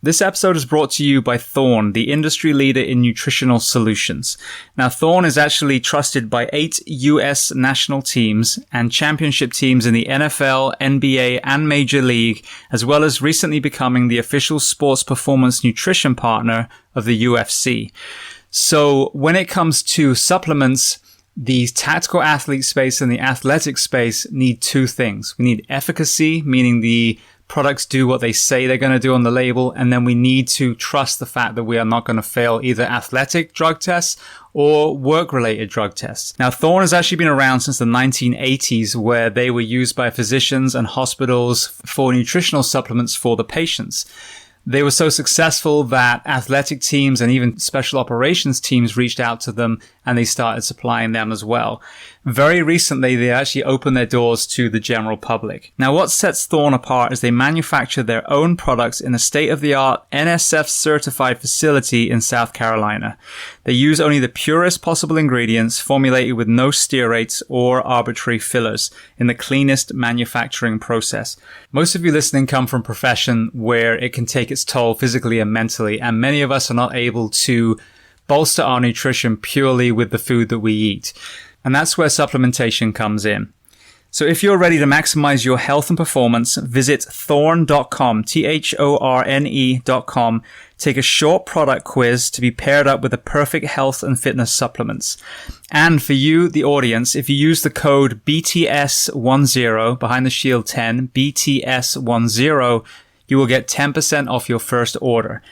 This episode is brought to you by Thorne, the industry leader in nutritional solutions. Now, Thorne is actually trusted by 8 US national teams and championship teams in the NFL, NBA, and Major League, as well as recently becoming the official sports performance nutrition partner of the UFC. So when it comes to supplements, the tactical athlete space and the athletic space need two things. We need efficacy, meaning the products do what they say they're going to do on the label, and then we need to trust the fact that we are not going to fail either athletic drug tests or work-related drug tests. Now, Thorne has actually been around since the 1980s, where they were used by physicians and hospitals for nutritional supplements for the patients. They were so successful that athletic teams and even special operations teams reached out to them and they started supplying them as well. Very recently, they actually opened their doors to the general public. Now, what sets Thorne apart is they manufacture their own products in a state-of-the-art NSF-certified facility in South Carolina. They use only the purest possible ingredients formulated with no stearates or arbitrary fillers in the cleanest manufacturing process. Most of you listening come from a profession where it can take its toll physically and mentally, and many of us are not able to bolster our nutrition purely with the food that we eat. And that's where supplementation comes in. So if you're ready to maximize your health and performance, visit thorne.com, thorne.com. Take a short product quiz to be paired up with the perfect health and fitness supplements. And for you, the audience, if you use the code BTS10, behind the shield 10, BTS10, you will get 10% off your first order.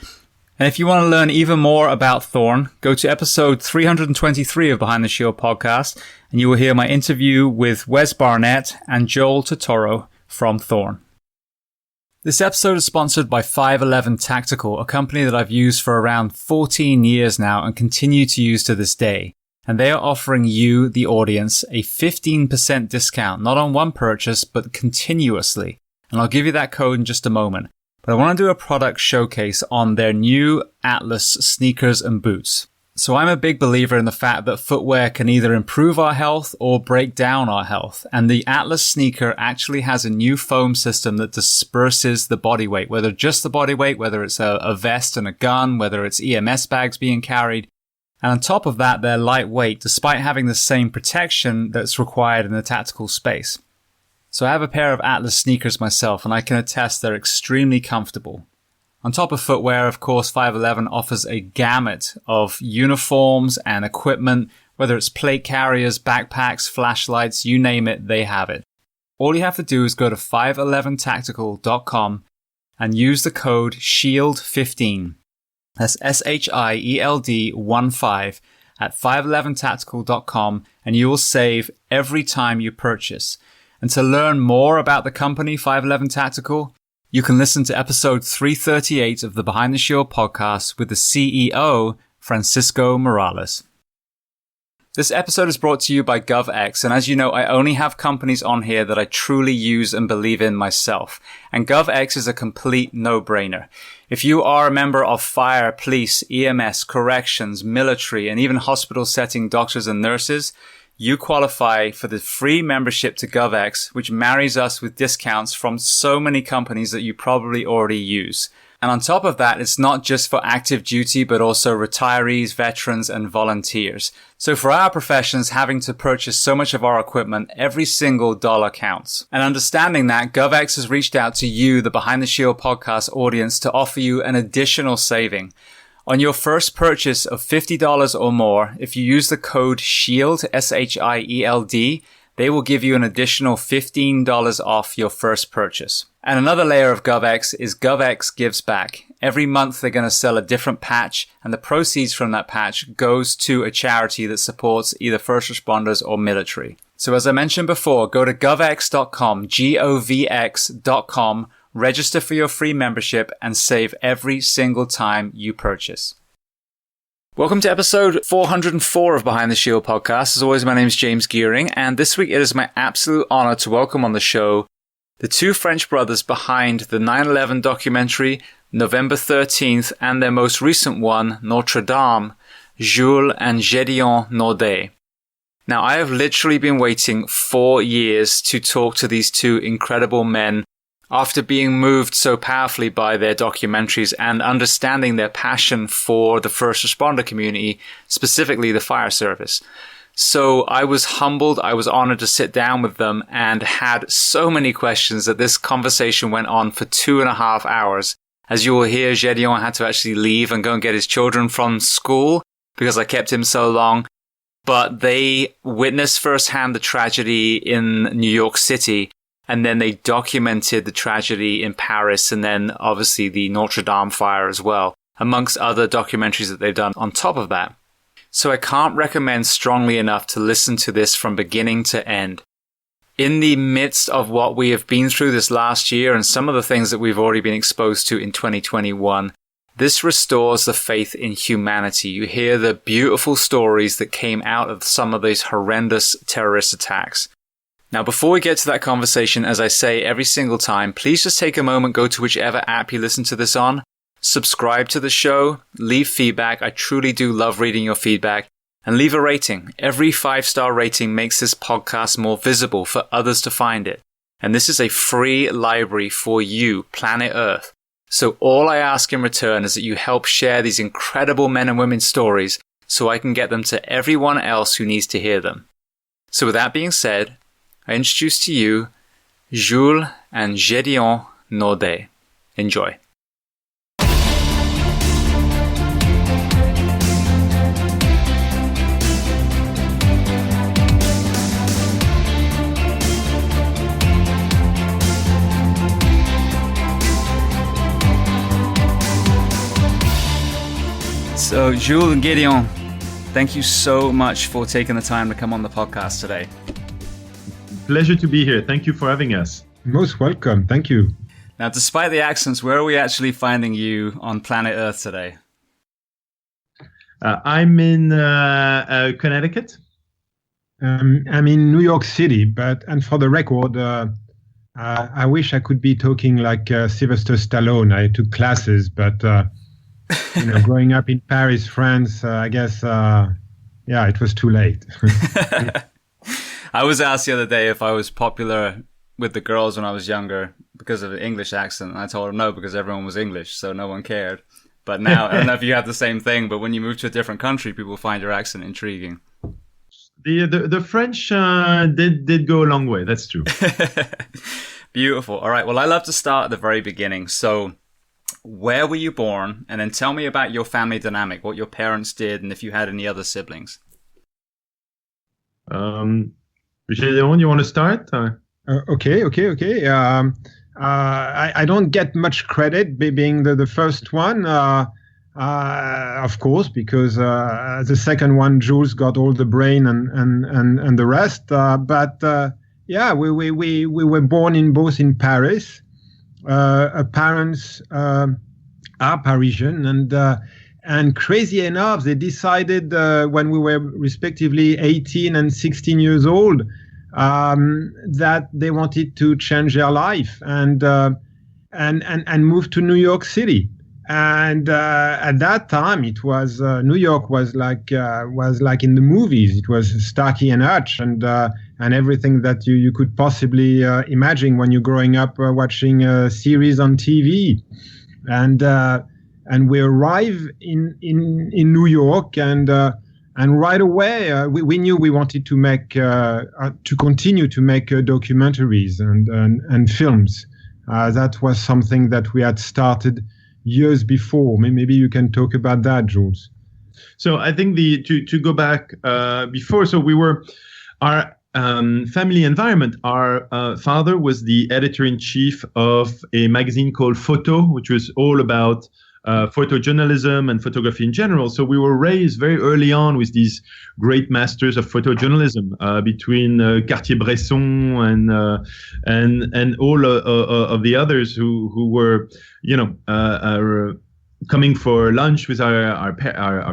And if you want to learn even more about Thorne, go to episode 323 of Behind the Shield podcast, and you will hear my interview with Wes Barnett and Joel Totoro from Thorne. This episode is sponsored by 511 Tactical, a company that I've used for around 14 years now and continue to use to this day. And they are offering you, the audience, a 15% discount, not on one purchase, but continuously. And I'll give you that code in just a moment. But I want to do a product showcase on their new Atlas sneakers and boots. So I'm a big believer in the fact that footwear can either improve our health or break down our health. And the Atlas sneaker actually has a new foam system that disperses the body weight, whether just the body weight, whether it's a vest and a gun, whether it's EMS bags being carried. And on top of that, they're lightweight, despite having the same protection that's required in the tactical space. So I have a pair of Atlas sneakers myself, and I can attest they're extremely comfortable. On top of footwear, of course, 511 offers a gamut of uniforms and equipment, whether it's plate carriers, backpacks, flashlights, you name it, they have it. All you have to do is go to 511tactical.com and use the code SHIELD15. That's SHIELD15 at 511tactical.com, and you will save every time you purchase. And to learn more about the company 511 Tactical, you can listen to episode 338 of the Behind the Shield podcast with the CEO, Francisco Morales. This episode is brought to you by GovX, and as you know, I only have companies on here that I truly use and believe in myself. And GovX is a complete no-brainer. If you are a member of fire, police, EMS, corrections, military, and even hospital setting doctors and nurses, you qualify for the free membership to GovX, which marries us with discounts from so many companies that you probably already use. And on top of that, it's not just for active duty, but also retirees, veterans, and volunteers. So for our professions, having to purchase so much of our equipment, every single dollar counts. And understanding that, GovX has reached out to you, the Behind the Shield podcast audience, to offer you an additional saving. On your first purchase of $50 or more, if you use the code SHIELD, SHIELD, they will give you an additional $15 off your first purchase. And another layer of GovX is GovX Gives Back. Every month they're going to sell a different patch, and the proceeds from that patch goes to a charity that supports either first responders or military. So as I mentioned before, go to govx.com, govx.com, register for your free membership, and save every single time you purchase. Welcome to episode 404 of Behind the Shield podcast. As always, my name is James Gearing, and this week it is my absolute honor to welcome on the show the two French brothers behind the 9/11 documentary, November 13th, and their most recent one, Notre Dame, Jules and Gédéon Naudet. Now, I have literally been waiting 4 years to talk to these two incredible men After being moved so powerfully by their documentaries and understanding their passion for the first responder community, specifically the fire service. So I was humbled, I was honored to sit down with them and had so many questions that this conversation went on for 2.5 hours. As you will hear, Gédéon had to actually leave and go and get his children from school because I kept him so long. But they witnessed firsthand the tragedy in New York City, and then they documented the tragedy in Paris, and then obviously the Notre Dame fire as well, amongst other documentaries that they've done on top of that. So I can't recommend strongly enough to listen to this from beginning to end. In the midst of what we have been through this last year and some of the things that we've already been exposed to in 2021, this restores the faith in humanity. You hear the beautiful stories that came out of some of these horrendous terrorist attacks. Now, before we get to that conversation, as I say every single time, please just take a moment, go to whichever app you listen to this on, subscribe to the show, leave feedback. I truly do love reading your feedback. And leave a rating. Every 5-star rating makes this podcast more visible for others to find it. And this is a free library for you, planet Earth. So all I ask in return is that you help share these incredible men and women's stories so I can get them to everyone else who needs to hear them. So with that being said, I introduce to you Jules and Gédéon Naudet. Enjoy. So, Jules and Gédéon, thank you so much for taking the time to come on the podcast today. Pleasure to be here. Thank you for having us. Most welcome. Thank you. Now, despite the accents, where are we actually finding you on planet Earth today? I'm in Connecticut. I'm in New York City, and for the record, I wish I could be talking like Sylvester Stallone. I took classes, but growing up in Paris, France, I guess, it was too late. I was asked the other day if I was popular with the girls when I was younger because of an English accent. And I told them no, because everyone was English, so no one cared. But now, I don't know if you have the same thing, but when you move to a different country, people find your accent intriguing. The French did go a long way. That's true. Beautiful. All right. Well, I love to start at the very beginning. So where were you born? And then tell me about your family dynamic, what your parents did, and if you had any other siblings. Gédéon, you want to start? Okay. I don't get much credit being the first one, of course, because the second one, Jules, got all the brain and the rest. We were born both in Paris. Our parents are Parisian, and crazy enough, they decided when we were respectively 18 and 16 years old that they wanted to change their life and move to New York City. And at that time, it was New York was like in the movies. It was Starkey and Hutch and everything that you could possibly imagine when you're growing up watching a series on TV. And we arrive in New York, and right away we knew we wanted to continue to make documentaries and films. That was something that we had started years before. Maybe you can talk about that, Jules. So I think to go back before, so we were our family environment. Our father was the editor-in-chief of a magazine called Photo, which was all about photojournalism and photography in general. So we were raised very early on with these great masters of photojournalism between Cartier-Bresson and all of the others who were, coming for lunch with our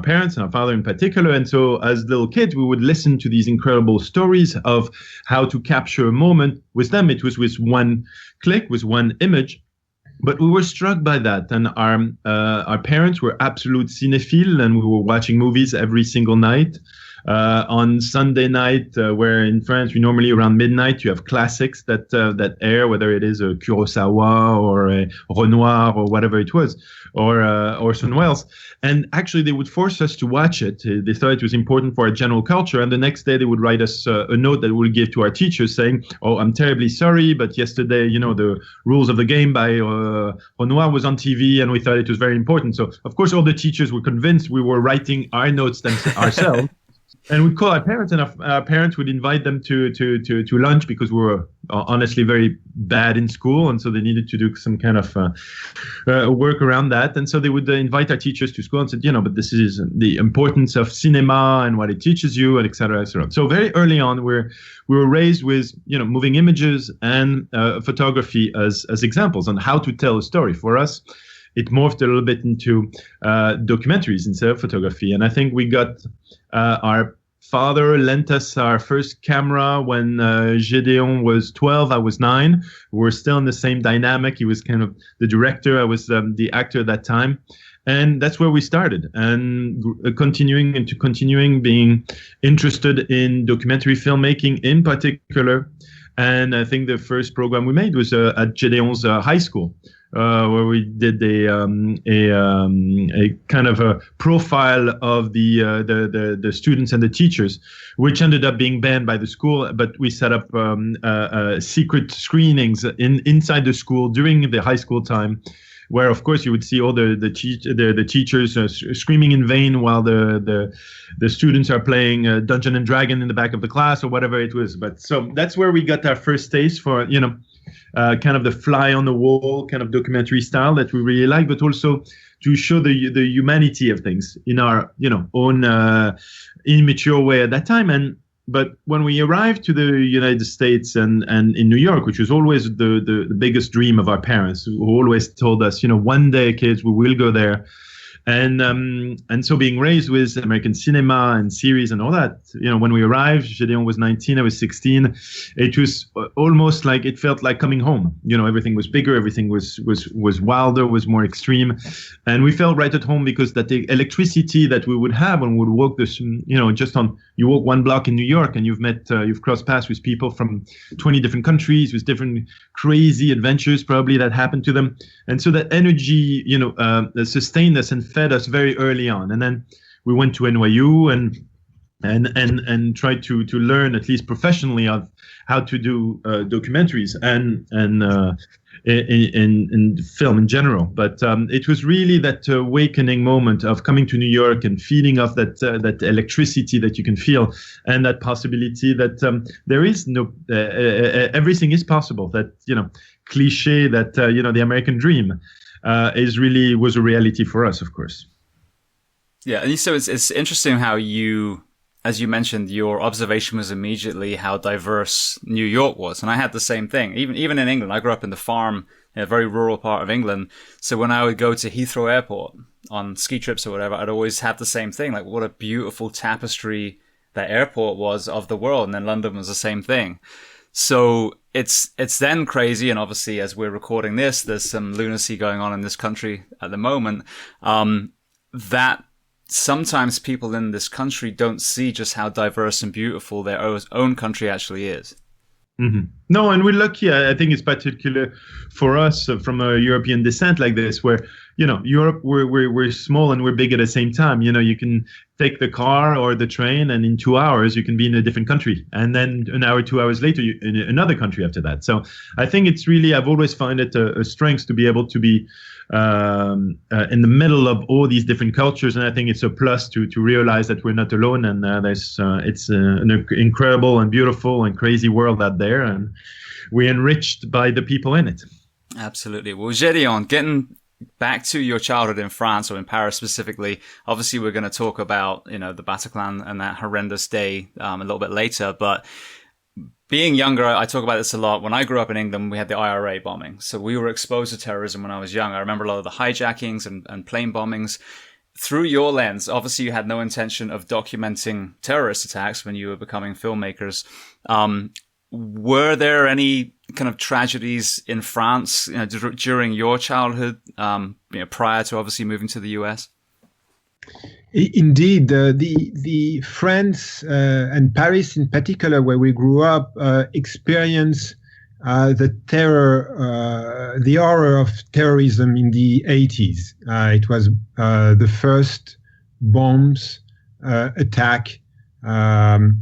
parents and our father in particular. And so as little kids, we would listen to these incredible stories of how to capture a moment with them. It was with one click, with one image. But we were struck by that, and our parents were absolute cinephile, and we were watching movies every single night. On Sunday night, where in France, we normally around midnight, you have classics that air, whether it is a Kurosawa or a Renoir or whatever it was, or Orson Welles. And actually, they would force us to watch it. They thought it was important for our general culture. And the next day, they would write us a note that we'll give to our teachers saying, "Oh, I'm terribly sorry, but yesterday, the Rules of the Game by Renoir was on TV, and we thought it was very important." So, of course, all the teachers were convinced we were writing our notes ourselves. And we'd call our parents, and our parents would invite them to lunch because we were honestly very bad in school, and so they needed to do some kind of work around that. And so they would invite our teachers to school and said, but this is the importance of cinema and what it teaches you, and et cetera, et cetera. So very early on, we were raised with moving images and photography as examples on how to tell a story. For us, it morphed a little bit into documentaries instead of photography. And I think we got our father lent us our first camera when Gédéon was 12, I was 9. We were still in the same dynamic. He was kind of the director. I was the actor at that time. And that's where we started, and continuing being interested in documentary filmmaking in particular. And I think the first program we made was at Gédéon's high school, where we did a kind of a profile of the students and the teachers, which ended up being banned by the school. But we set up secret screenings inside the school during the high school time, where of course you would see all the teachers screaming in vain while the students are playing Dungeon and Dragon in the back of the class or whatever it was. But so that's where we got our first taste for kind of the fly on the wall kind of documentary style that we really like, but also to show the humanity of things in our own immature way at that time. But when we arrived to the United States and in New York, which was always the biggest dream of our parents, who always told us, one day, kids, we will go there. And so being raised with American cinema and series and all that, when we arrived, Gédéon was 19, I was 16. It was almost like it felt like coming home. Everything was bigger, everything was wilder, was more extreme, and we felt right at home because that the electricity that we would have when we would walk this, you walk one block in New York and you've crossed paths with people from 20 different countries with different crazy adventures probably that happened to them, and so that energy, sustained us and fed us very early on. And then we went to NYU and tried to learn, at least professionally, of how to do documentaries and in film in general. But it was really that awakening moment of coming to New York and feeding off that electricity that you can feel, and that possibility that there is no everything is possible. That cliche that the American dream was a reality for us, of course. Yeah, and so it's interesting how as you mentioned, your observation was immediately how diverse New York was, and I had the same thing. Even in England, I grew up in the farm, a very rural part of England. So when I would go to Heathrow Airport on ski trips or whatever, I'd always have the same thing, like what a beautiful tapestry that airport was of the world, and then London was the same thing. So it's then crazy, and obviously as we're recording this, there's some lunacy going on in this country at the moment, that sometimes people in this country don't see just how diverse and beautiful their own country actually is. Mm-hmm. No, and we're lucky. I think it's particular for us from a European descent like this, where Europe, we're small and we're big at the same time. You can take the car or the train, and in 2 hours you can be in a different country, and then an hour, 2 hours later you're in another country after that. So I think it's really, I've always found it a strength to be able to be in the middle of all these different cultures, and I think it's a plus to realize that we're not alone, and it's an incredible and beautiful and crazy world out there, and we're enriched by the people in it. Absolutely. Well, Gédéon, getting back to your childhood in France, or in Paris specifically, obviously we're going to talk about the Bataclan and that horrendous day a little bit later, but being younger, I talk about this a lot. When I grew up in England, we had the IRA bombing. So we were exposed to terrorism when I was young. I remember a lot of the hijackings and plane bombings. Through your lens, obviously you had no intention of documenting terrorist attacks when you were becoming filmmakers. Were there any kind of tragedies in France during your childhood, prior to obviously moving to the US? Indeed, the France and Paris in particular, where we grew up, experienced the terror, the horror of terrorism in the 80s. It was the first bombs attack, and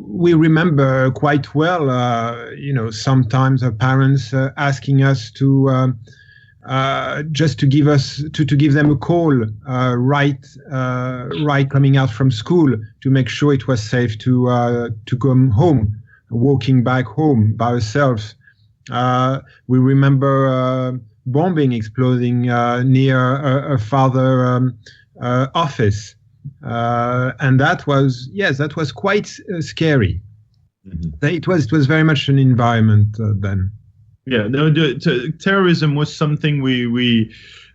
we remember quite well, sometimes our parents asking us to just to give them a call right coming out from school, to make sure it was safe to come home, walking back home by ourselves. We remember bombing exploding near a father office, and that was quite scary. Mm-hmm. It was very much an environment then. Yeah, no, terrorism was something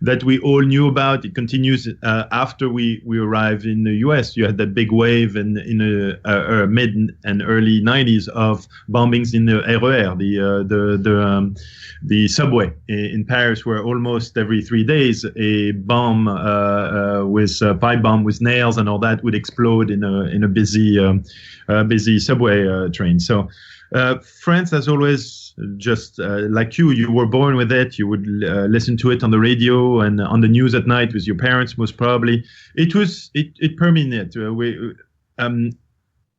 that we all knew about. It continues after we arrived in the U.S. You had that big wave in the mid and early 90s of bombings in the RER, the subway in Paris, where almost every 3 days a bomb with a pipe bomb with nails and all that would explode in a busy subway train. So France has always, just like you were born with it. You would listen to it on the radio and on the news at night with your parents, most probably. It permeated.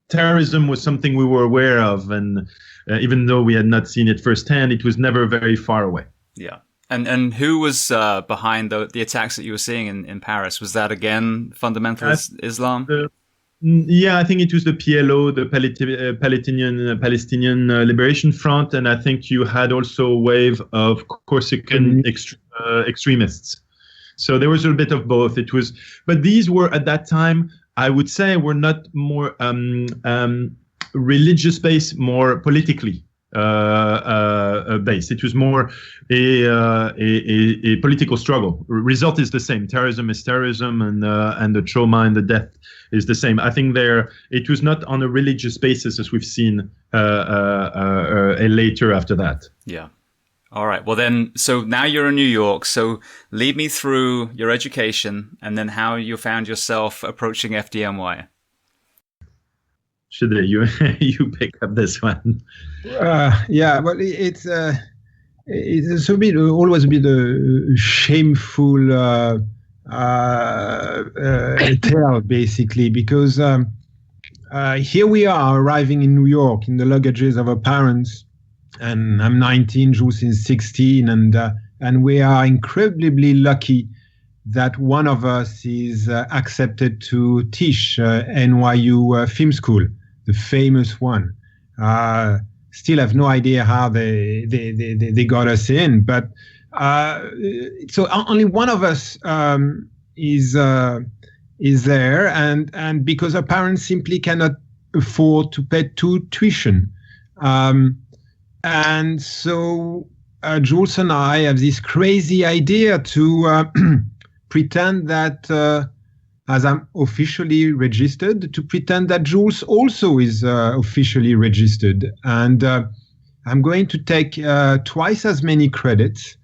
Terrorism was something we were aware of, and even though we had not seen it firsthand, it was never very far away. Yeah. And who was behind the attacks that you were seeing in Paris? Was that again fundamentalist Islam? Yeah, I think it was the PLO, the Palestinian Liberation Front, and I think you had also a wave of Corsican extremists. So there was a bit of both. But these were at that time, I would say, were not more religious based, more politically based. It was more a political struggle. Result is the same. Terrorism is terrorism, and the trauma and the death is the same. I think it was not on a religious basis as we've seen later after that. Yeah. All right. Well, then, so now you're in New York. So lead me through your education and then how you found yourself approaching FDNY. Should you pick up this one? Yeah, well, it's always a bit shameful tale, basically, because here we are arriving in New York in the luggages of our parents, and I'm 19, Jules is 16, and we are incredibly lucky that one of us is accepted to teach NYU Film School, the famous one. Still have no idea how they got us in, but so only one of us is there, and because our parents simply cannot afford to pay tuition, and so Jules and I have this crazy idea to pretend that, as I'm officially registered, to pretend that Jules also is officially registered. And I'm going to take twice as many credits,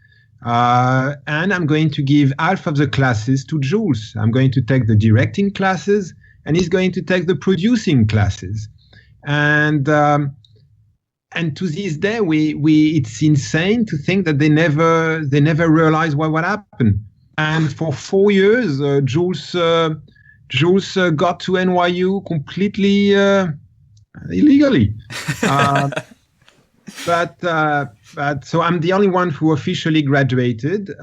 and I'm going to give half of the classes to Jules. I'm going to take the directing classes, and he's going to take the producing classes. And to this day, it's insane to think that they never realized what happened. And for 4 years, Jules got to NYU completely illegally. But so I'm the only one who officially graduated.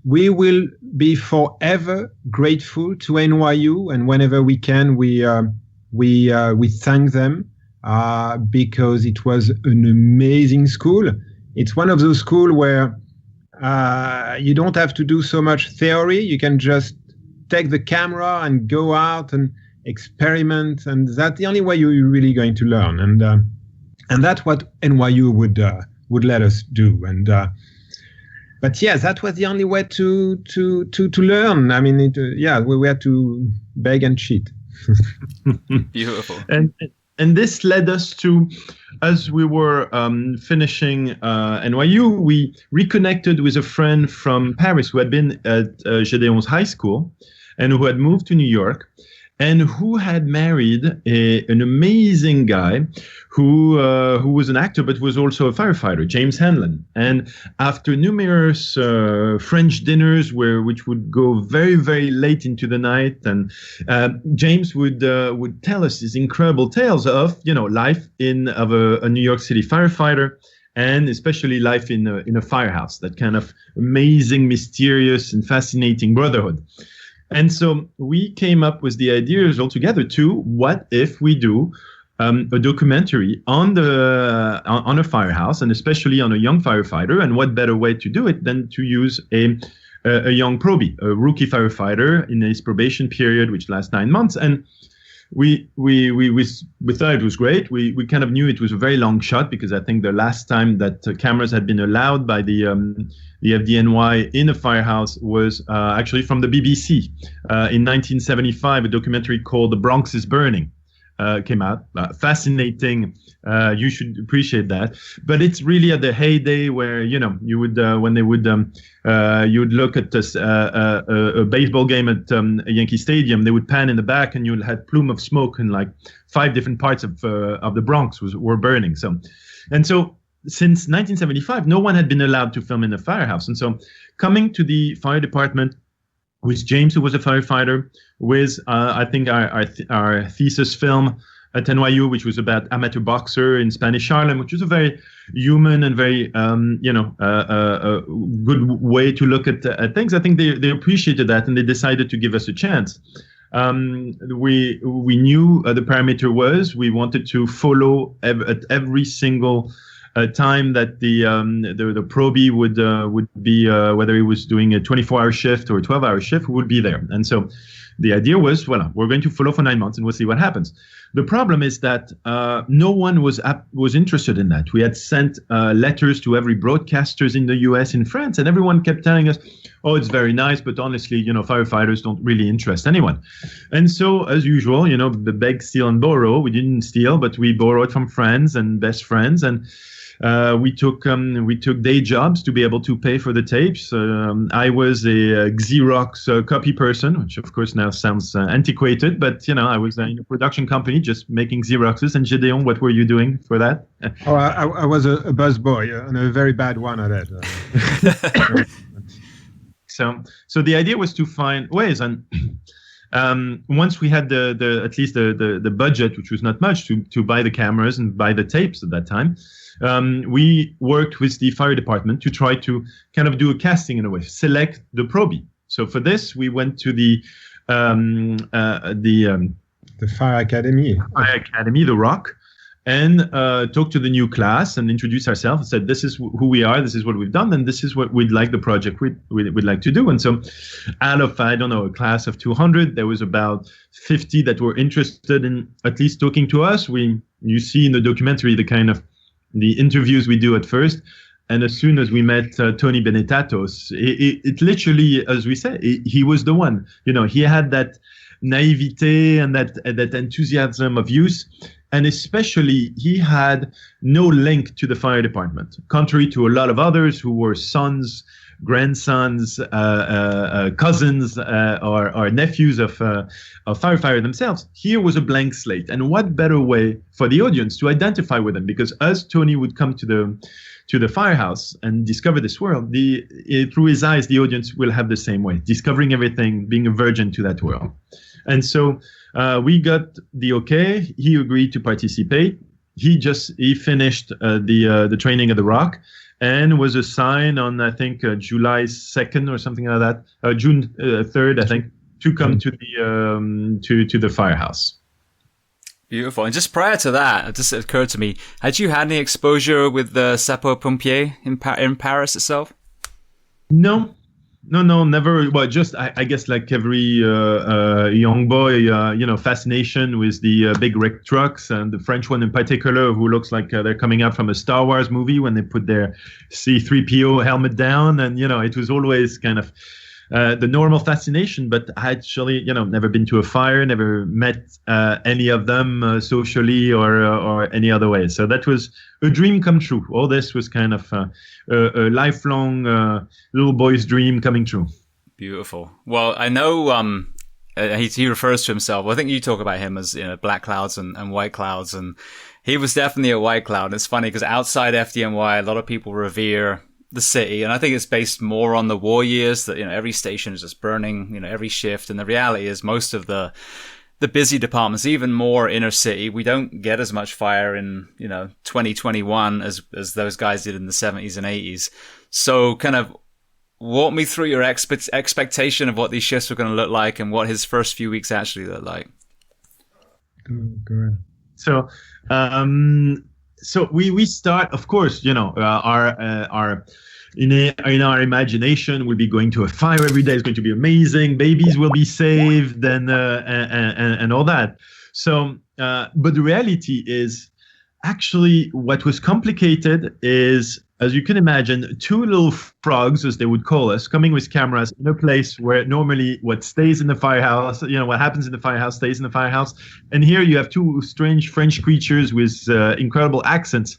We will be forever grateful to NYU, and whenever we can, we thank them because it was an amazing school. It's one of those schools where you don't have to do so much theory. You can just take the camera and go out and experiment, and that's the only way you're really going to learn. And that's what NYU would let us do. And but yeah, that was the only way to learn. I mean, we had to beg and cheat. Beautiful. And this led us to, as we were finishing NYU, we reconnected with a friend from Paris who had been at Gédéon's high school. and who had moved to New York, and who had married an amazing guy who was an actor but was also a firefighter, James Hanlon. And after numerous French dinners which would go very, very late into the night, and James would tell us these incredible tales of life of a New York City firefighter, and especially life in a firehouse, that kind of amazing, mysterious, and fascinating brotherhood. And so we came up with the ideas altogether to what if we do a documentary on a firehouse, and especially on a young firefighter, and what better way to do it than to use a young probie, a rookie firefighter in his probation period, which lasts 9 months. And we thought it was great. We kind of knew it was a very long shot, because I think the last time that cameras had been allowed by the FDNY in a firehouse was actually from the BBC. In 1975, a documentary called The Bronx is Burning came out. Fascinating. You should appreciate that. But it's really at the heyday where, you would, when they would, you would look at a baseball game at Yankee Stadium, they would pan in the back, and you had plume of smoke, and like 5 different parts of the Bronx were burning. So since 1975, no one had been allowed to film in a firehouse. And so coming to the fire department with James, who was a firefighter, with I think our thesis film at NYU, which was about amateur boxer in Spanish Harlem, which was a very human and very good way to look at things. I think they appreciated that, and they decided to give us a chance. We knew the parameter was we wanted to follow at every single time that the probie would be, whether he was doing a 24-hour shift or a 12-hour shift, would be there. And so the idea was, well, we're going to follow for 9 months and we'll see what happens. The problem is that no one was interested in that. We had sent letters to every broadcasters in the US, in France, and everyone kept telling us, oh, it's very nice, but honestly, firefighters don't really interest anyone. And so, as usual, the beg, steal, and borrow. We didn't steal, but we borrowed from friends and best friends, and we took day jobs to be able to pay for the tapes. I was a Xerox copy person, which of course now sounds antiquated, but I was in a production company just making Xeroxes. And Gédéon, what were you doing for that? Oh, I was a busboy, and a very bad one at it. So the idea was to find ways, and once we had at least the budget, which was not much, to buy the cameras and buy the tapes at that time. We worked with the fire department to try to kind of do a casting in a way, select the probie. So for this, we went to the Fire Academy, the Rock, and talked to the new class and introduced ourselves and said, this is who we are, this is what we've done, and this is what we'd like the project we'd like to do. And so out of, a class of 200, there was about 50 that were interested in at least talking to us. You see in the documentary the interviews we do at first, and as soon as we met Tony Benetatos, it literally, as we say, he was the one. He had that naivete and that enthusiasm of youth, and especially he had no link to the fire department, contrary to a lot of others who were sons, grandsons, cousins, or nephews of firefighters themselves. Here was a blank slate, and what better way for the audience to identify with them? Because as Tony would come to the firehouse and discover this world, through his eyes, the audience will have the same way, discovering everything, being a virgin to that world. And so we got the okay. He agreed to participate. He finished the training at the Rock, and was assigned on, I think, July 2nd or something like that, June 3rd, I think, to come to the firehouse. Beautiful. And just prior to that, it just occurred to me, had you had any exposure with the sapeurs-pompiers in Paris itself? No, never. Well, just I guess like every young boy, fascination with the big wreck trucks, and the French one in particular, who looks like they're coming out from a Star Wars movie when they put their C-3PO helmet down, and it was always kind of the normal fascination. But I actually, never been to a fire, never met any of them socially or any other way. So that was a dream come true. All this was kind of a lifelong little boy's dream coming true. Beautiful. Well, I know he refers to himself. Well, I think you talk about him as, you know, black clouds and white clouds, and he was definitely a white cloud. And it's funny because outside FDNY, a lot of people revere the city, and I think it's based more on the war years, that, you know, every station is just burning, you know, every shift. And the reality is most of the busy departments, even more inner city, we don't get as much fire in, you know, 2021 as those guys did in the 70s and 80s. So kind of walk me through your expectation of what these shifts were going to look like and what his first few weeks actually looked like. So, we start, of course, you know, our in our imagination, we'll be going to a fire every day. It's going to be amazing. Babies will be saved, and all that. So, but the reality is, actually, what was complicated is, as you can imagine, two little frogs, as they would call us, coming with cameras in a place where normally what stays in the firehouse, you know, what happens in the firehouse stays in the firehouse. And here you have two strange French creatures with incredible accents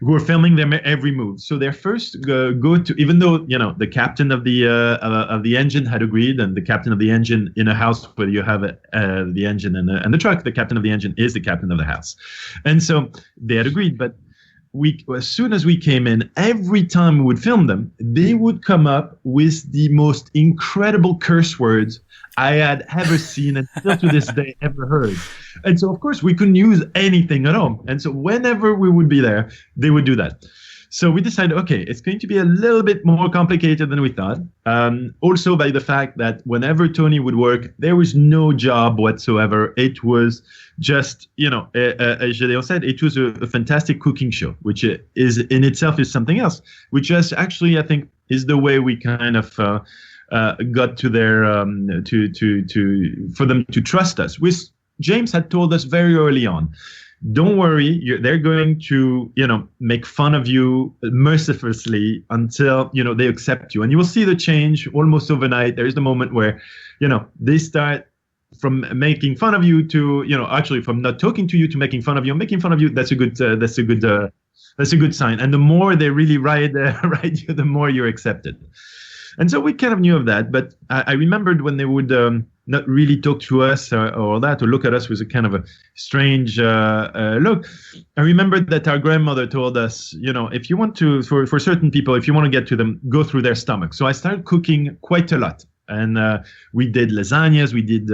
who are filming their every move. So their first go to, even though, you know, the captain of the engine had agreed, and the captain of the engine in a house where you have the engine and the truck, the captain of the engine is the captain of the house. And so they had agreed, but as soon as we came in, every time we would film them, they would come up with the most incredible curse words I had ever seen and still to this day ever heard. And so, of course, we couldn't use anything at all. And so whenever we would be there, they would do that. So we decided, okay, it's going to be a little bit more complicated than we thought. Also by the fact that whenever Tony would work, there was no job whatsoever. It was just, you know, as Gédéon said, it was a fantastic cooking show, which is in itself is something else, which just actually, I think, is the way we kind of got to their for them to trust us. Which James had told us very early on. Don't worry, they're going to, you know, make fun of you mercilessly until, you know, they accept you. And you will see the change almost overnight. There is the moment where, you know, they start from making fun of you to, you know, actually from not talking to you to making fun of you. Making fun of you, that's a good sign. And the more they really ride you, the more you're accepted. And so we kind of knew of that. But I remembered when they would not really talk to us or look at us with a kind of a strange look. I remember that our grandmother told us, you know, if you want to, for certain people, if you want to get to them, go through their stomach. So I started cooking quite a lot. And we did lasagnas, we did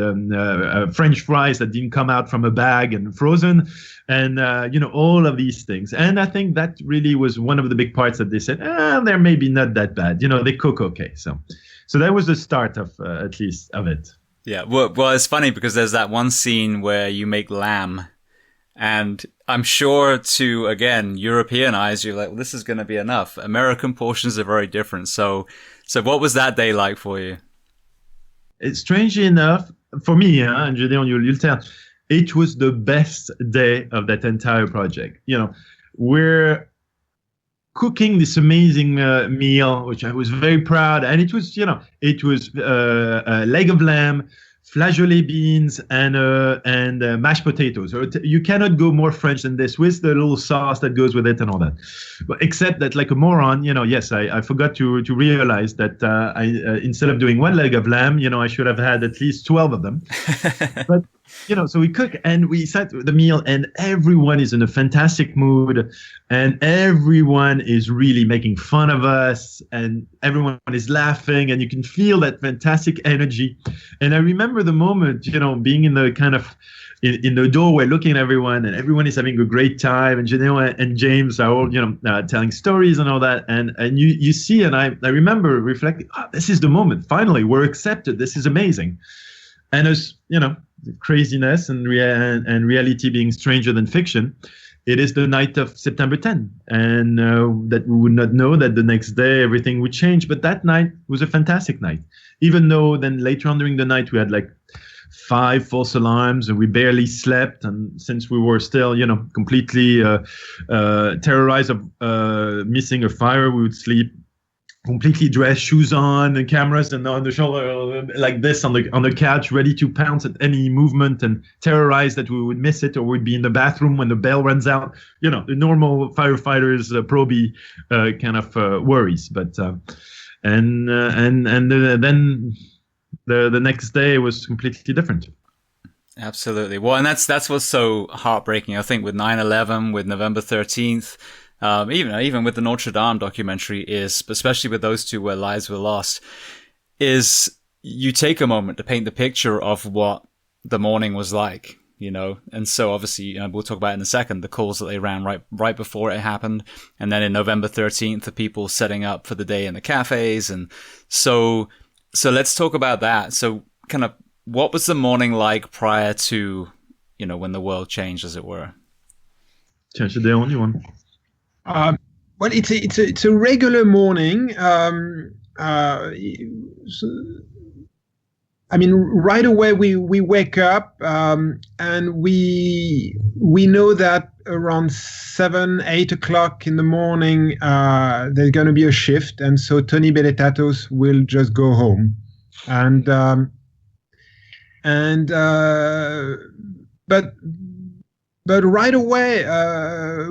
French fries that didn't come out from a bag and frozen, and you know, all of these things. And I think that really was one of the big parts that they said, they're maybe not that bad. You know, they cook okay. So that was the start of at least of it. Yeah, well, it's funny because there's that one scene where you make lamb, and I'm sure to, again, European eyes, you're like, well, this is going to be enough. American portions are very different. So what was that day like for you? It's strangely enough, for me, and Gédéon, you'll tell, it was the best day of that entire project. You know, we're cooking this amazing meal, which I was very proud. And it was, you know, it was a leg of lamb, flageolet beans, and mashed potatoes. You cannot go more French than this, with the little sauce that goes with it and all that. But except that, like a moron, you know, yes, I forgot to realize that instead of doing one leg of lamb, you know, I should have had at least 12 of them. But you know, so we cook and we sat the meal, and everyone is in a fantastic mood, and everyone is really making fun of us, and everyone is laughing, and you can feel that fantastic energy. And I remember the moment, you know, being in the kind of in the doorway, looking at everyone, and everyone is having a great time, and Gédéon and James are all, you know, telling stories and all that, and you see, and I remember reflecting, this is the moment. Finally, we're accepted. This is amazing. And as you know, craziness and reality being stranger than fiction, it is the night of September 10, and that we would not know that the next day everything would change. But that night was a fantastic night, even though then later on during the night we had like 5 false alarms and we barely slept. And since we were still, you know, completely terrorized of missing a fire, we would sleep completely dressed, shoes on, and cameras, and on the shoulder like this on the couch, ready to pounce at any movement and terrorize that we would miss it, or we'd be in the bathroom when the bell runs out. You know, the normal firefighters probably kind of worries. But then the next day was completely different. Absolutely. Well, and that's what's so heartbreaking. I think with 9/11, with November 13th, even with the Notre Dame documentary, is especially with those two where lives were lost, is you take a moment to paint the picture of what the morning was like, and so obviously we'll talk about it in a second, the calls that they ran right before it happened, and then in November 13th, the people setting up for the day in the cafes, and so let's talk about that. So kind of, what was the morning like prior to, when the world changed, as it were? Gédéon, you want? Well, it's a regular morning. Right away we wake up and we know that around 7-8 o'clock in the morning there's going to be a shift, and so Tony Belletatos will just go home, but right away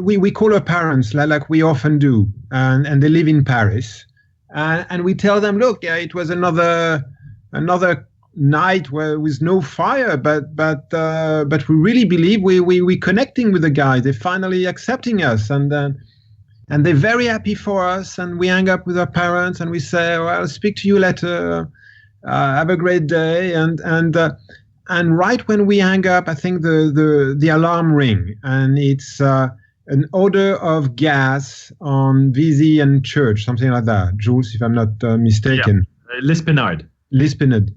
we call our parents like we often do, and they live in Paris, and we tell them, look, it was another night with no fire, but we really believe we connecting with the guys. They're finally accepting us, and they're very happy for us. And we hang up with our parents and we say, well, I'll speak to you later. Have a great day. And right when we hang up, I think the alarm ring, and it's an odor of gas on Vesey and Church, something like that. Jules, if I'm not mistaken. Yeah. Lispinard.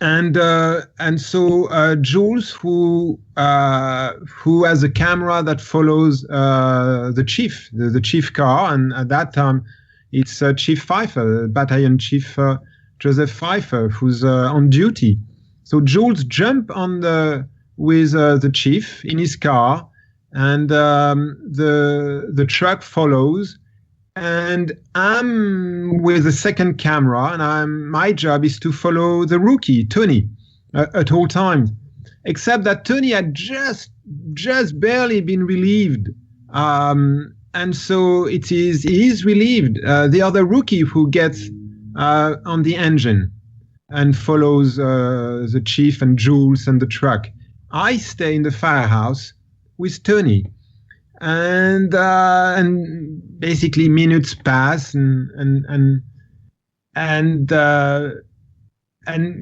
And so Jules, who has a camera that follows the chief, the chief car, and at that time it's Chief Pfeiffer, Battalion Chief Joseph Pfeiffer, who's on duty. So Jules jump with the chief in his car, and the truck follows. And I'm with the second camera, and my job is to follow the rookie, Tony, at all times. Except that Tony had just barely been relieved. And so he is relieved. The other rookie who gets on the engine and follows the chief and Jules and the truck. I stay in the firehouse with Tony. And basically minutes pass, and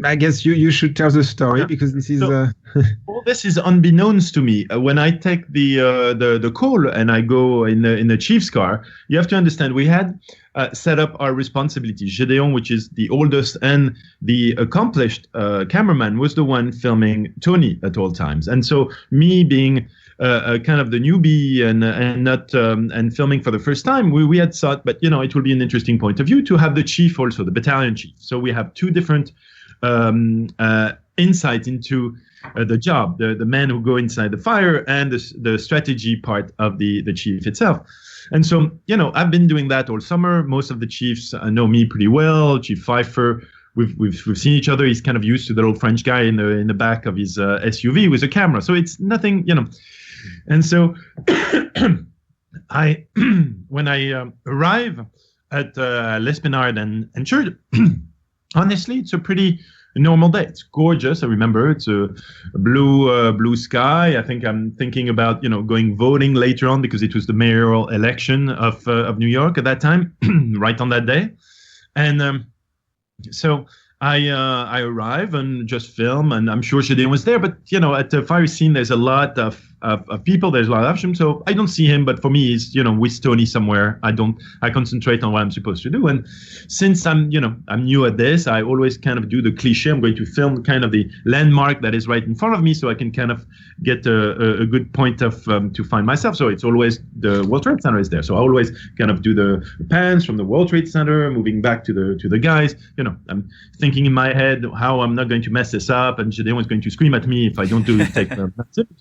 I guess you should tell the story, because this is all this is unbeknownst to me. When I take the call and I go in the chief's car, you have to understand we had set up our responsibilities. Gédéon, which is the oldest and the accomplished cameraman, was the one filming Tony at all times, and so me being kind of the newbie and not and filming for the first time, we had thought, but it will be an interesting point of view to have the chief also, the battalion chief. So we have two different insights into the job, the men who go inside the fire and the strategy part of the chief itself. And so I've been doing that all summer. Most of the chiefs know me pretty well. Chief Pfeiffer, we've seen each other. He's kind of used to the little French guy in the back of his SUV with a camera. So it's nothing, And so when I arrive at Lispinard and Church, honestly, it's a pretty normal day. It's gorgeous. I remember it's a blue sky. I think I'm thinking about going voting later on, because it was the mayoral election of New York at that time, right on that day, and so I arrive and just film, and I'm sure Gédéon was there, but at the fire scene there's a lot of people, there's a lot of action, so I don't see him, but for me he's with Tony somewhere. I concentrate on what I'm supposed to do, and since I'm new at this, I always kind of do the cliche. I'm going to film kind of the landmark that is right in front of me, so I can kind of get a good point of to find myself. So it's always the World Trade Center is there, so I always kind of do the pans from the World Trade Center, moving back to the guys. I'm thinking in my head how I'm not going to mess this up, and Gédéon is going to scream at me if I don't take them.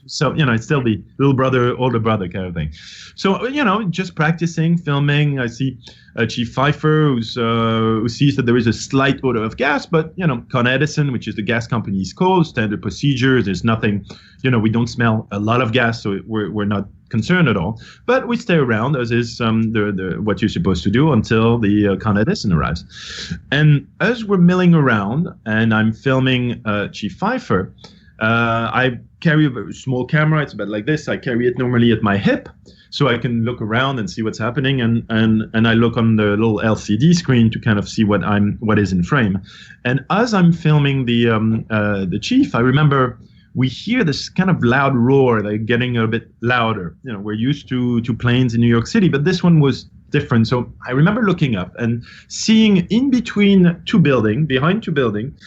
So it's still the little brother, older brother kind of thing. So just practicing, filming. I see Chief Pfeiffer who sees that there is a slight odor of gas, but Con Edison, which is the gas company's code, standard procedures. There's nothing, we don't smell a lot of gas, so we're not concerned at all. But we stay around, as is what you're supposed to do until the Con Edison arrives. And as we're milling around, and I'm filming Chief Pfeiffer, I carry a very small camera. It's about like this. I carry it normally at my hip, so I can look around and see what's happening. And I look on the little LCD screen to kind of see what is in frame. And as I'm filming the chief, I remember we hear this kind of loud roar, like getting a bit louder. You know, we're used to planes in New York City, but this one was different. So I remember looking up and seeing in between behind two buildings,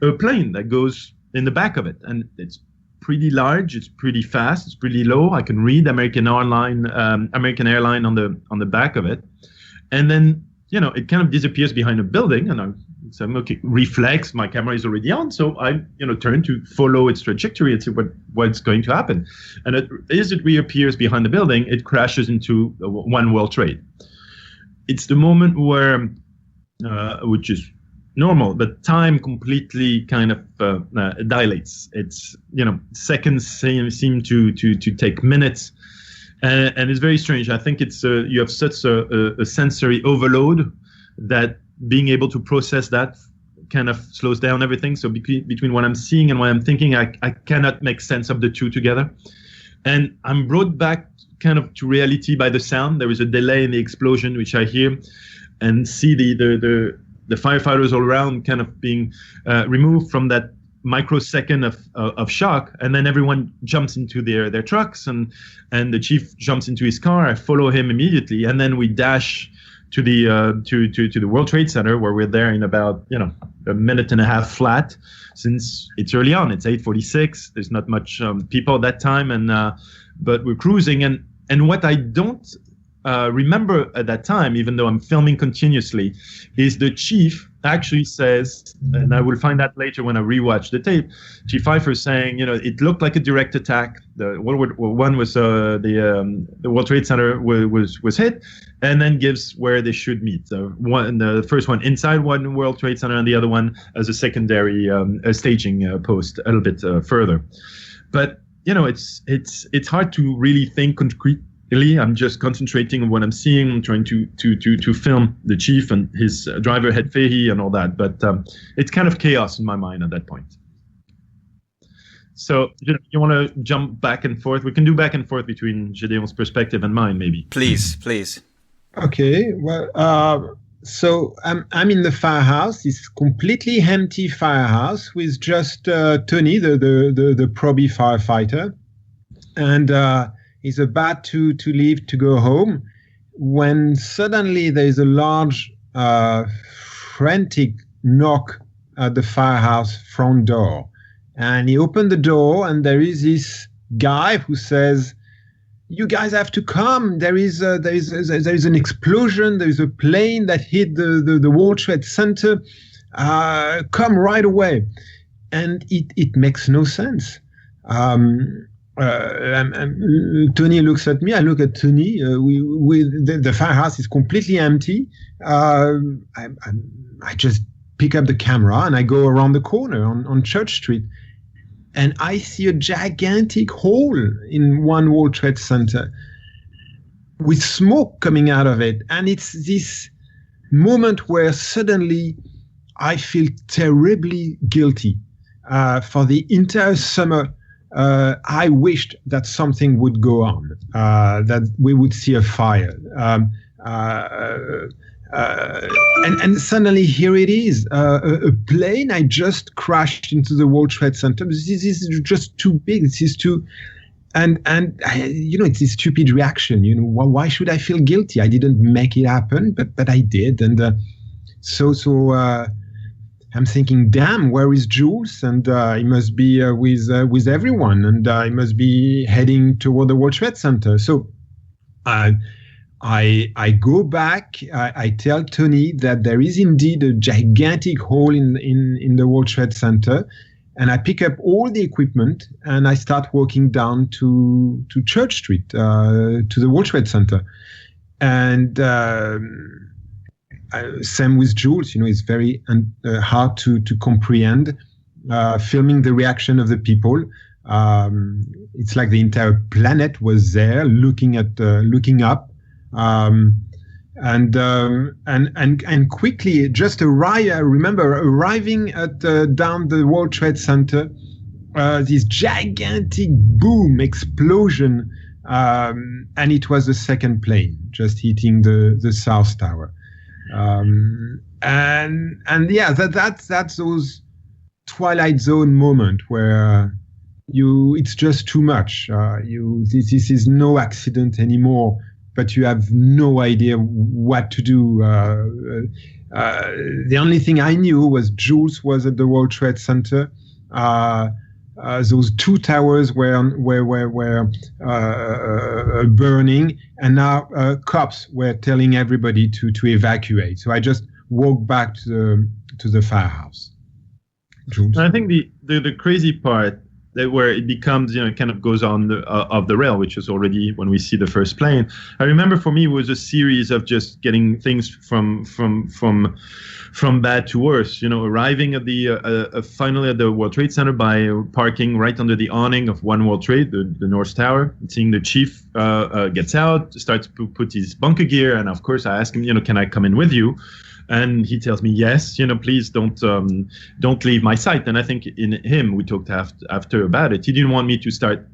a plane that goes in the back of it, and it's pretty large, it's pretty fast, it's pretty low. I can read American Airline on the back of it, and then it kind of disappears behind a building, and I'm okay, reflex. My camera is already on, so I turn to follow its trajectory and see what's going to happen. And as it reappears behind the building, it crashes into One World Trade. It's the moment where, which is normal, but time completely kind of dilates. It's seconds seem to take minutes, and it's very strange. I think it's you have such a sensory overload that being able to process that kind of slows down everything. So between what I'm seeing and what I'm thinking, I cannot make sense of the two together, and I'm brought back kind of to reality by the sound. There is a delay in the explosion, which I hear, and see the firefighters all around kind of being removed from that microsecond of shock, and then everyone jumps into their trucks, and the chief jumps into his car. I follow him immediately, and then we dash to the to the World Trade Center, where we're there in about a minute and a half flat, since it's early on. It's 8:46. There's not much people at that time, and but we're cruising, and what I don't remember at that time, even though I'm filming continuously, is the chief actually says, and I will find that later when I rewatch the tape, Chief Pfeiffer saying, it looked like a direct attack. The World War I was the World Trade Center was hit, and then gives where they should meet. The first one inside One World Trade Center, and the other one as a secondary staging post a little bit further. But it's hard to really think concretely. I'm just concentrating on what I'm seeing. I'm trying to film the chief and his driver, Head Fahey, and all that. But it's kind of chaos in my mind at that point. So you want to jump back and forth? We can do back and forth between Gédéon's perspective and mine, maybe. Please. Okay. Well, so I'm in the firehouse. This completely empty firehouse with just Tony, the probie firefighter, and he's about to leave to go home, when suddenly there is a large, frantic knock at the firehouse front door. And he opened the door, and there is this guy who says, "You guys have to come. There is an explosion. There is a plane that hit the World Trade Center. Come right away." And it makes no sense. Tony looks at me. I look at Tony. The firehouse is completely empty. I just pick up the camera and I go around the corner on Church Street, and I see a gigantic hole in One World Trade Center with smoke coming out of it. And it's this moment where suddenly I feel terribly guilty. For the entire summer, I wished that something would go on, that we would see a fire. And suddenly here it is, a plane. I just crashed into the World Trade Center. This is just too big. This is too, and it's this stupid reaction. Why should I feel guilty? I didn't make it happen, but I did, and so I'm thinking, damn, where is Jules? And he must be with everyone, and he must be heading toward the World Trade Center. So I go back. I tell Tony that there is indeed a gigantic hole in the World Trade Center, and I pick up all the equipment and I start walking down to Church Street, to the World Trade Center, and. Same with Jules, it's very hard to comprehend, filming the reaction of the people. It's like the entire planet was there looking up. And quickly just arrive. I remember arriving at down the World Trade Center, this gigantic boom explosion, and it was the second plane just hitting the South Tower, and yeah, that's those Twilight Zone moment where it's just too much. This is no accident anymore, but you have no idea what to do. The only thing I knew was Jules was at the World Trade Center. Those two towers were burning, and now cops were telling everybody to evacuate. So I just walked back to the firehouse. Jules? I think the crazy part that where it becomes, it kind of goes on off the rail, which is already when we see the first plane. I remember for me it was a series of just getting things from bad to worse. Arriving at the finally at the World Trade Center by parking right under the awning of One World Trade, the North Tower, seeing the chief gets out, starts to put his bunker gear, and of course I ask him, can I come in with you? And he tells me, yes, please don't leave my sight. And I think in him, we talked after about it. He didn't want me to start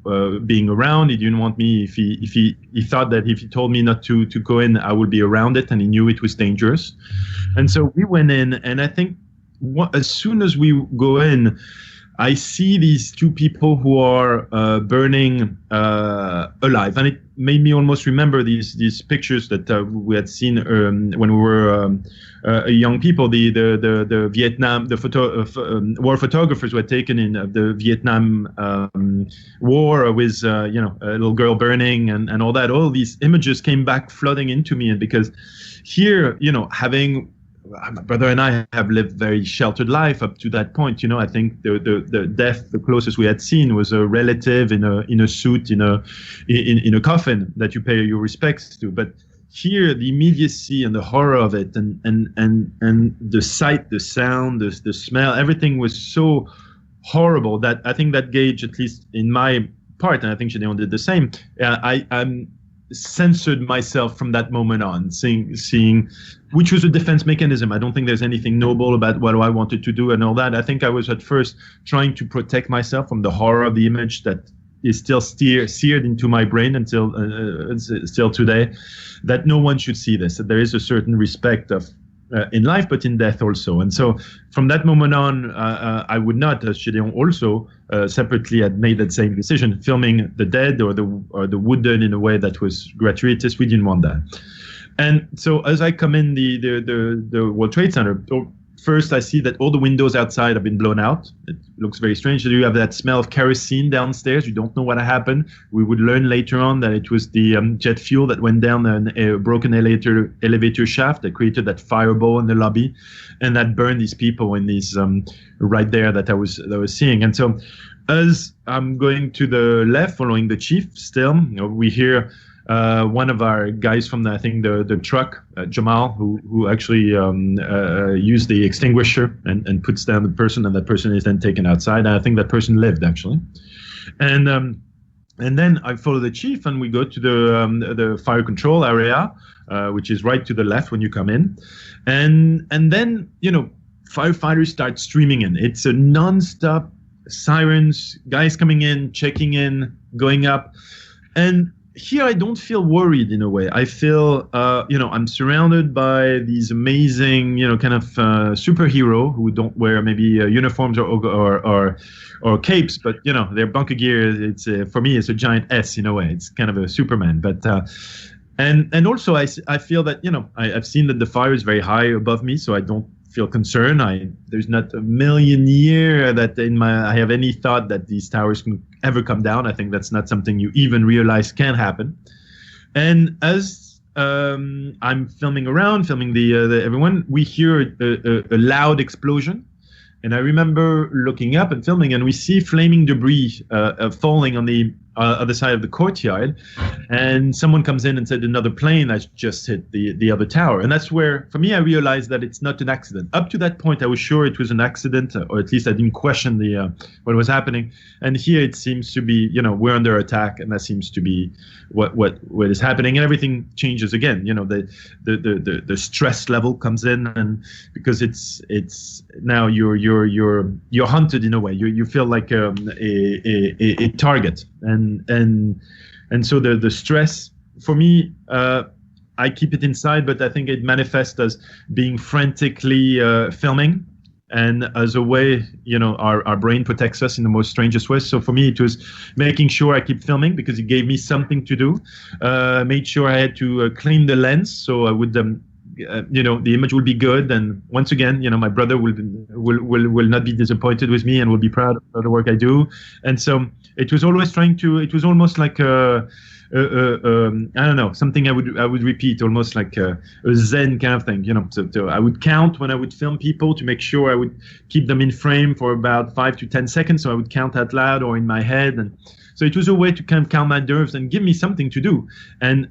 being around. He didn't want me, if he thought that if he told me not to go in, I would be around it. And he knew it was dangerous. And so we went in, and I think as soon as we go in, I see these two people who are burning alive, and it made me almost remember these pictures that we had seen when we were young people. The Vietnam war photographers were taken in the Vietnam War with a little girl burning and all that. All these images came back flooding into me, and because here, having my brother and I have lived very sheltered life up to that point. I think the death, the closest we had seen, was a relative in a suit in a coffin that you pay your respects to. But here, the immediacy and the horror of it, and the sight, the sound, the smell, everything was so horrible that I think that gauge, at least in my part, and I think Gédéon did the same. I'm censored myself from that moment on, seeing which was a defense mechanism. I don't think there's anything noble about what I wanted to do and all that. I think I was at first trying to protect myself from the horror of the image that is still seared into my brain until still today, that no one should see this, that there is a certain respect of in life, but in death also. And so from that moment on, I would not, as Gédéon also separately had made that same decision, filming the dead or the wooden in a way that was gratuitous. We didn't want that. And so as I come in the World Trade Center, first I see that all the windows outside have been blown out. It looks very strange. You have that smell of kerosene downstairs. You don't know what happened. We would learn later on that it was the jet fuel that went down a broken elevator shaft that created that fireball in the lobby, and that burned these people in these right there that I was seeing. And so as I'm going to the left, following the chief, still we hear one of our guys from the truck, Jamal, who actually used the extinguisher and puts down the person, and that person is then taken outside. And I think that person lived actually. And then I follow the chief, and we go to the fire control area, which is right to the left when you come in, and then firefighters start streaming in. It's a non-stop sirens, guys coming in, checking in, going up, and here I don't feel worried in a way. I feel, I'm surrounded by these amazing, kind of superhero who don't wear maybe uniforms or capes, but their bunker gear. It's for me, it's a giant S in a way. It's kind of a Superman. But and also I feel that I've seen that the fire is very high above me, so I don't feel concerned. There's not a million year that I have any thought that these towers can ever come down. I think that's not something you even realize can happen. And as I'm filming the everyone, we hear a loud explosion. And I remember looking up and filming, and we see flaming debris falling on other side of the courtyard, and someone comes in and said another plane has just hit the other tower. And that's where, for me, I realized that it's not an accident. Up to that point, I was sure it was an accident, or at least I didn't question what was happening. And here it seems to be, we're under attack, and that seems to be what is happening, and everything changes again. The stress level comes in, and because it's now you're hunted in a way. You feel like a target, and so the stress for me, I keep it inside, but I think it manifests as being frantically filming, and as a way, our brain protects us in the most strangest ways. So for me, it was making sure I keep filming because it gave me something to do. Made sure I had to clean the lens, so I would the image will be good, and once again, my brother will not be disappointed with me and will be proud of the work I do. And so it was always it was almost like I don't know, something I would repeat, almost like a Zen kind of thing. So I would count when I would film people to make sure I would keep them in frame for about 5 to 10 seconds. So I would count out loud or in my head, and so it was a way to kind of calm my nerves and give me something to do. And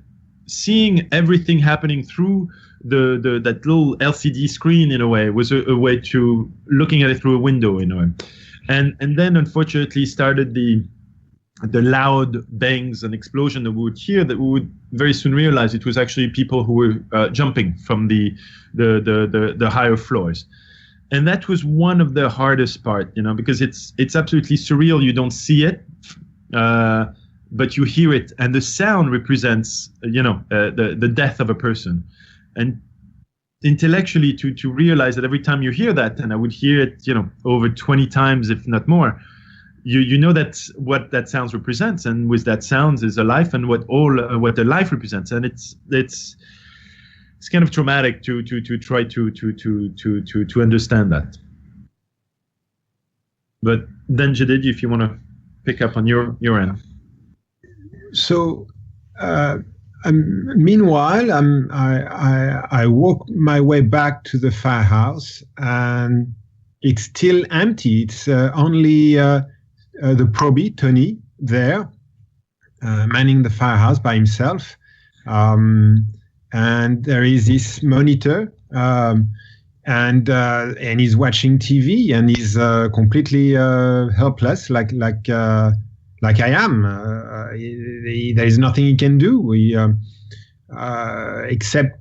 seeing everything happening through that little LCD screen in a way was a way to looking at it through a window in a way. And then unfortunately started the loud bangs and explosion that we would hear, that we would very soon realize it was actually people who were jumping from the higher floors. And that was one of the hardest part, because it's absolutely surreal. You don't see it, but you hear it, and the sound represents, the death of a person. And intellectually, to realize that every time you hear that, and I would hear it, over 20 times, if not more, you know that's what that sound represents, and with that sound is a life, and what a life represents, and it's kind of traumatic to try to understand that. But then, Jadid, if you want to pick up on your end. So, meanwhile, I walk my way back to the firehouse, and it's still empty. It's only the probie, Tony, there, manning the firehouse by himself. And there is this monitor, and he's watching TV, and he's completely helpless, like I am. There is nothing he can do. Except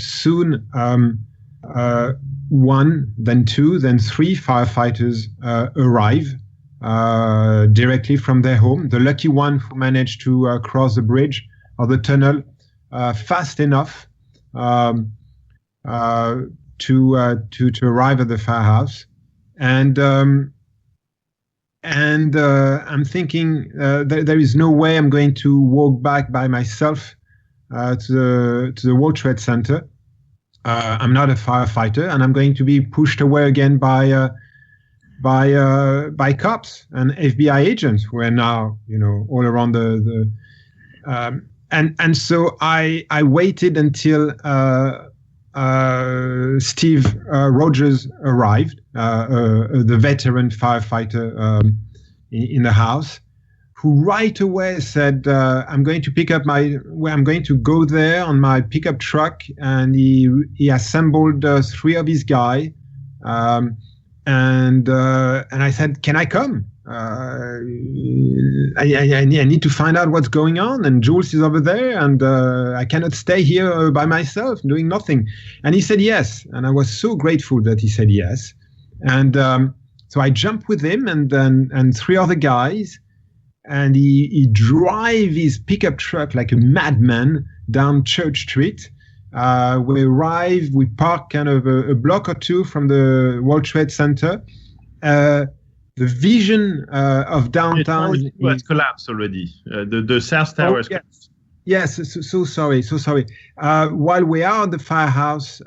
soon, one, then two, then three firefighters arrive directly from their home. The lucky one who managed to cross the bridge or the tunnel fast enough to arrive at the firehouse. And I'm thinking there is no way I'm going to walk back by myself to the World Trade Center. I'm not a firefighter, and I'm going to be pushed away again by cops and FBI agents who are now, all around and so I waited until Steve Rogers arrived, the veteran firefighter in the house, who right away said, I'm going to go there on my pickup truck. And he assembled 3 of his guys. And I said, can I come? I need to find out what's going on. And Jules is over there, and I cannot stay here by myself doing nothing. And he said yes. And I was so grateful that he said yes. And so I jumped with him and 3 other guys. And he drive his pickup truck like a madman down Church Street. We arrive, we park kind of a block or 2 from the World Trade Center. The vision of downtown has collapsed already. The South Tower has collapsed. Yes, so sorry. While we are at the firehouse,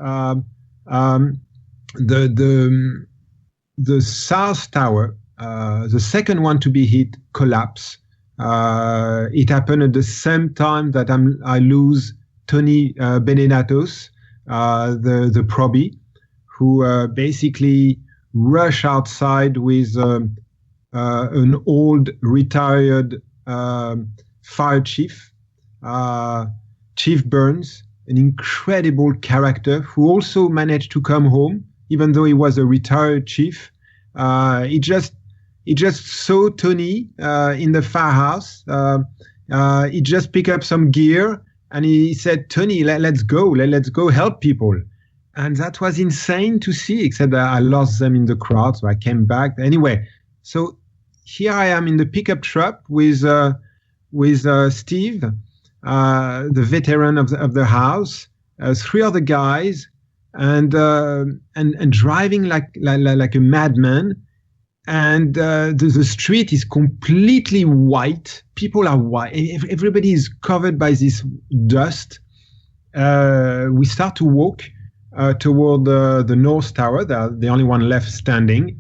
the South Tower, the second one to be hit, collapsed. It happened at the same time that I lose Tony Benenatos, the probie, who basically rush outside with an old retired fire chief, Chief Burns, an incredible character who also managed to come home, even though he was a retired chief. He just saw Tony in the firehouse. He just picked up some gear and he said, "Tony, let's go help people." And that was insane to see, except that I lost them in the crowd, so I came back. Anyway, so here I am in the pickup truck with Steve, the veteran of the house, 3 other guys, and driving like a madman. And the street is completely white. People are white. Everybody is covered by this dust. We start to walk toward the North Tower, the only one left standing.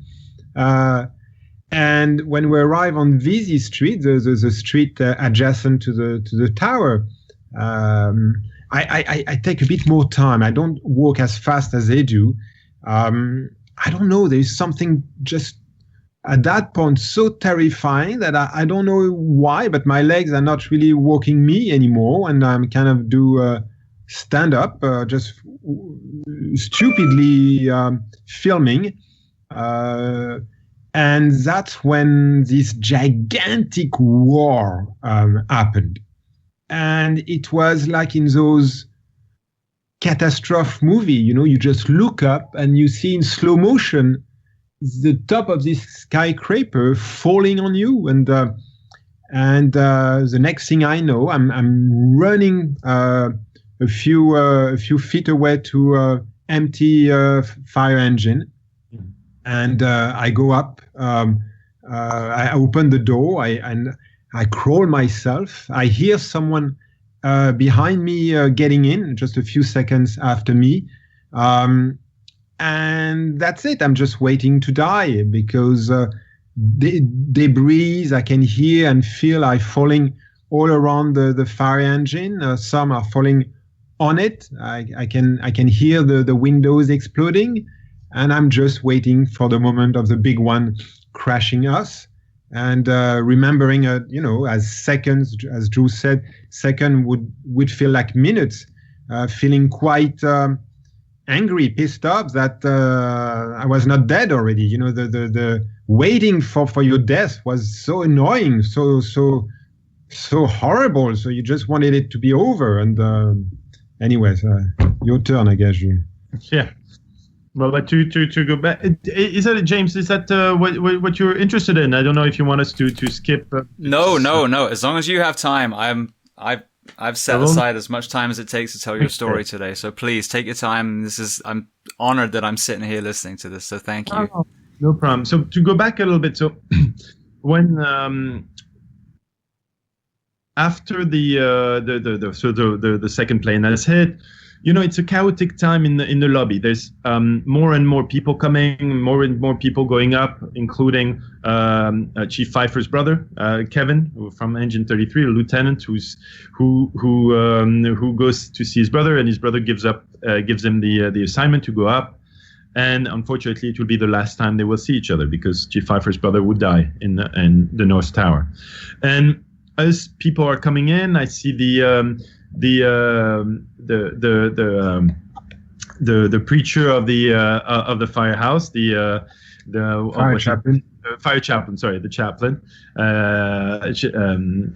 And when we arrive on Vesey Street, the street adjacent to the tower, I take a bit more time. I don't walk as fast as they do. I don't know. There's something just at that point so terrifying that I don't know why, but my legs are not really walking me anymore, and I'm kind of do stand up, just stupidly filming. And that's when this gigantic war happened. And it was like in those catastrophe movie, you just look up and you see in slow motion the top of this skyscraper falling on you. And the next thing I know, I'm running a few feet away to empty fire engine. And I go up, I open the door, and I crawl myself. I hear someone behind me getting in just a few seconds after me. And that's it. I'm just waiting to die because debris I can hear and feel are falling all around the fire engine. Some are falling on it. I can hear the windows exploding. And I'm just waiting for the moment of the big one crashing us, and remembering, as seconds, as Drew said, second would feel like minutes, feeling quite angry, pissed off that I was not dead already. The waiting for your death was so annoying, so horrible. So you just wanted it to be over. And anyways, your turn, I guess, Drew. Yeah. Well, but to go back, is that James? Is that what you're interested in? I don't know if you want us to skip. No. As long as you have time, I've set aside as much time as it takes to tell your story today. So please take your time. I'm honored that I'm sitting here listening to this. So thank you. Oh, no problem. So to go back a little bit, so when after the second plane has hit. It's a chaotic time in the lobby. There's more and more people coming, more and more people going up, including Chief Pfeiffer's brother, Kevin, from Engine 33, a lieutenant who goes to see his brother, and his brother gives him the assignment to go up. And unfortunately, it will be the last time they will see each other because Chief Pfeiffer's brother would die in the North Tower. And as people are coming in, I see the preacher of the firehouse, the chaplain,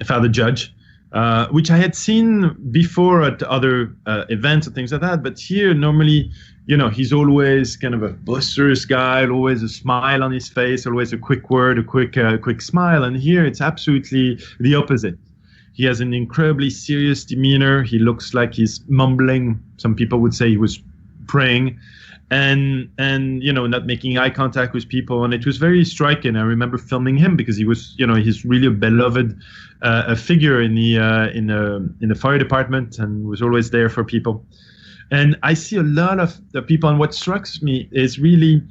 Father Judge, which I had seen before at other events and things like that. But here, normally, he's always kind of a boisterous guy, always a smile on his face, always a quick word, a quick smile. And here, it's absolutely the opposite. He has an incredibly serious demeanor. He looks like he's mumbling. Some people would say he was praying, and not making eye contact with people. And it was very striking. I remember filming him because he was, he's really a beloved a figure in the fire department and was always there for people. And I see a lot of the people, and what strikes me is really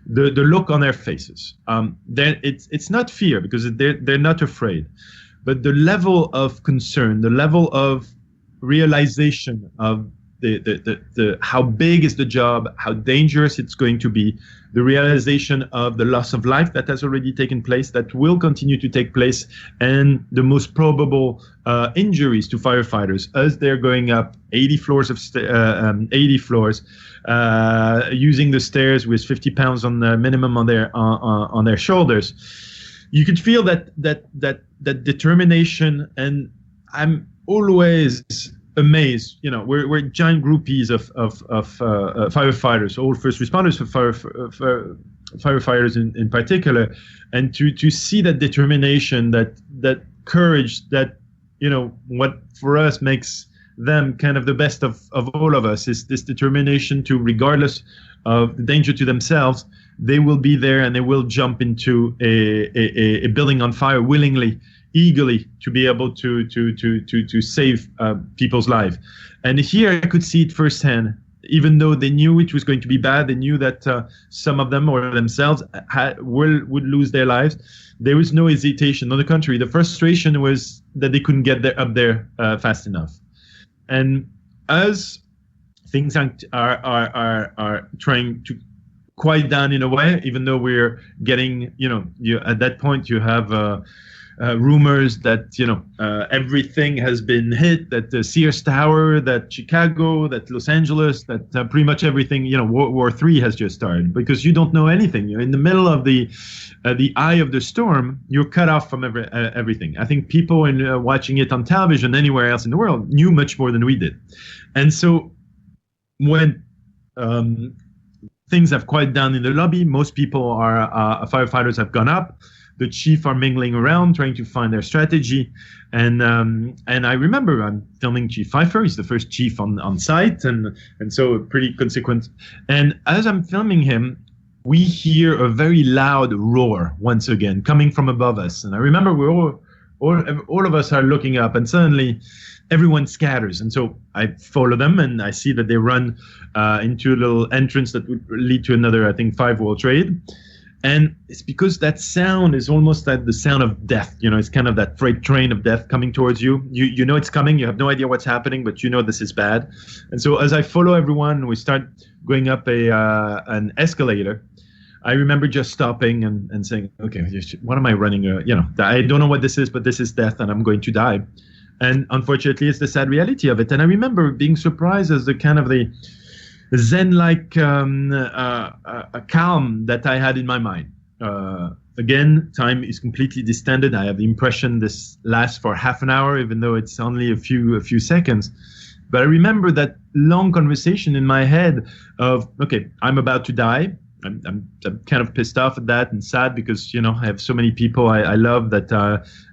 the look on their faces. It's not fear because they're not afraid. But the level of concern, the level of realization of how big is the job, how dangerous it's going to be, the realization of the loss of life that has already taken place, that will continue to take place, and the most probable injuries to firefighters as they're going up 80 floors, using the stairs with 50 pounds on the minimum on their shoulders. You could feel that determination, and I'm always amazed. We're giant groupies of firefighters, all first responders, firefighters in particular, and to see that determination, that courage, that what for us makes them kind of the best of all of us is this determination to, regardless of the danger to themselves, they will be there and they will jump into a building on fire willingly, eagerly, to be able to save people's lives. And here I could see it firsthand. Even though they knew it was going to be bad, they knew that some of them or themselves would lose their lives. There was no hesitation. On the contrary, the frustration was that they couldn't get up there fast enough. And as things are trying to quiet down in a way, even though we're getting, at that point you have rumors that everything has been hit, that the Sears Tower, that Chicago, that Los Angeles, that pretty much everything, World War III has just started, because you don't know anything. You're in the middle of the eye of the storm. You're cut off from everything. I think people watching it on television anywhere else in the world knew much more than we did. And so when things have quieted down in the lobby, most people firefighters have gone up. The chief are mingling around, trying to find their strategy. And I remember I'm filming Chief Pfeiffer. He's the first chief on site, and so pretty consequent. And as I'm filming him, we hear a very loud roar once again coming from above us. And I remember all of us are looking up, and suddenly everyone scatters. And so I follow them, and I see that they run into a little entrance that would lead to another, I think, 5 World Trade. And it's because that sound is almost like the sound of death. It's kind of that freight train of death coming towards you. You know it's coming. You have no idea what's happening, but you know this is bad. And so as I follow everyone, we start going up an escalator. I remember just stopping and saying, okay, what am I running? I don't know what this is, but this is death, and I'm going to die. And unfortunately, it's the sad reality of it. And I remember being surprised as the kind of the Zen-like calm that I had in my mind. Again, time is completely distended. I have the impression this lasts for half an hour, even though it's only a few seconds. But I remember that long conversation in my head of, okay, I'm about to die. I'm kind of pissed off at that and sad because, I have so many people I love that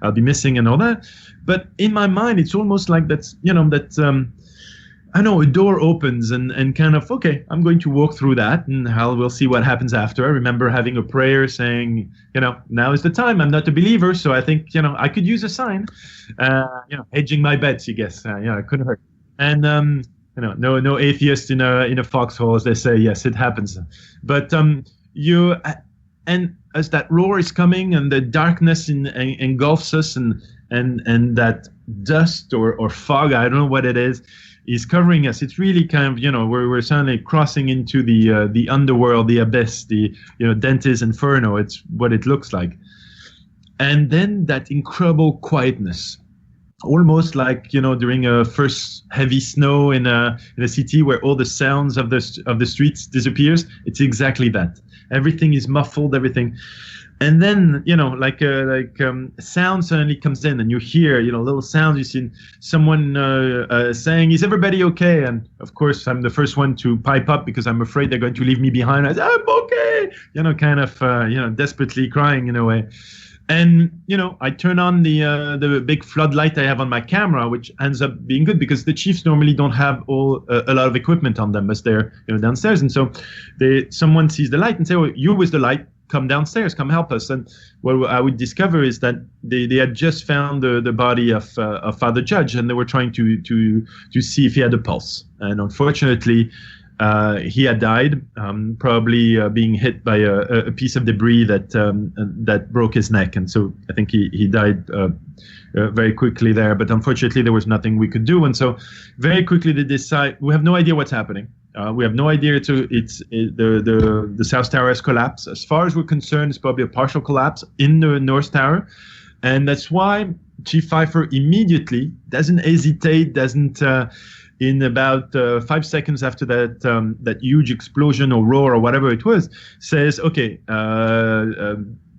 I'll be missing and all that. But in my mind, it's almost like I know a door opens and kind of, okay, I'm going to walk through that and we'll see what happens after. I remember having a prayer saying, now is the time. I'm not a believer, so I think, I could use a sign, hedging my bets, I guess. It couldn't hurt. And, no atheist in a foxhole, as they say. Yes, it happens. But and as that roar is coming and the darkness engulfs us and that dust or fog, I don't know what it is covering us. It's really kind of, we're suddenly crossing into the underworld, the abyss, the, Dante's Inferno. It's what it looks like. And then that incredible quietness, almost like, during a first heavy snow in a city where all the sounds of the streets disappears. It's exactly that. Everything is muffled, everything. And then, sound suddenly comes in and you hear, little sounds. You see someone saying, is everybody okay? And of course, I'm the first one to pipe up because I'm afraid they're going to leave me behind. I say, I'm okay, kind of, desperately crying in a way. And, I turn on the big floodlight I have on my camera, which ends up being good because the chiefs normally don't have a lot of equipment on them as they're, downstairs. And so someone sees the light and say, oh, you're with the light. Come downstairs, come help us. And what I would discover is that they had just found the body of Father Judge, and they were trying to see if he had a pulse. And unfortunately, He had died, probably being hit by a piece of debris that broke his neck, and so I think he died very quickly there. But unfortunately, there was nothing we could do, and so very quickly they decide we have no idea what's happening. We have no idea. The South Tower has collapsed. As far as we're concerned, it's probably a partial collapse in the North Tower, and that's why Chief Pfeiffer immediately doesn't hesitate, in about 5 seconds after that huge explosion or roar or whatever it was, says, "Okay,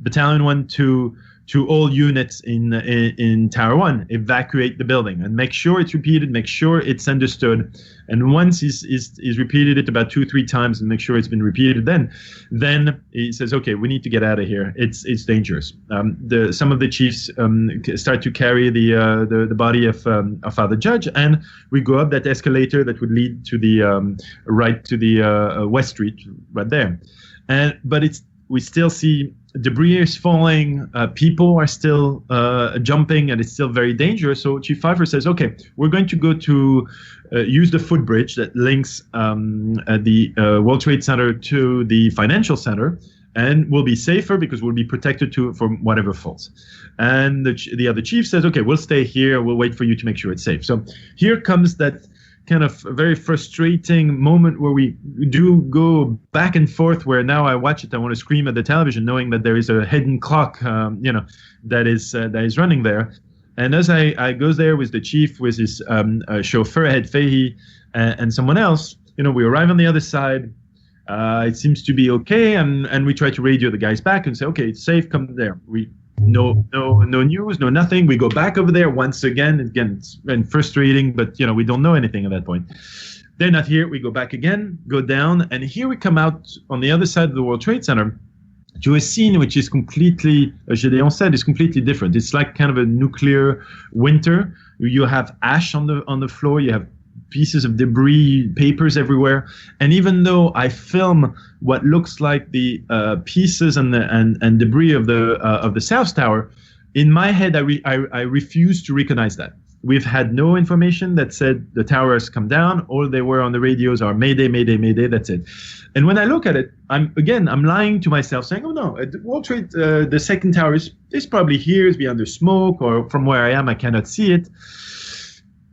Battalion 1 to all units in Tower 1, evacuate the building and make sure it's repeated, make sure it's understood." And once he's repeated it about 2-3 times and make sure it's been repeated, then he says, "Okay, we need to get out of here. It's dangerous." Some of the chiefs start to carry the body of Father Judge, and we go up that escalator that would lead to the West Street right there. But we still see debris is falling, people are still jumping, and it's still very dangerous. So Chief Pfeiffer says, "Okay, we're going to go to use the footbridge that links the World Trade Center to the financial center, and we'll be safer because we'll be protected from whatever falls." And the other chief says, "Okay, we'll stay here. We'll wait for you to make sure it's safe." So here comes that kind of a very frustrating moment where we do go back and forth, where now I watch it, I want to scream at the television, knowing that there is a hidden clock, that is running there. And as I goes there with the chief, with his chauffeur, Head Fahey, and someone else, we arrive on the other side. It seems to be okay, and we try to radio the guys back and say, "Okay, it's safe, come there." No news, no nothing. We go back over there once again. Again, it's been frustrating, but we don't know anything at that point. They're not here. We go back again, go down, and here we come out on the other side of the World Trade Center to a scene which is completely, as Gédéon said, is completely different. It's like kind of a nuclear winter. You have ash on the floor. You have pieces of debris, papers everywhere. And even though I film what looks like the pieces and debris of the South Tower, in my head I refuse to recognize that. We've had no information that said the tower has come down. All they were on the radios are Mayday, Mayday, Mayday. That's it. And when I look at it, I'm lying to myself, saying, "Oh no, the World Trade, the second tower is probably here, is beyond the smoke, or from where I am, I cannot see it."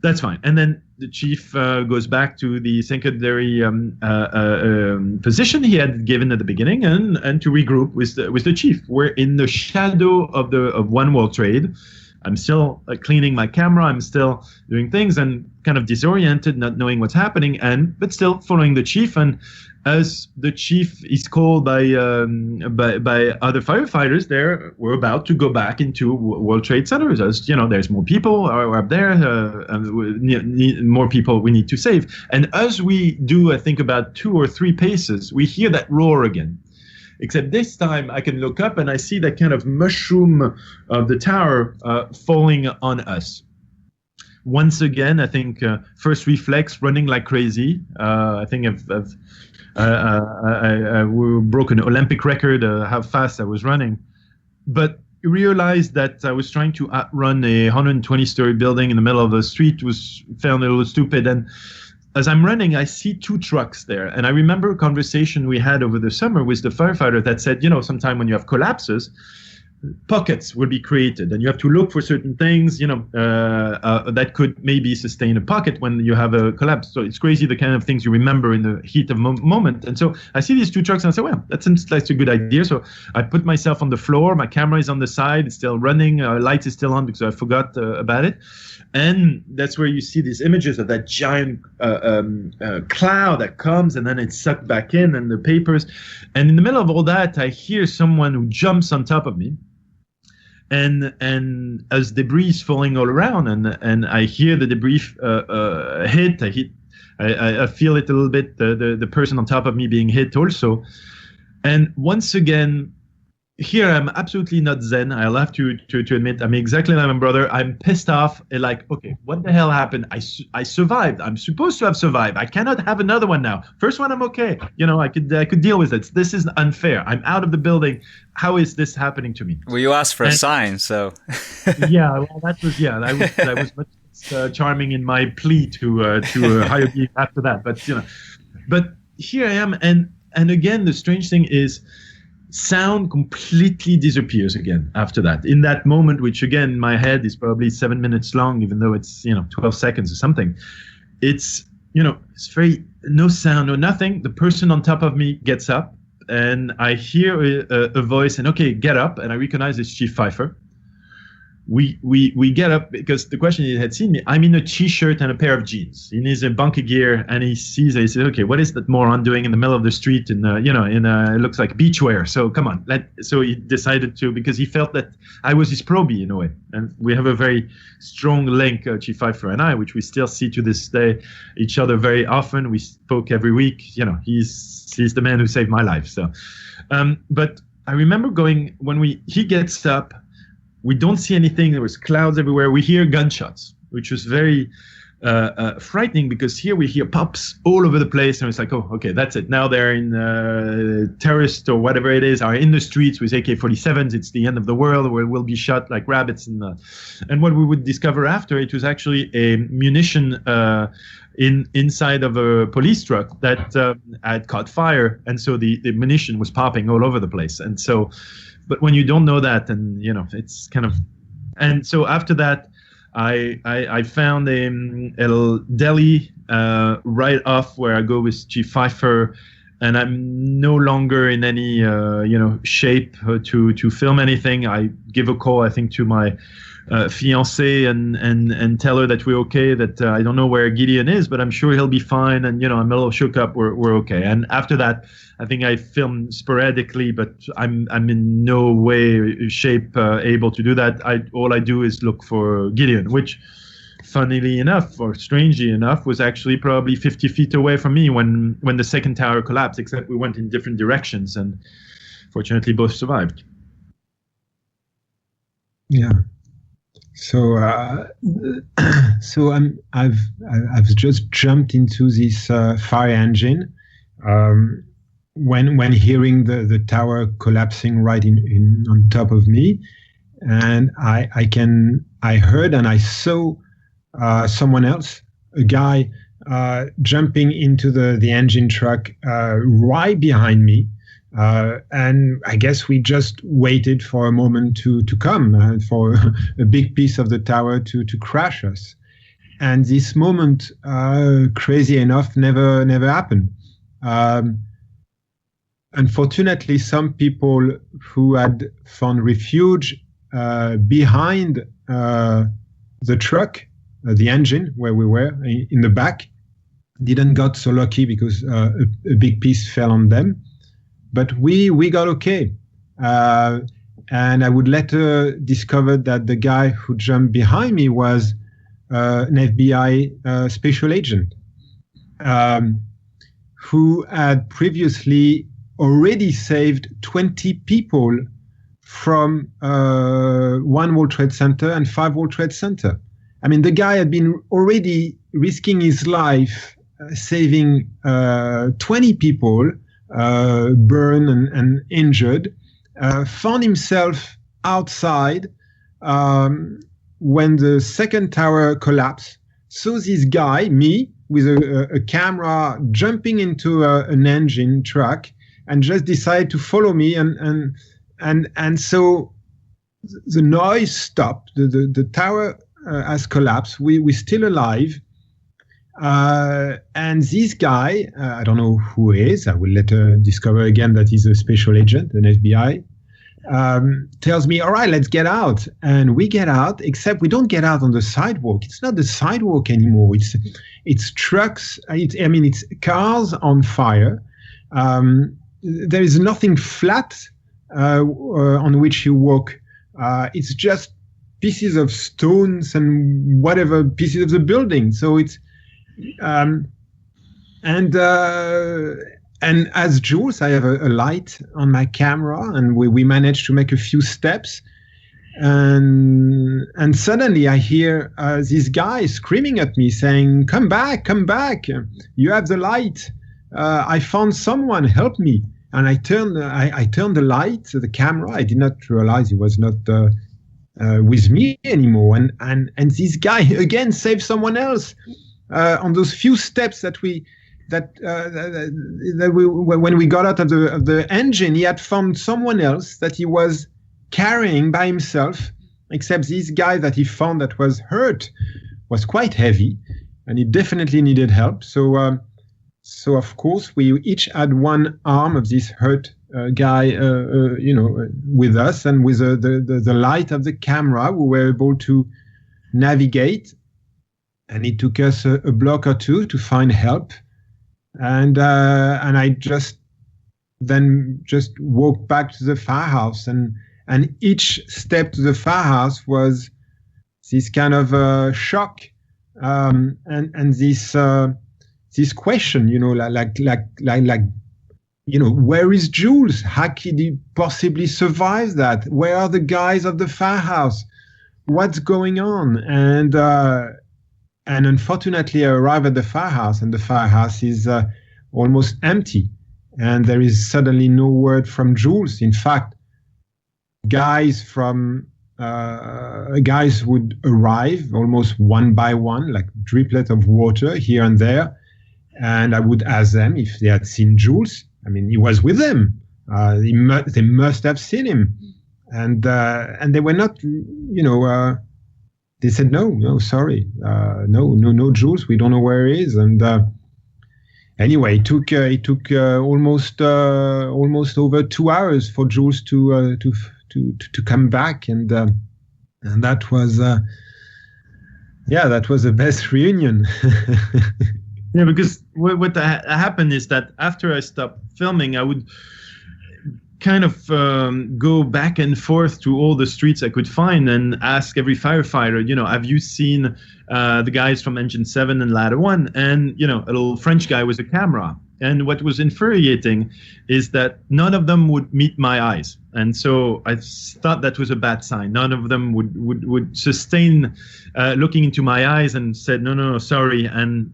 That's fine. And then the chief goes back to the secondary position he had given at the beginning, and to regroup with the chief. We're in the shadow of One World Trade. I'm still cleaning my camera. I'm still doing things and kind of disoriented, not knowing what's happening, but still following the chief. And as the chief is called by other firefighters, we're about to go back into World Trade Center. As there's more people are up there, more people we need to save. And as we do, I think about 2 or 3 paces, we hear that roar again. Except this time I can look up and I see that kind of mushroom of the tower falling on us. Once again, I think first reflex, running like crazy. I think I broke an Olympic record how fast I was running. But realized that I was trying to outrun a 120-story building in the middle of the street, found a little stupid. And as I'm running, I see 2 trucks there. And I remember a conversation we had over the summer with the firefighter that said, sometime when you have collapses, pockets will be created. And you have to look for certain things, that could maybe sustain a pocket when you have a collapse. So it's crazy the kind of things you remember in the heat of moment. And so I see these 2 trucks and I say, well, that seems like a good idea. So I put myself on the floor. My camera is on the side. It's still running. Light is still on because I forgot about it. And that's where you see these images of that giant cloud that comes and then it's sucked back in, and the papers. And in the middle of all that, I hear someone who jumps on top of me. And as debris is falling all around, and I hear the debris hit, I feel it a little bit, the person on top of me being hit also. And once again, here I'm absolutely not zen. I'll have to admit, I'm exactly like my brother. I'm pissed off, like, okay, what the hell happened? I survived. I'm supposed to have survived. I cannot have another one now. First one, I'm okay. I could deal with it. This is unfair. I'm out of the building. How is this happening to me? Well, you asked for a sign, so. Yeah, well, that was much charming in my plea to hire me after that. But But here I am, and again, the strange thing is, sound completely disappears again after that. In that moment, which again, in my head is probably 7 minutes long, even though it's 12 seconds or something. It's it's very no sound, no nothing. The person on top of me gets up, and I hear a voice, and okay, get up, and I recognize it's Chief Pfeiffer. We get up because the question he had seen me. I'm in a t-shirt and a pair of jeans. He needs a bunker gear, and he sees it. He says, "Okay, what is that moron doing in the middle of the street? And it looks like beachwear. So come on." So he decided to, because he felt that I was his probie in a way, and we have a very strong link, Chief Pfeiffer and I, which we still see to this day each other very often. We spoke every week. He's the man who saved my life. So, but I remember going when he gets up. We don't see anything. There was clouds everywhere. We hear gunshots, which was very frightening, because here we hear pops all over the place, and it's like, oh, okay, that's it. Now they're in terrorists or whatever it is are in the streets with AK-47s. It's the end of the world, where we'll be shot like rabbits. And what we would discover after, it was actually a munition inside of a police truck that had caught fire, and so the munition was popping all over the place. And so. But when you don't know that, and it's kind of, and so after that, I found a little deli right off where I go with Chief Pfeiffer, and I'm no longer in any shape to film anything. I give a call, I think, to my fiancée and tell her that we're okay. That I don't know where Gideon is, but I'm sure he'll be fine. And I'm a little shook up. We're okay. And after that, I think I filmed sporadically, but I'm in no way, shape able to do that. All I do is look for Gideon, which, funnily enough, or strangely enough, was actually probably 50 feet away from me when the second tower collapsed. Except we went in different directions, and fortunately, both survived. Yeah. So, I've just jumped into this fire engine. When hearing the tower collapsing right in on top of me, and I heard and I saw someone else, a guy jumping into the engine truck right behind me, and I guess we just waited for a moment to come for a big piece of the tower to crash us, and this moment, crazy enough, never happened. Unfortunately, some people who had found refuge behind the truck, the engine where we were in the back, didn't got so lucky because a big piece fell on them. But we got okay. And I would later discover that the guy who jumped behind me was an FBI special agent who had previously already saved 20 people from 1 World Trade Center and 5 World Trade Center. I mean, the guy had been already risking his life, saving 20 people, burned and injured, found himself outside when the second tower collapsed, saw this guy, me, with a camera jumping into an engine truck, and just decided to follow me, and so the noise stopped. The tower has collapsed. We're still alive, and this guy, I don't know who he is. I will later discover again that he's a special agent, an FBI. Tells me, "All right, let's get out." And we get out, except we don't get out on the sidewalk. It's not the sidewalk anymore. It's trucks. It's cars on fire. There is nothing flat on which you walk. It's just pieces of stones and whatever pieces of the building. So it's and as Jules, I have a light on my camera, and we managed to make a few steps, and suddenly I hear this guy screaming at me, saying, come back, you have the light. I found someone, help me." And I turned the light, the camera. I did not realize he was not with me anymore. And this guy again saved someone else on those few steps that we when we got out of the engine, he had found someone else that he was carrying by himself, except this guy that he found that was hurt was quite heavy, and he definitely needed help. So of course we each had one arm of this hurt guy, with us, and with the light of the camera, we were able to navigate. And it took us a block or two to find help, and I just walked back to the firehouse, and each step to the firehouse was this kind of shock, and this question, where is Jules? How could he possibly survive that? Where are the guys of the firehouse? What's going on? And unfortunately, I arrived at the firehouse, and the firehouse is almost empty. And there is suddenly no word from Jules. In fact, guys would arrive almost one by one, like driplet of water here and there. And I would ask them if they had seen Jules. I mean, he was with them. They must have seen him. And they were not, they said, no, sorry. No, Jules, we don't know where he is. And anyway, it took almost over 2 hours for Jules to come back. And that was, that was the best reunion. Yeah, because what happened is that after I stopped filming, I would kind of go back and forth to all the streets I could find and ask every firefighter, have you seen the guys from Engine 7 and Ladder 1? And, a little French guy with a camera. And what was infuriating is that none of them would meet my eyes. And so I thought that was a bad sign. None of them would sustain looking into my eyes and said, no, sorry. And,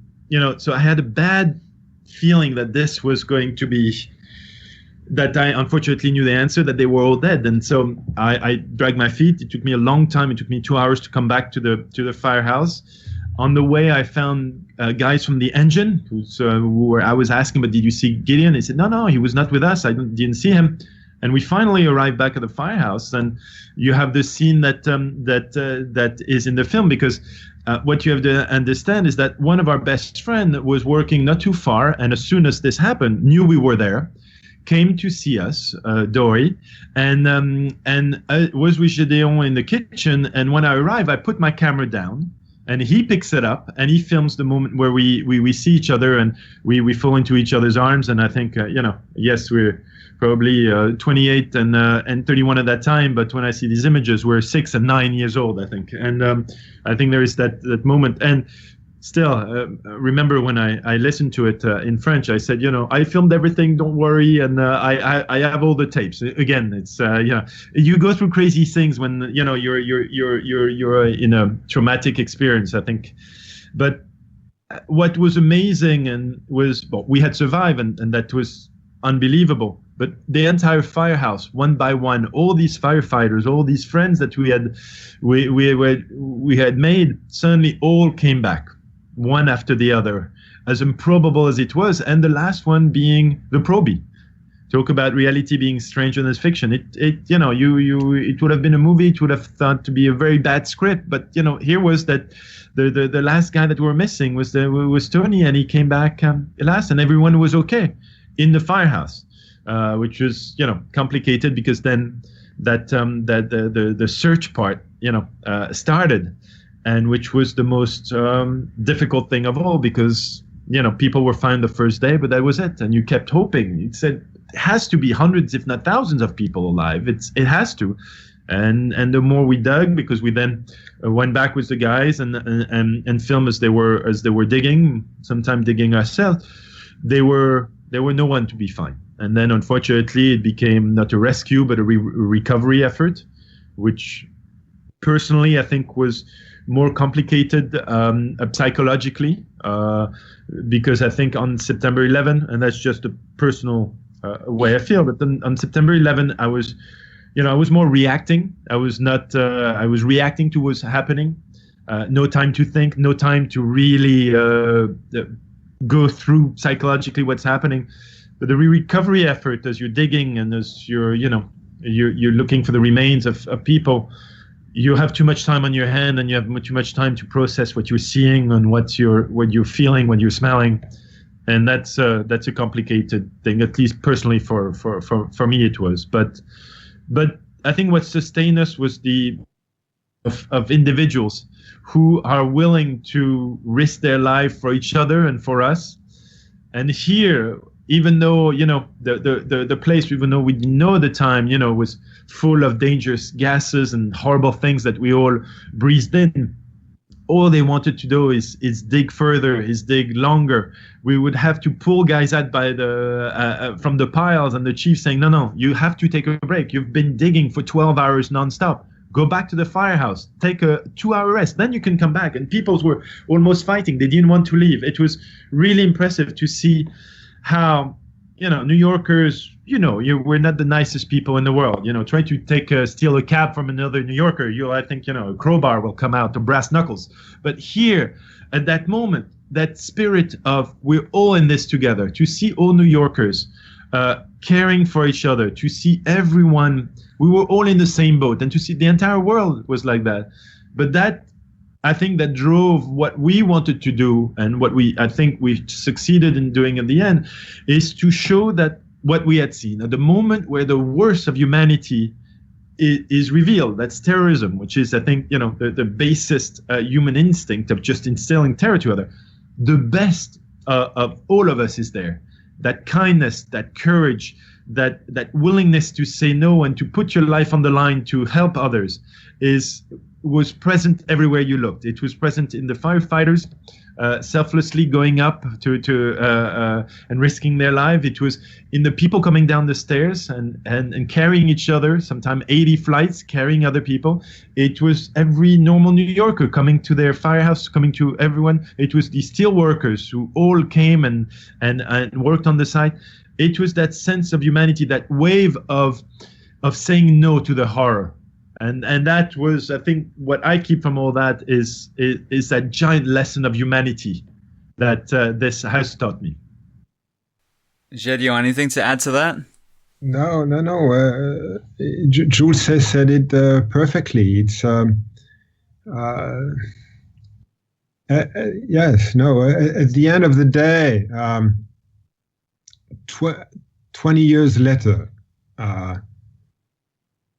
so I had a bad feeling that this was going to be, that I unfortunately knew the answer, that they were all dead. And so I dragged my feet. It took me a long time. It took me 2 hours to come back to the firehouse. On the way, I found guys from the engine I was asking, but did you see Gideon? They said, no, he was not with us. I didn't see him. And we finally arrived back at the firehouse, and you have the scene that is in the film, because what you have to understand is that one of our best friends was working not too far, and as soon as this happened, knew we were there, came to see us, Dory, and was with Gédéon in the kitchen. And when I arrived, I put my camera down, and he picks it up, and he films the moment where we see each other, and we fall into each other's arms. And I think, yes, we're probably 28 and 31 at that time, but when I see these images, we're 6 and 9 years old, I think. And I think there is that moment. And still, remember when I listened to it in French, I said, I filmed everything, don't worry, and I have all the tapes. Again, it's you go through crazy things when you're in a traumatic experience, I think. But what was amazing was we had survived, and that was unbelievable. But the entire firehouse, one by one, all these firefighters, all these friends that we had made, suddenly all came back, one after the other, as improbable as it was, and the last one being the Proby. Talk about reality being stranger than fiction. It would have been a movie. It would have thought to be a very bad script, but here was that the last guy that we were missing was Tony, and he came back last, and everyone was okay in the firehouse, which was complicated, because then the search part started. And which was the most difficult thing of all, because people were found the first day, but that was it, and you kept hoping. It said it has to be hundreds, if not thousands, of people alive. It has to, and the more we dug, because we then went back with the guys and filmed as they were digging, sometimes digging ourselves. There were no one to be found, and then unfortunately it became not a rescue but a recovery effort, which personally I think was more complicated psychologically, because I think on September 11, and that's just a personal way I feel, but then on September 11, I was more reacting. I was reacting to what's happening. No time to think, no time to really go through psychologically what's happening. But the recovery effort, as you're digging and as you're looking for the remains of people, you have too much time on your hand, and you have too much time to process what you're seeing and what you're feeling, what you're smelling, and that's a complicated thing. At least personally, for me, it was. But I think what sustained us was of individuals who are willing to risk their life for each other and for us. And here, even though the place, even though we didn't know at the time, was full of dangerous gases and horrible things that we all breathed in, all they wanted to do is dig further, is dig longer. We would have to pull guys out by from the piles, and the chief saying, no, you have to take a break. You've been digging for 12 hours nonstop. Go back to the firehouse, take a 2-hour rest, then you can come back. And people were almost fighting. They didn't want to leave. It was really impressive to see how, New Yorkers, we're not the nicest people in the world. Try to steal a cab from another New Yorker, I think, a crowbar will come out, or brass knuckles. But here, at that moment, that spirit of we're all in this together, to see all New Yorkers caring for each other, to see everyone, we were all in the same boat, and to see the entire world was like that. But that, I think, that drove what we wanted to do, and what I think we succeeded in doing at the end, is to show that what we had seen at the moment where the worst of humanity is revealed. That's terrorism, which is, I think, the basest human instinct of just instilling terror to others. The best of all of us is there. That kindness, that courage, that willingness to say no and to put your life on the line to help others was present everywhere you looked. It was present in the firefighters selflessly going up to and risking their life. It was in the people coming down the stairs and carrying each other, sometimes 80 flights, carrying other people. It was every normal New Yorker coming to their firehouse, coming to everyone. It was the steel workers who all came and worked on the site. It was that sense of humanity, that wave of saying no to the horror. And that was, I think, what I keep from all that is that giant lesson of humanity that this has taught me. Gédéon, anything to add to that? No. Jules said it perfectly. It's yes, no. At the end of the day, 20 years later,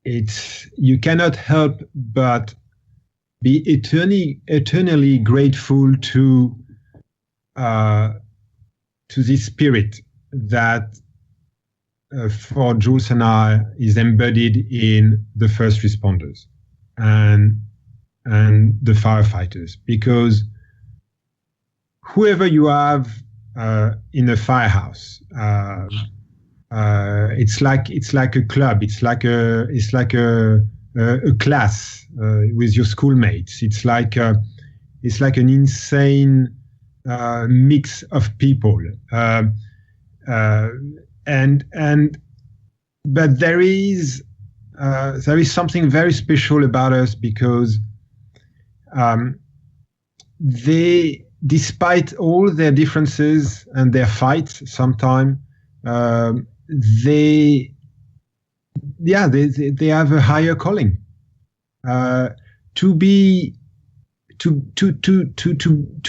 you cannot help but be eternally grateful to this spirit that for Jules and I is embodied in the first responders and the firefighters, because whoever you have in a firehouse, it's like a club. It's like a class with your schoolmates. It's like an insane mix of people. But there is something very special about us, because they, despite all their differences and their fights, sometimes they have a higher calling to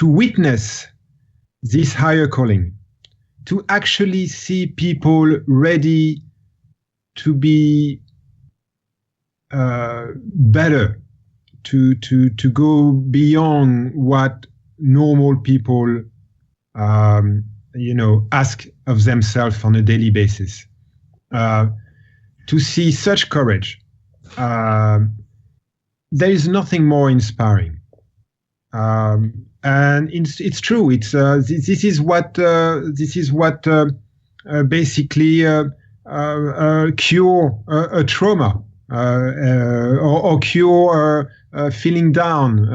witness this higher calling, to actually see people ready to be better, to go beyond what normal people ask of themselves on a daily basis. To see such courage, there is nothing more inspiring. And it's true. This is what basically cure a trauma, or cure feeling down,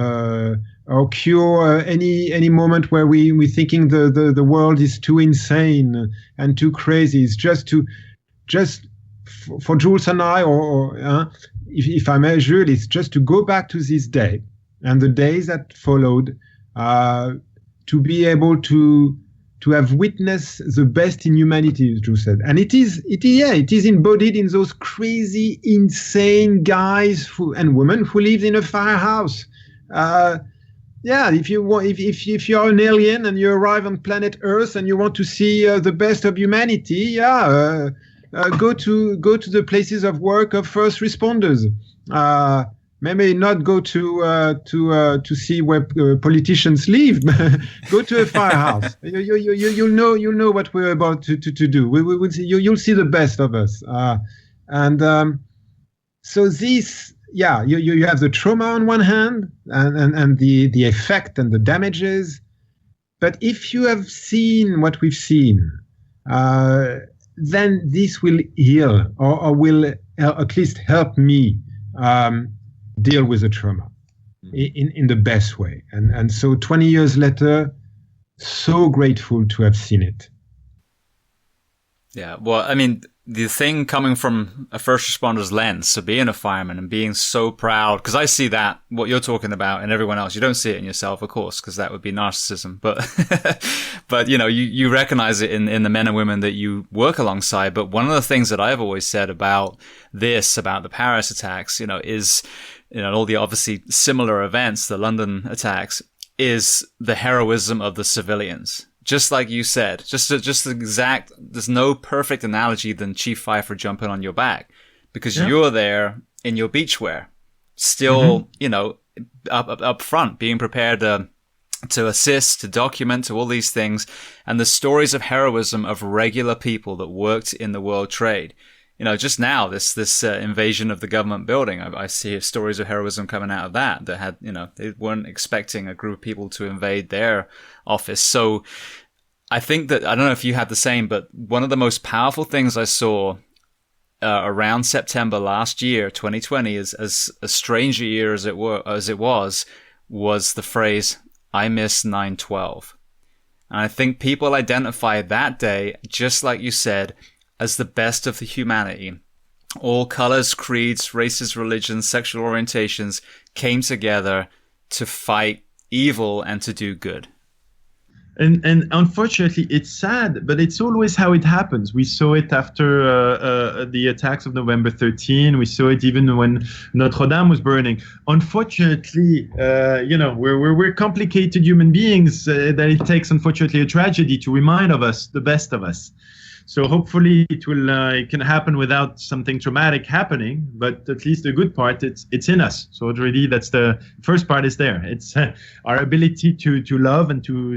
or cure any moment where we're thinking the world is too insane and too crazy. It's just for Jules and I, or if I may, Jules, it's just to go back to this day and the days that followed, to be able to to have witnessed the best in humanity, as Drew said. And it is embodied in those crazy, insane guys and women who live in a firehouse. If you're an alien and you arrive on planet Earth and you want to see the best of humanity, go to the places of work of first responders. Maybe not go to see where politicians live. Go to a firehouse. You'll know what we're about to do. We'll see, you'll see the best of us. So this, you have the trauma on one hand and the effect and the damages. But if you have seen what we've seen, then this will heal or will at least help me deal with the trauma in the best way. And so 20 years later, so grateful to have seen it. Yeah, well, I mean, the thing coming from a first responder's lens, so being a fireman and being so proud, because I see that, what you're talking about, and everyone else, you don't see it in yourself, of course, because that would be narcissism. But you recognize it in the men and women that you work alongside. But one of the things that I've always said about the Paris attacks, is, all the obviously similar events, the London attacks, is the heroism of the civilians. Just like you said, just the exact, there's no perfect analogy than Chief Pfeiffer jumping on your back, because you're there in your beachwear, still, up front, being prepared to assist, to document, to all these things. And the stories of heroism of regular people that worked in the World Trade. Just now, this invasion of the government building, I see stories of heroism coming out of that had, they weren't expecting a group of people to invade their office. So I think that, I don't know if you had the same, but one of the most powerful things I saw around September last year, 2020, as a strange a year as it was the phrase, "I miss 9/12." And I think people identified that day, just like you said, as the best of the humanity. All colors, creeds, races, religions, sexual orientations came together to fight evil and to do good. And unfortunately, it's sad, but it's always how it happens. We saw it after the attacks of November 13. We saw it even when Notre Dame was burning. Unfortunately, we're complicated human beings. That it takes, unfortunately, a tragedy to remind of us, the best of us. So hopefully it can happen without something traumatic happening, but at least the good part, it's in us. So already that's the first part is there. It's our ability to love and to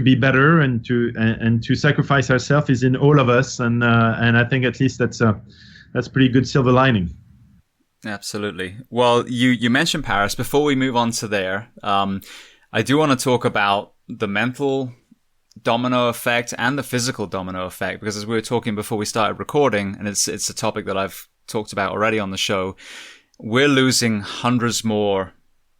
be better and to sacrifice ourselves is in all of us. And I think at least that's pretty good silver lining. Absolutely. Well, you mentioned Paris. Before we move on to there, I do want to talk about the mental domino effect and the physical domino effect, because as we were talking before we started recording, and it's a topic that I've talked about already on the show, we're losing hundreds more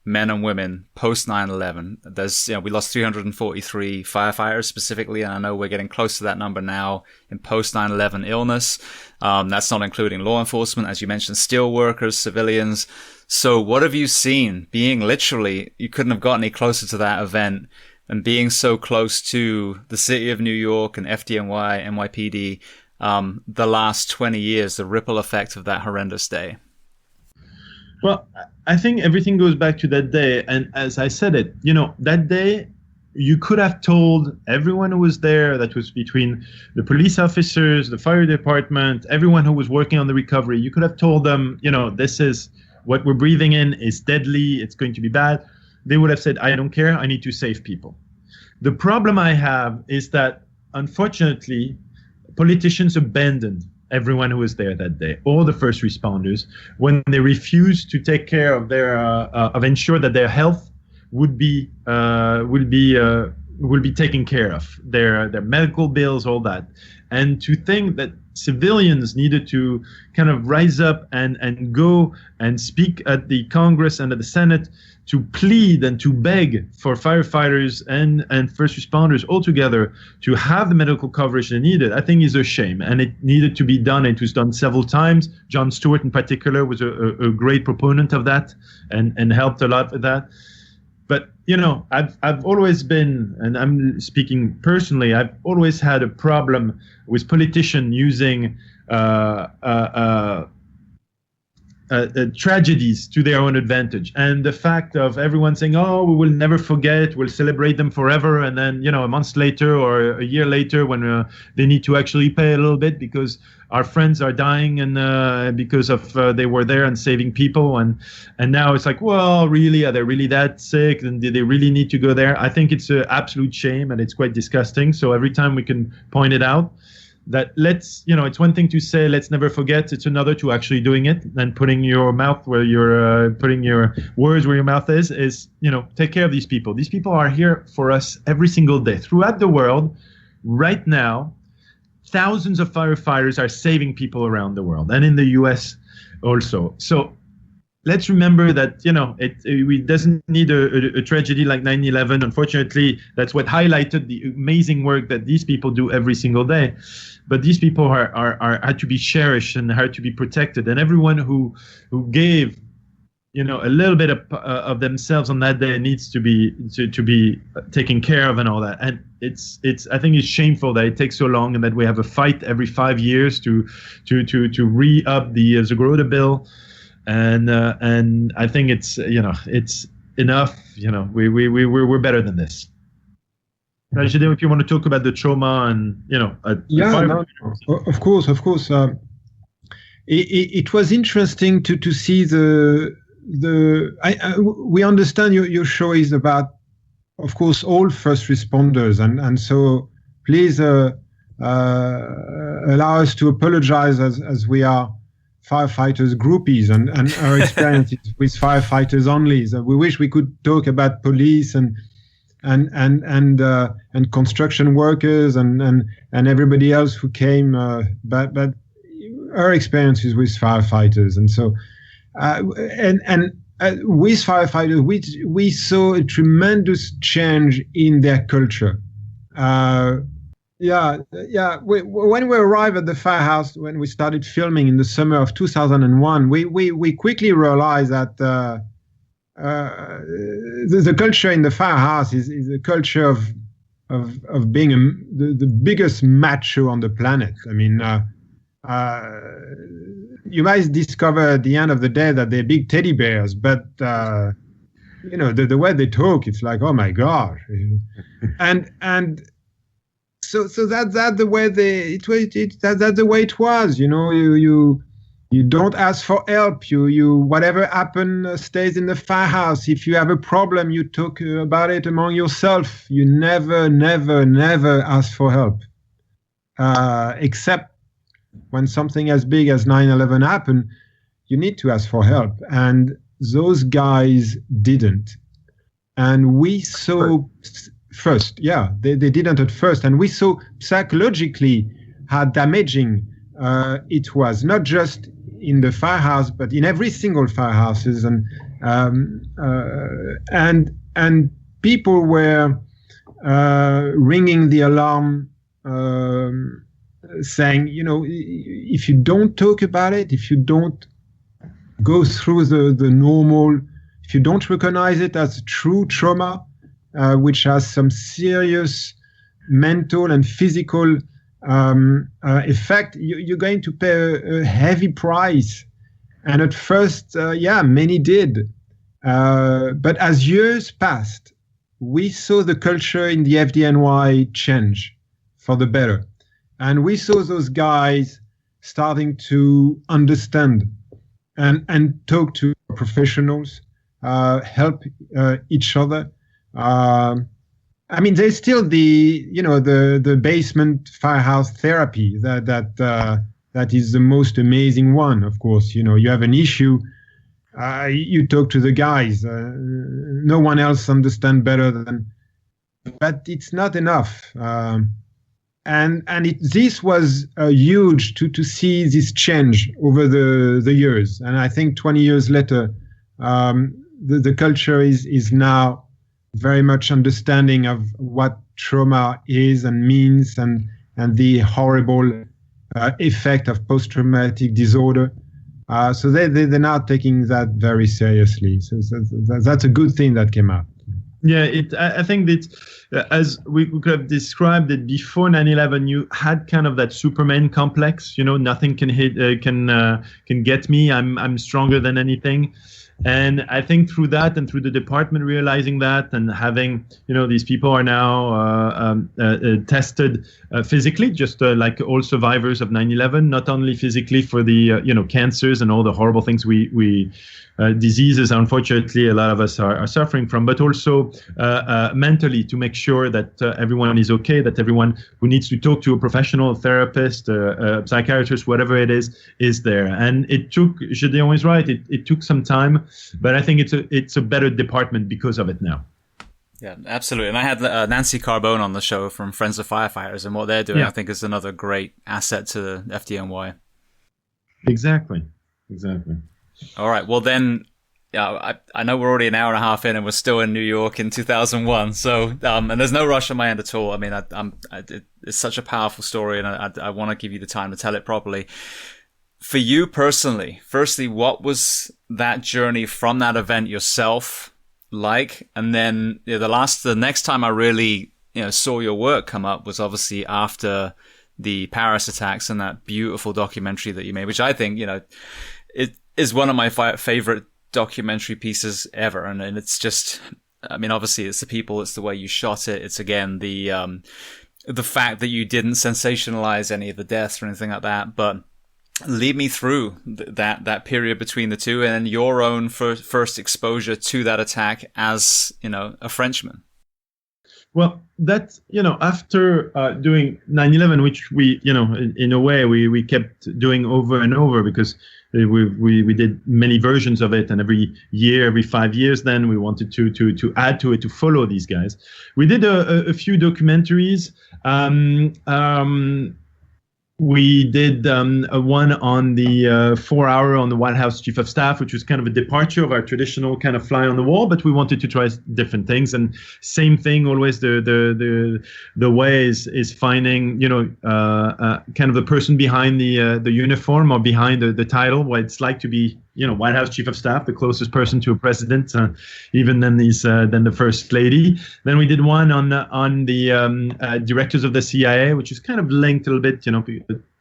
men and women post 9/11. There's, we lost 343 firefighters specifically, and I know we're getting close to that number now in post 9/11 illness. That's not including law enforcement, as you mentioned, steel workers, civilians. So what have you seen? Being literally, you couldn't have got any closer to that event, and being so close to the city of New York and FDNY, NYPD, the last 20 years, the ripple effect of that horrendous day. Well, I think everything goes back to that day. And as I said it, that day, you could have told everyone who was there, that was between the police officers, the fire department, everyone who was working on the recovery, you could have told them, this is what we're breathing in is deadly, it's going to be bad. They would have said, I don't care, I need to save people. The problem I have is that, unfortunately, politicians abandoned everyone who was there that day, all the first responders, when they refused to take care of their, ensure that their health will be taken care of, their medical bills, all that. And to think that civilians needed to kind of rise up and go and speak at the Congress and at the Senate to plead and to beg for firefighters and first responders altogether to have the medical coverage they needed, I think is a shame. And it needed to be done. It was done several times. Jon Stewart in particular was a great proponent of that and helped a lot with that. But I've always been, and I'm speaking personally, I've always had a problem with politicians using tragedies to their own advantage, and the fact of everyone saying, "Oh, we will never forget, we'll celebrate them forever," and then a month later or a year later, when they need to actually pay a little bit because our friends are dying and because of they were there and saving people, and now it's like, well, really, are they really that sick? And did they really need to go there? I think it's an absolute shame, and it's quite disgusting. So every time we can point it out, that it's one thing to say, let's never forget. It's another to actually doing it and putting your mouth where you're putting your words where your mouth is, take care of these people. These people are here for us every single day throughout the world. Right now, thousands of firefighters are saving people around the world and in the US also. So let's remember that, it doesn't need a tragedy like 9/11. Unfortunately, that's what highlighted the amazing work that these people do every single day. But these people are to be cherished and are to be protected. And everyone who gave, a little bit of themselves on that day needs to be taken care of and all that. And I think it's shameful that it takes so long and that we have a fight every 5 years to re-up the Zapruder bill. And I think it's enough. We're better than this. Gédéon, if you want to talk about the trauma and of course. It was interesting to see we understand your show is about, of course, all first responders, and so please allow us to apologize as we are firefighters groupies and our experiences with firefighters only. So we wish we could talk about police and construction workers and everybody else who came, but our experiences with firefighters. And so with firefighters, we saw a tremendous change in their culture. When we arrived at the firehouse, when we started filming in the summer of 2001, we quickly realized that the culture in the firehouse is a culture of being the biggest macho on the planet. I mean, you might discover at the end of the day that they're big teddy bears, but the way they talk, it's like, oh my gosh, and so that's the way that's the way it was. You don't ask for help. You whatever happens stays in the firehouse. If you have a problem, you talk about it among yourself. You never ask for help, except when something as big as 9/11 happened. You need to ask for help, and those guys didn't. And we saw first, they didn't at first, and we saw psychologically how damaging it was, not just in the firehouse, but in every single firehouses, and people were ringing the alarm, saying, if you don't talk about it, if you don't go through the normal, if you don't recognize it as true trauma, which has some serious mental and physical effect, you're going to pay a heavy price. And at first, many did. But as years passed, we saw the culture in the FDNY change for the better. And we saw those guys starting to understand and talk to professionals, help each other. I mean, there's still the basement firehouse therapy that is the most amazing one. Of course, you have an issue, you talk to the guys. No one else understands better than. But it's not enough. This was huge to see this change over the years. And I think 20 years later, the culture is now very much understanding of what trauma is and means, and the horrible effect of post-traumatic disorder. So they're now taking that very seriously. So that's a good thing that came out. Yeah, I think that as we could have described it before 9/11, you had kind of that Superman complex. Nothing can can get me. I'm stronger than anything. And I think through that and through the department realizing that and having, these people are now tested physically, just like all survivors of 9/11, not only physically for the, cancers and all the horrible things we diseases, unfortunately, a lot of us are suffering from, but also mentally to make sure that everyone is okay, that everyone who needs to talk to a professional, therapist, psychiatrist, whatever it is there. And it took, Gédéon is right, it took some time, but I think it's a better department because of it now. Yeah, absolutely. And I had Nancy Carbone on the show from Friends of Firefighters, and what they're doing, I think, is another great asset to the FDNY. Exactly. All right. Well, then, I know we're already an hour and a half in, and we're still in New York in 2001. So, and there's no rush on my end at all. I mean, it's such a powerful story, and I want to give you the time to tell it properly. For you personally, firstly, what was that journey from that event yourself like? And then the next time I really saw your work come up was obviously after the Paris attacks and that beautiful documentary that you made, which I think it is one of my favorite documentary pieces ever. And it's just, I mean, obviously it's the people, it's the way you shot it. It's again, the fact that you didn't sensationalize any of the deaths or anything like that, but lead me through that period between the two and then your own first exposure to that attack as, a Frenchman. Well, that's, after doing 9/11, which we, in a way, we kept doing over and over because we did many versions of it. And every year, every 5 years, then we wanted to add to it, to follow these guys. We did a few documentaries. We did a one on the 4 hour on the White House Chief of Staff, which was kind of a departure of our traditional kind of fly on the wall, but we wanted to try different things. And same thing, always the way is finding, kind of the person behind the uniform or behind the title, what it's like to be, White House Chief of Staff, the closest person to a president, even than the First Lady. Then we did one on the directors of the CIA, which is kind of linked a little bit,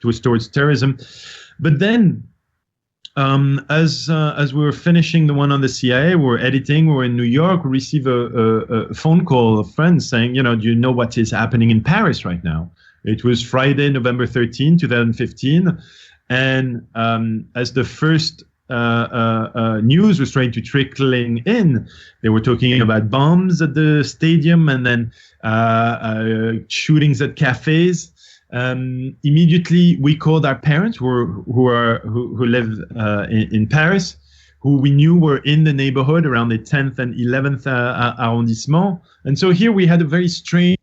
towards terrorism. But then, as we were finishing the one on the CIA, we were editing, we were in New York, we received a phone call of friends saying, do you know what is happening in Paris right now? It was Friday, November 13, 2015. And as the first news was trying to trickling in, they were talking about bombs at the stadium and then shootings at cafes. Immediately we called our parents who live in Paris, who we knew were in the neighborhood around the 10th and 11th arrondissement. And so here we had a very strange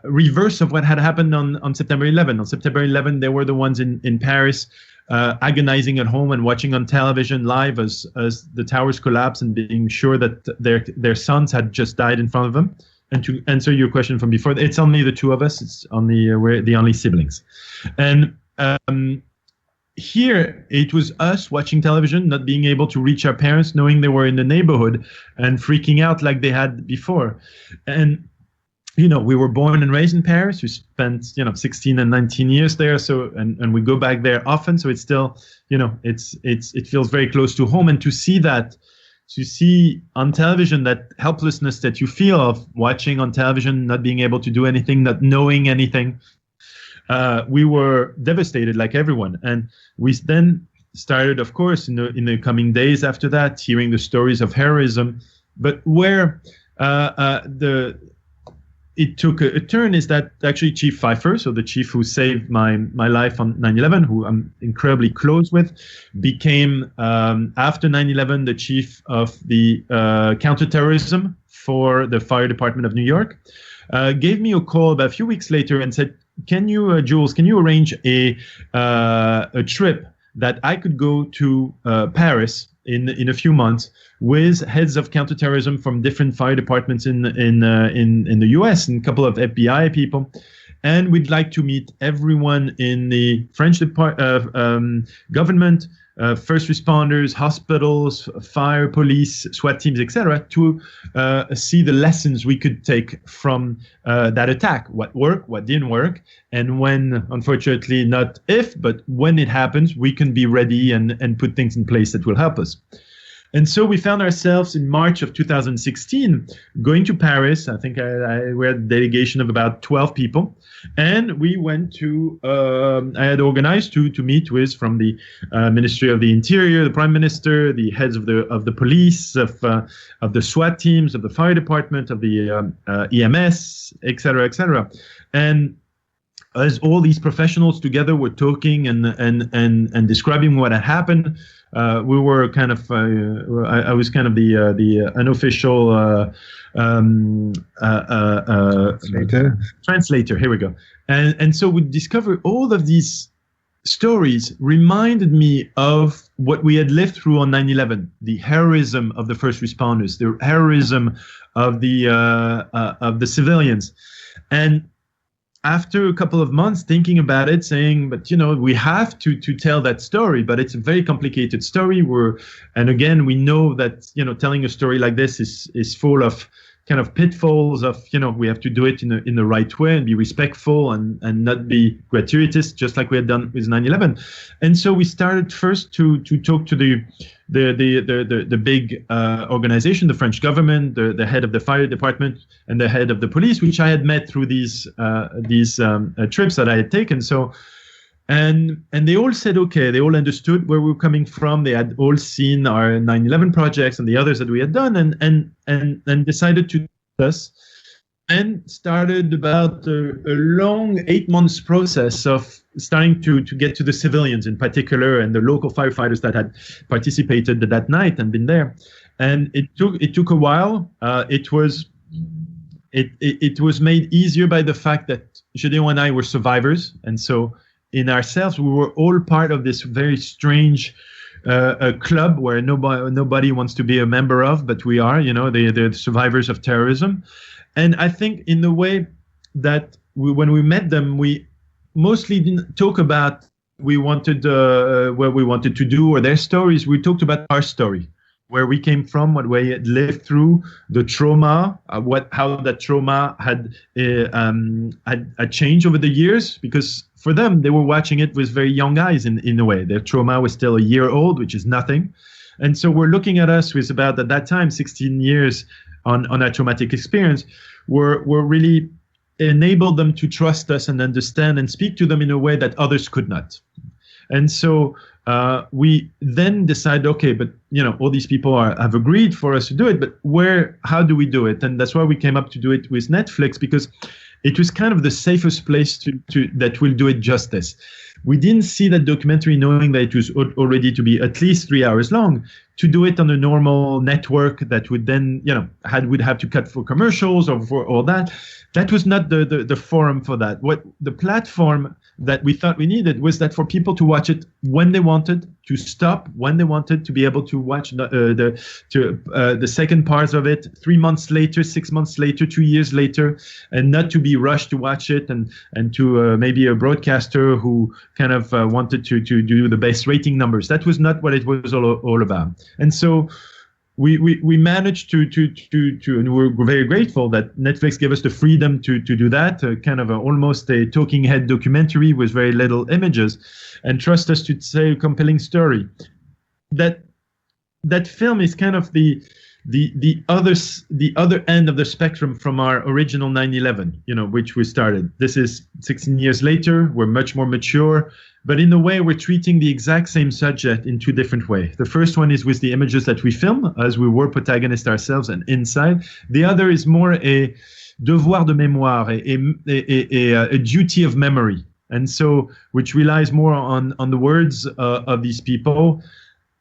reverse of what had happened on September 11. On September 11, they were the ones in Paris agonizing at home and watching on television live as the towers collapsed and being sure that their sons had just died in front of them. And to answer your question from before, it's only the two of us. It's only we're the only siblings. And here it was us watching television, not being able to reach our parents, knowing they were in the neighborhood and freaking out like they had before. And we were born and raised in Paris. We spent, 16 and 19 years there. So, and we go back there often. So it's still, it feels very close to home. And to see on television that helplessness that you feel of watching on television, not being able to do anything, not knowing anything, we were devastated like everyone. And we then started, of course, in the coming days after that, hearing the stories of heroism. But where it took a turn is that actually Chief Pfeiffer, so the chief who saved my life on 9/11, who I'm incredibly close with, became, after 9/11, the chief of the counterterrorism for the fire department of New York, gave me a call about a few weeks later and said, Jules, can you arrange a trip that I could go to Paris in a few months with heads of counterterrorism from different fire departments in the U.S. and a couple of FBI people, and we'd like to meet everyone in the French government, first responders, hospitals, fire, police, SWAT teams, etc., to see the lessons we could take from that attack. What worked, what didn't work, and when, unfortunately, not if, but when it happens, we can be ready and put things in place that will help us. And so we found ourselves in March of 2016 going to Paris. I think we had a delegation of about 12 people. And we went to, I had organized to meet with from the Ministry of the Interior, the Prime Minister, the heads of the police, of the SWAT teams, of the fire department, of the EMS, et cetera, et cetera. And as all these professionals together were talking and describing what had happened, we were kind of, I was kind of the unofficial translator. Here we go. And so we discovered all of these stories reminded me of what we had lived through on 9/11, the heroism of the first responders, the heroism of the civilians. And after a couple of months thinking about it, saying, but we have to tell that story, but it's a very complicated story. And again, we know that telling a story like this is full of kind of pitfalls of we have to do it in the right way and be respectful and not be gratuitous, just like we had done with 9/11. And so we started first to talk to the big organization, the French government, the head of the fire department, and the head of the police, which I had met through these trips that I had taken. So, and they all said okay. They all understood where we were coming from. They had all seen our 9/11 projects and the others that we had done, and decided to do us. And started about a long 8 months process of starting to get to the civilians in particular and the local firefighters that had participated that night and been there. And it took a while. It was made easier by the fact that Gédéon and I were survivors, and so in ourselves we were all part of this very strange club where nobody wants to be a member of, but we are. The survivors of terrorism. And I think in the way that when we met them, we mostly didn't talk about what we wanted to do or their stories. We talked about our story, where we came from, what we had lived through, the trauma, how that trauma had changed over the years. Because for them, they were watching it with very young eyes in a way. Their trauma was still a year old, which is nothing. And so we're looking at us with about, at that time, 16 years on our traumatic experience, were really enabled them to trust us and understand and speak to them in a way that others could not. And so we then decide, okay, but all these people have agreed for us to do it, but how do we do it? And that's why we came up to do it with Netflix, because it was kind of the safest place that will do it justice. We didn't see that documentary knowing that it was already to be at least 3 hours long, to do it on a normal network that would then, would have to cut for commercials or for all that. That was not the forum for that. What the platform that we thought we needed was that for people to watch it when they wanted, to stop when they wanted, to be able to watch the second part of it 3 months later, 6 months later, 2 years later, and not to be rushed to watch it and to maybe a broadcaster who kind of wanted to do the best rating numbers. That was not what it was all about. And so we managed to and we're very grateful that Netflix gave us the freedom to do that, kind of almost a talking head documentary with very little images, and trust us to say a compelling story. That film is kind of the other end of the spectrum from our original 9/11, which we started. This is 16 years later. We're much more mature, but in a way, we're treating the exact same subject in two different ways. The first one is with the images that we film, as we were protagonists ourselves and inside. The other is more a devoir de mémoire, a duty of memory, and so which relies more on the words of these people,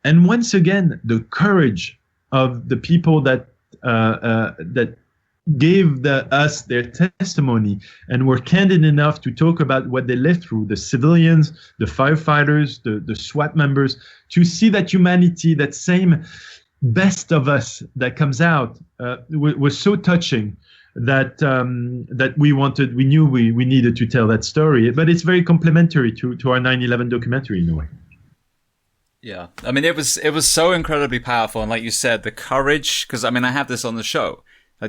and once again, the courage of the people that gave us their testimony and were candid enough to talk about what they lived through, the civilians, the firefighters, the SWAT members, to see that humanity, that same best of us that comes out, was so touching that we knew we needed to tell that story. But it's very complementary to our 9/11 documentary in a way. Yeah. I mean, it was so incredibly powerful. And like you said, the courage, because I mean, I have this on the show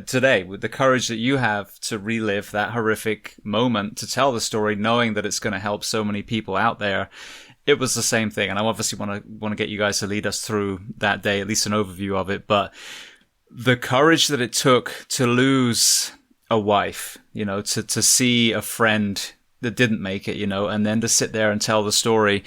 today, with the courage that you have to relive that horrific moment, to tell the story, knowing that it's going to help so many people out there. It was the same thing. And I obviously want to get you guys to lead us through that day, at least an overview of it. But the courage that it took to lose a wife, you know, to see a friend that didn't make it, you know, and then to sit there and tell the story.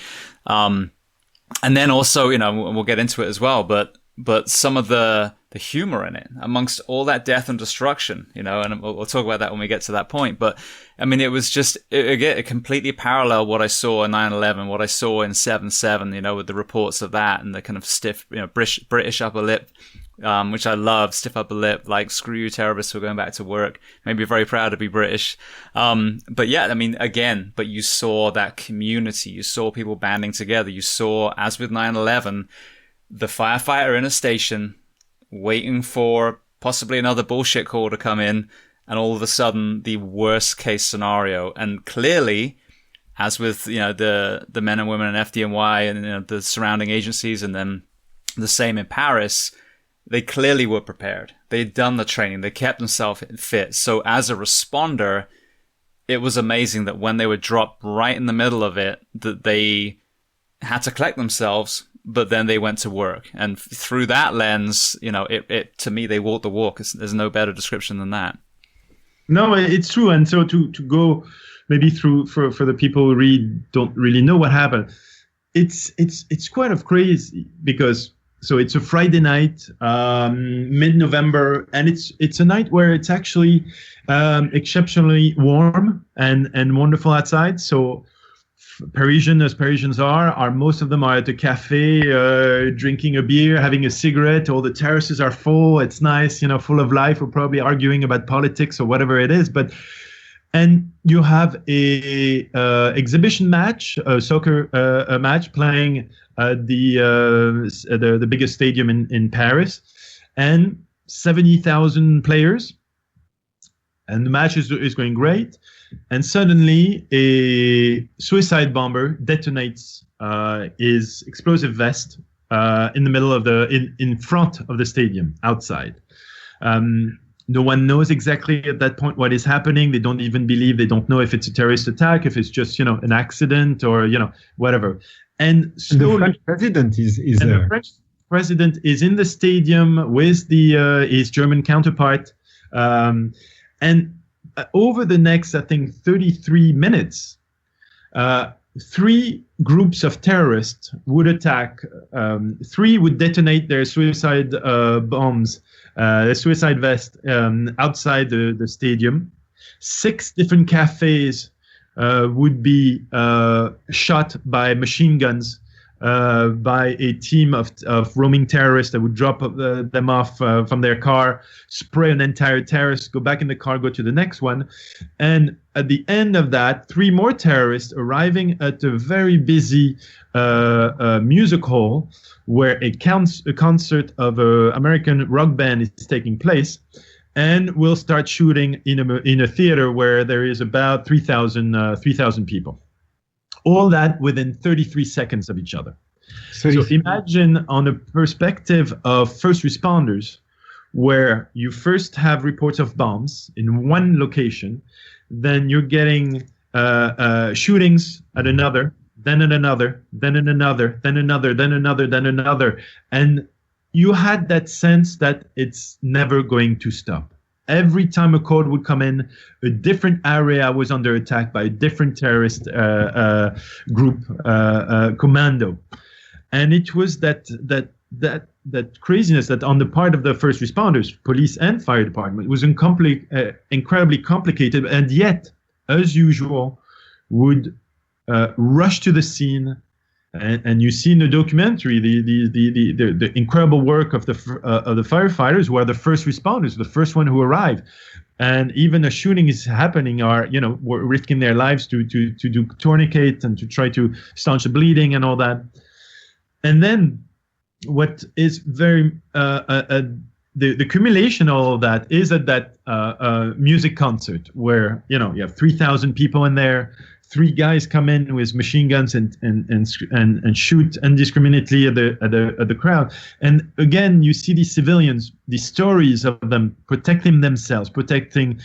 And then also, you know, we'll get into it as well, but some of the humor in it amongst all that death and destruction, you know, and we'll talk about that when we get to that point. But I mean, it was just, it completely paralleled what I saw in 9/11, what I saw in 7/7, you know, with the reports of that and the kind of stiff, you know, British upper lip, which I love, stiff upper lip, like, screw you terrorists, we're going back to work. Made me very proud to be British. But yeah, I mean, again, but you saw that community, you saw people banding together, you saw, as with 9/11, the firefighter in a station waiting for possibly another bullshit call to come in, and all of a sudden the worst case scenario. And clearly, as with, you know, the men and women in FDNY and, you know, the surrounding agencies, and then the same in Paris, they clearly were prepared. They'd done the training. They kept themselves fit. So as a responder, it was amazing that when they were dropped right in the middle of it, that they had to collect themselves, but then they went to work. And through that lens, you know, it to me, they walked the walk. There's no better description than that. No, it's true. And so to go maybe through, for the people who don't really know what happened, it's quite of crazy, because so it's a Friday night, mid-November, and it's a night where it's actually exceptionally warm and wonderful outside. So Parisian, as Parisians are most of them are at a cafe, drinking a beer, having a cigarette. All the terraces are full. It's nice, you know, full of life. We're probably arguing about politics or whatever it is, and you have a exhibition match, a soccer match playing the biggest stadium in Paris, and 70,000 players, and the match is going great. And suddenly a suicide bomber detonates his explosive vest in the middle of in front of the stadium outside. No one knows exactly at that point what is happening. They don't even believe, they don't know if it's a terrorist attack, if it's just, you know, an accident or, you know, whatever. And slowly, the French president is there. The French president is in the stadium with his German counterpart. And over the next, I think, 33 minutes, 3 groups of terrorists would attack. 3 would detonate their suicide bombs, their suicide vest outside the stadium. 6 different cafes would be shot by machine guns by a team of roaming terrorists that would drop them off from their car, spray an entire terrace, go back in the car, go to the next one. And at the end of that, 3 more terrorists arriving at a very busy music hall where a concert of an American rock band is taking place, and will start shooting in a theater where there is about 3,000 people. All that within 33 seconds of each other. So imagine, on a perspective of first responders, where you first have reports of bombs in one location, then you're getting shootings at another, then at another, then at another, then another, then another, then another. And you had that sense that it's never going to stop. Every time a call would come in, a different area was under attack by a different terrorist group, commando. And it was that craziness that on the part of the first responders, police and fire department, was incredibly complicated, and yet, as usual, would rush to the scene. And you see in the documentary the incredible work of the firefighters, who are the first responders, the first one who arrive. And even a shooting is happening, are, you know, were risking their lives to do tourniquet and to try to staunch the bleeding and all that. And then what is very the accumulation of all of that is at that music concert where, you know, you have 3,000 people in there, three guys come in with machine guns and shoot indiscriminately at the crowd. And again, you see these civilians, these stories of them protecting themselves, protecting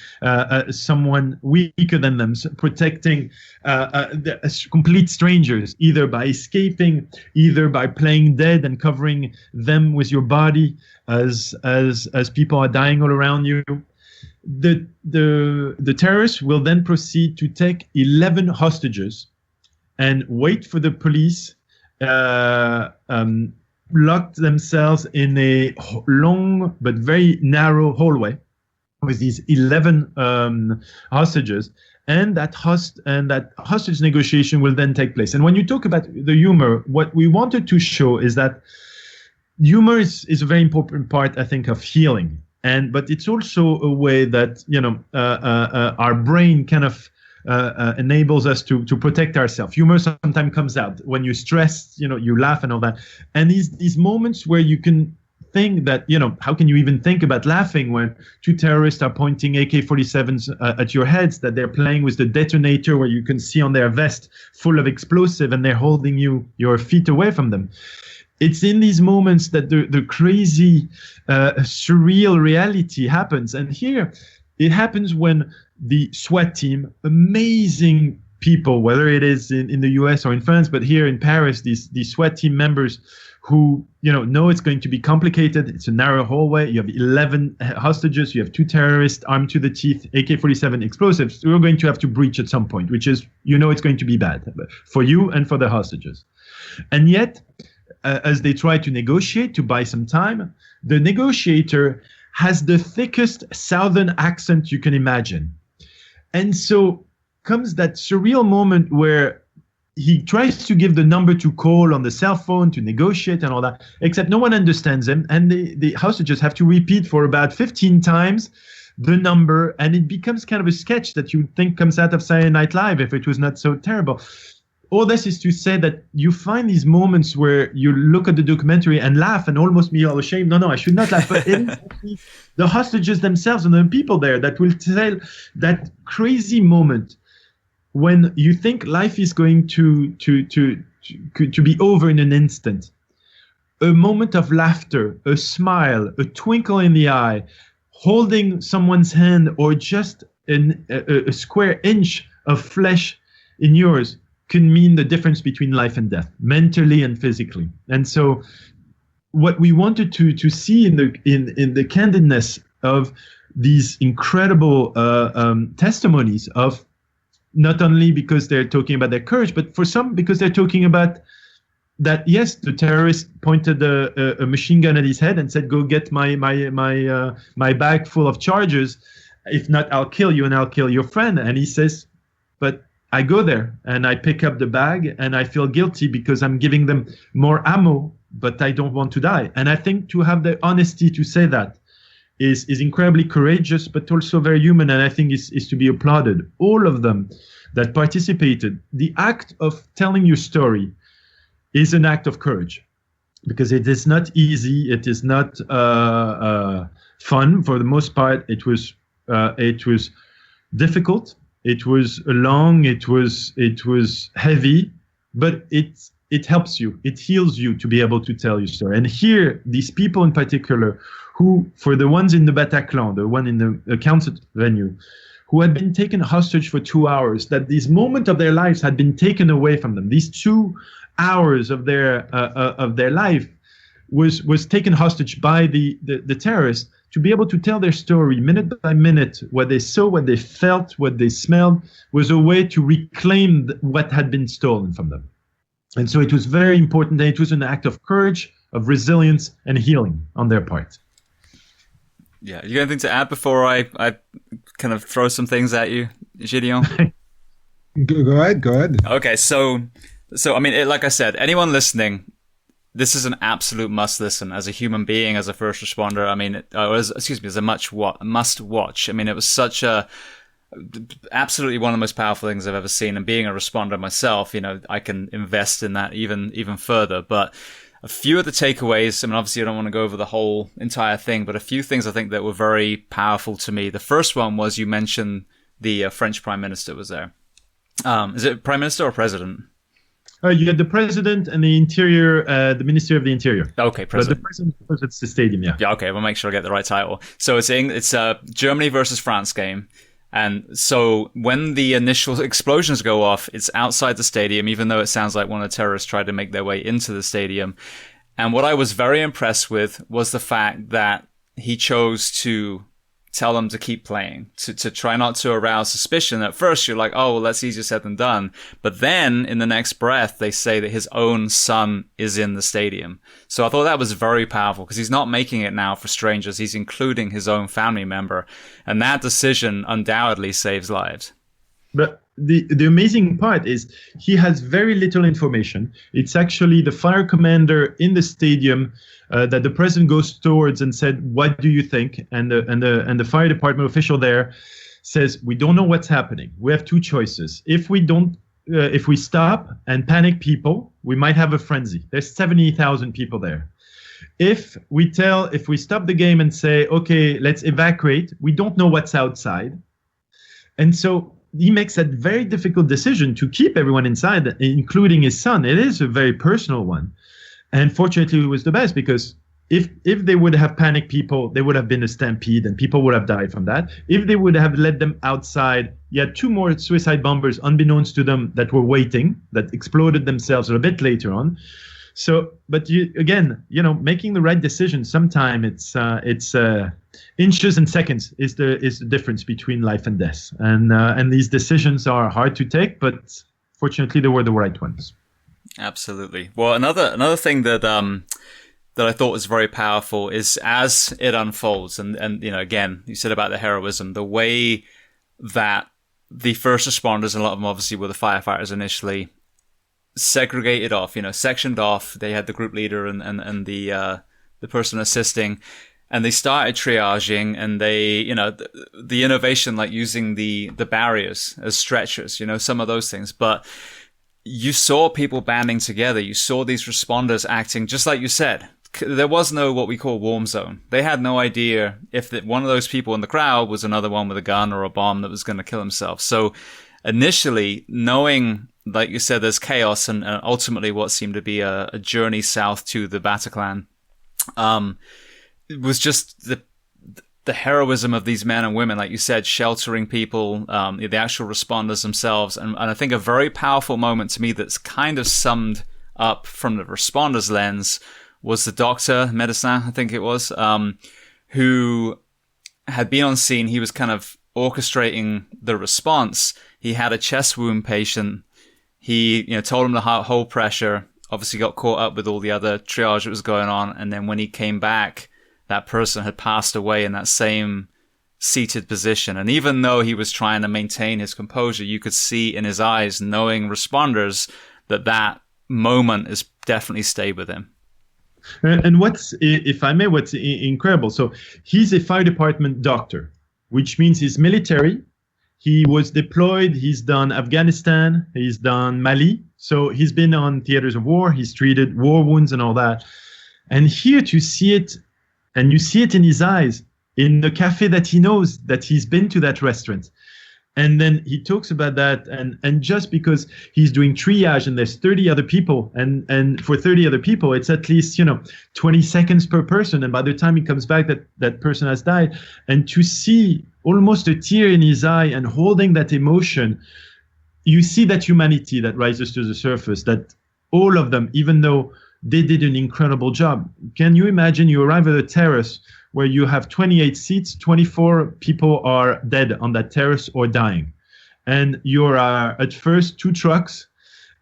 someone weaker than them, protecting complete strangers, either by escaping, either by playing dead and covering them with your body as people are dying all around you. The terrorists will then proceed to take 11 hostages and wait for the police, lock themselves in a long but very narrow hallway with these 11 hostages, and that hostage negotiation will then take place. And when you talk about the humor, what we wanted to show is that humor is a very important part, I think, of healing. But it's also a way that our brain kind of enables us to protect ourselves. Humor sometimes comes out when you're stressed, you laugh and all that. And these moments where you can think that, how can you even think about laughing when two terrorists are pointing AK-47s at your heads, that they're playing with the detonator where you can see on their vest full of explosive and they're holding your feet away from them. It's in these moments that the crazy, surreal reality happens. And here it happens when the SWAT team, amazing people, whether it is in the US or in France, but here in Paris, these SWAT team members who know it's going to be complicated. It's a narrow hallway. You have 11 hostages. You have two terrorists armed to the teeth, AK-47 explosives. You're going to have to breach at some point, which is, it's going to be bad for you and for the hostages. And yet, as they try to negotiate to buy some time, the negotiator has the thickest southern accent you can imagine. And so comes that surreal moment where he tries to give the number to call on the cell phone to negotiate and all that, except no one understands him. And the hostages have to repeat for about 15 times the number. And it becomes kind of a sketch that you would think comes out of Saturday Night Live if it was not so terrible. All this is to say that you find these moments where you look at the documentary and laugh and almost be all ashamed. No, I should not laugh. But it is the hostages themselves and the people there that will tell that crazy moment when you think life is going to be over in an instant. A moment of laughter, a smile, a twinkle in the eye, holding someone's hand, or just a square inch of flesh in yours can mean the difference between life and death, mentally and physically. And so what we wanted to see in the candidness of these incredible testimonies of, not only because they're talking about their courage, but for some because they're talking about that, yes, the terrorist pointed a machine gun at his head and said, go get my bag full of charges. If not, I'll kill you and I'll kill your friend. And he says, but I go there and I pick up the bag and I feel guilty because I'm giving them more ammo, but I don't want to die. And I think to have the honesty to say that is incredibly courageous, but also very human, and I think is to be applauded. All of them that participated, the act of telling your story is an act of courage, because it is not easy. It is not fun. For the most part, it was difficult. It was long. It was heavy, but it helps you. It heals you to be able to tell your story. And here, these people in particular, who, for the ones in the Bataclan, the one in the concert venue, who had been taken hostage for 2 hours, that this moment of their lives had been taken away from them. These 2 hours of their life was taken hostage by the terrorists, to be able to tell their story minute by minute, what they saw, what they felt, what they smelled, was a way to reclaim what had been stolen from them. And so it was very important, and it was an act of courage, of resilience, and healing on their part. Yeah, you got anything to add before I kind of throw some things at you, Gédéon? Go ahead. Okay, so I mean, like I said, anyone listening, this is an absolute must listen. As a human being, as a first responder, I mean, as a must watch. I mean, it was such a absolutely one of the most powerful things I've ever seen. And being a responder myself, I can invest in that even further. But a few of the takeaways, I mean, obviously I don't want to go over the whole entire thing, but a few things I think that were very powerful to me. The first one was, you mentioned the French Prime Minister was there. Is it Prime Minister or President? You had the president and the interior, the Ministry of the Interior. Okay, president. But the president visits the stadium, yeah. Yeah, okay, we'll make sure I get the right title. So it's a Germany versus France game. And so when the initial explosions go off, it's outside the stadium, even though it sounds like one of the terrorists tried to make their way into the stadium. And what I was very impressed with was the fact that he chose to tell them to keep playing, to try not to arouse suspicion. At first, you're like, oh, well, that's easier said than done. But then in the next breath, they say that his own son is in the stadium. So I thought that was very powerful because he's not making it now for strangers. He's including his own family member. And that decision undoubtedly saves lives. But the amazing part is he has very little information. It's actually the fire commander in the stadium that the president goes towards and said, "What do you think?" And the fire department official there says, "We don't know what's happening. We have two choices. If we stop and panic people, we might have a frenzy. There's 70,000 people there. If we stop the game and say, okay, let's evacuate, we don't know what's outside." And so he makes that very difficult decision to keep everyone inside, including his son. It is a very personal one. And fortunately, it was the best, because if they would have panicked people, there would have been a stampede and people would have died from that. If they would have let them outside, you had two more suicide bombers, unbeknownst to them, that were waiting, that exploded themselves a bit later on. So, but making the right decision, sometimes it's inches and seconds is the difference between life and death. And these decisions are hard to take, but fortunately, they were the right ones. Absolutely. Well, another thing that I thought was very powerful is as it unfolds, and again, you said about the heroism, the way that the first responders, and a lot of them obviously were the firefighters initially, segregated off, sectioned off. They had the group leader and the person assisting, and they started triaging, and they, the innovation, like using the barriers as stretchers, some of those things. But you saw people banding together. You saw these responders acting just like you said. There was no what we call warm zone. They had no idea if one of those people in the crowd was another one with a gun or a bomb that was going to kill himself. So initially, knowing, like you said, there's chaos and ultimately what seemed to be a journey south to the Bataclan, it was just the heroism of these men and women, like you said, sheltering people, the actual responders themselves. And I think a very powerful moment to me that's kind of summed up from the responders' lens was the doctor, médecin, I think it was, who had been on scene. He was kind of orchestrating the response. He had a chest wound patient. He, told him to hold pressure, obviously got caught up with all the other triage that was going on. And then when he came back, that person had passed away in that same seated position. And even though he was trying to maintain his composure, you could see in his eyes, knowing responders, that moment has definitely stayed with him. And what's incredible, so he's a fire department doctor, which means he's military. He was deployed. He's done Afghanistan. He's done Mali. So he's been on theaters of war. He's treated war wounds and all that. And here to see it, and you see it in his eyes, in the cafe that he knows, that he's been to that restaurant. And then he talks about that, and just because he's doing triage and there's 30 other people, and for 30 other people, it's at least, 20 seconds per person. And by the time he comes back, that person has died. And to see almost a tear in his eye and holding that emotion, you see that humanity that rises to the surface, that all of them, even though they did an incredible job. Can you imagine you arrive at a terrace where you have 28 seats, 24 people are dead on that terrace or dying. And you're at first 2 trucks,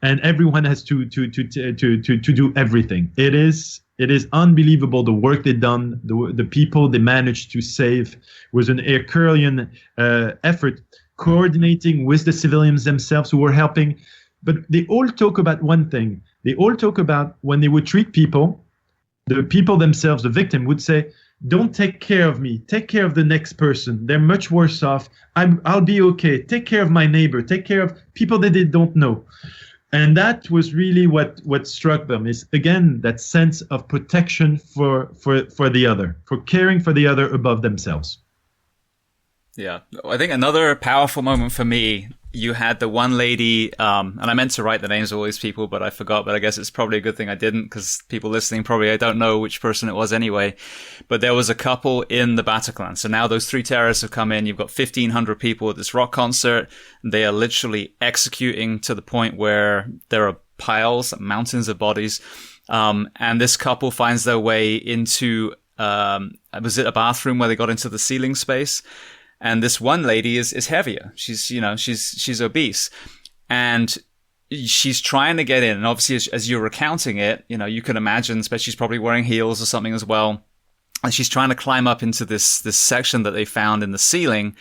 and everyone has to do everything. It is unbelievable the work they've done, the people they managed to save. Was an Herculean effort, coordinating with the civilians themselves who were helping. But they all talk about one thing. They all talk about when they would treat people, the people themselves, the victim, would say, "Don't take care of me. Take care of the next person. They're much worse off. I'll be okay. Take care of my neighbor. Take care of people that they don't know." And that was really what struck them, is, again, that sense of protection for the other, for caring for the other above themselves. Yeah. I think another powerful moment for me you had the one lady, and I meant to write the names of all these people, but I forgot, but I guess it's probably a good thing I didn't, because people listening probably, I don't know which person it was anyway. But there was a couple in the Bataclan. So now those 3 terrorists have come in. You've got 1,500 people at this rock concert. They are literally executing to the point where there are piles, mountains of bodies. And this couple finds their way into, was it a bathroom where they got into the ceiling space? And this one lady is heavier. She's obese, and she's trying to get in. And obviously, as you're recounting it, you can imagine, especially she's probably wearing heels or something as well. And she's trying to climb up into this section that they found in the ceiling,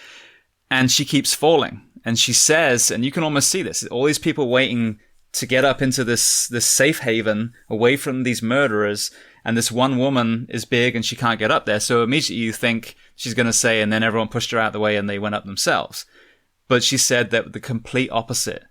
and she keeps falling. And she says, and you can almost see this, all these people waiting to get up into this safe haven away from these murderers. And this one woman is big and she can't get up there. So immediately you think she's going to say, and then everyone pushed her out of the way and they went up themselves. But she said that the complete opposite,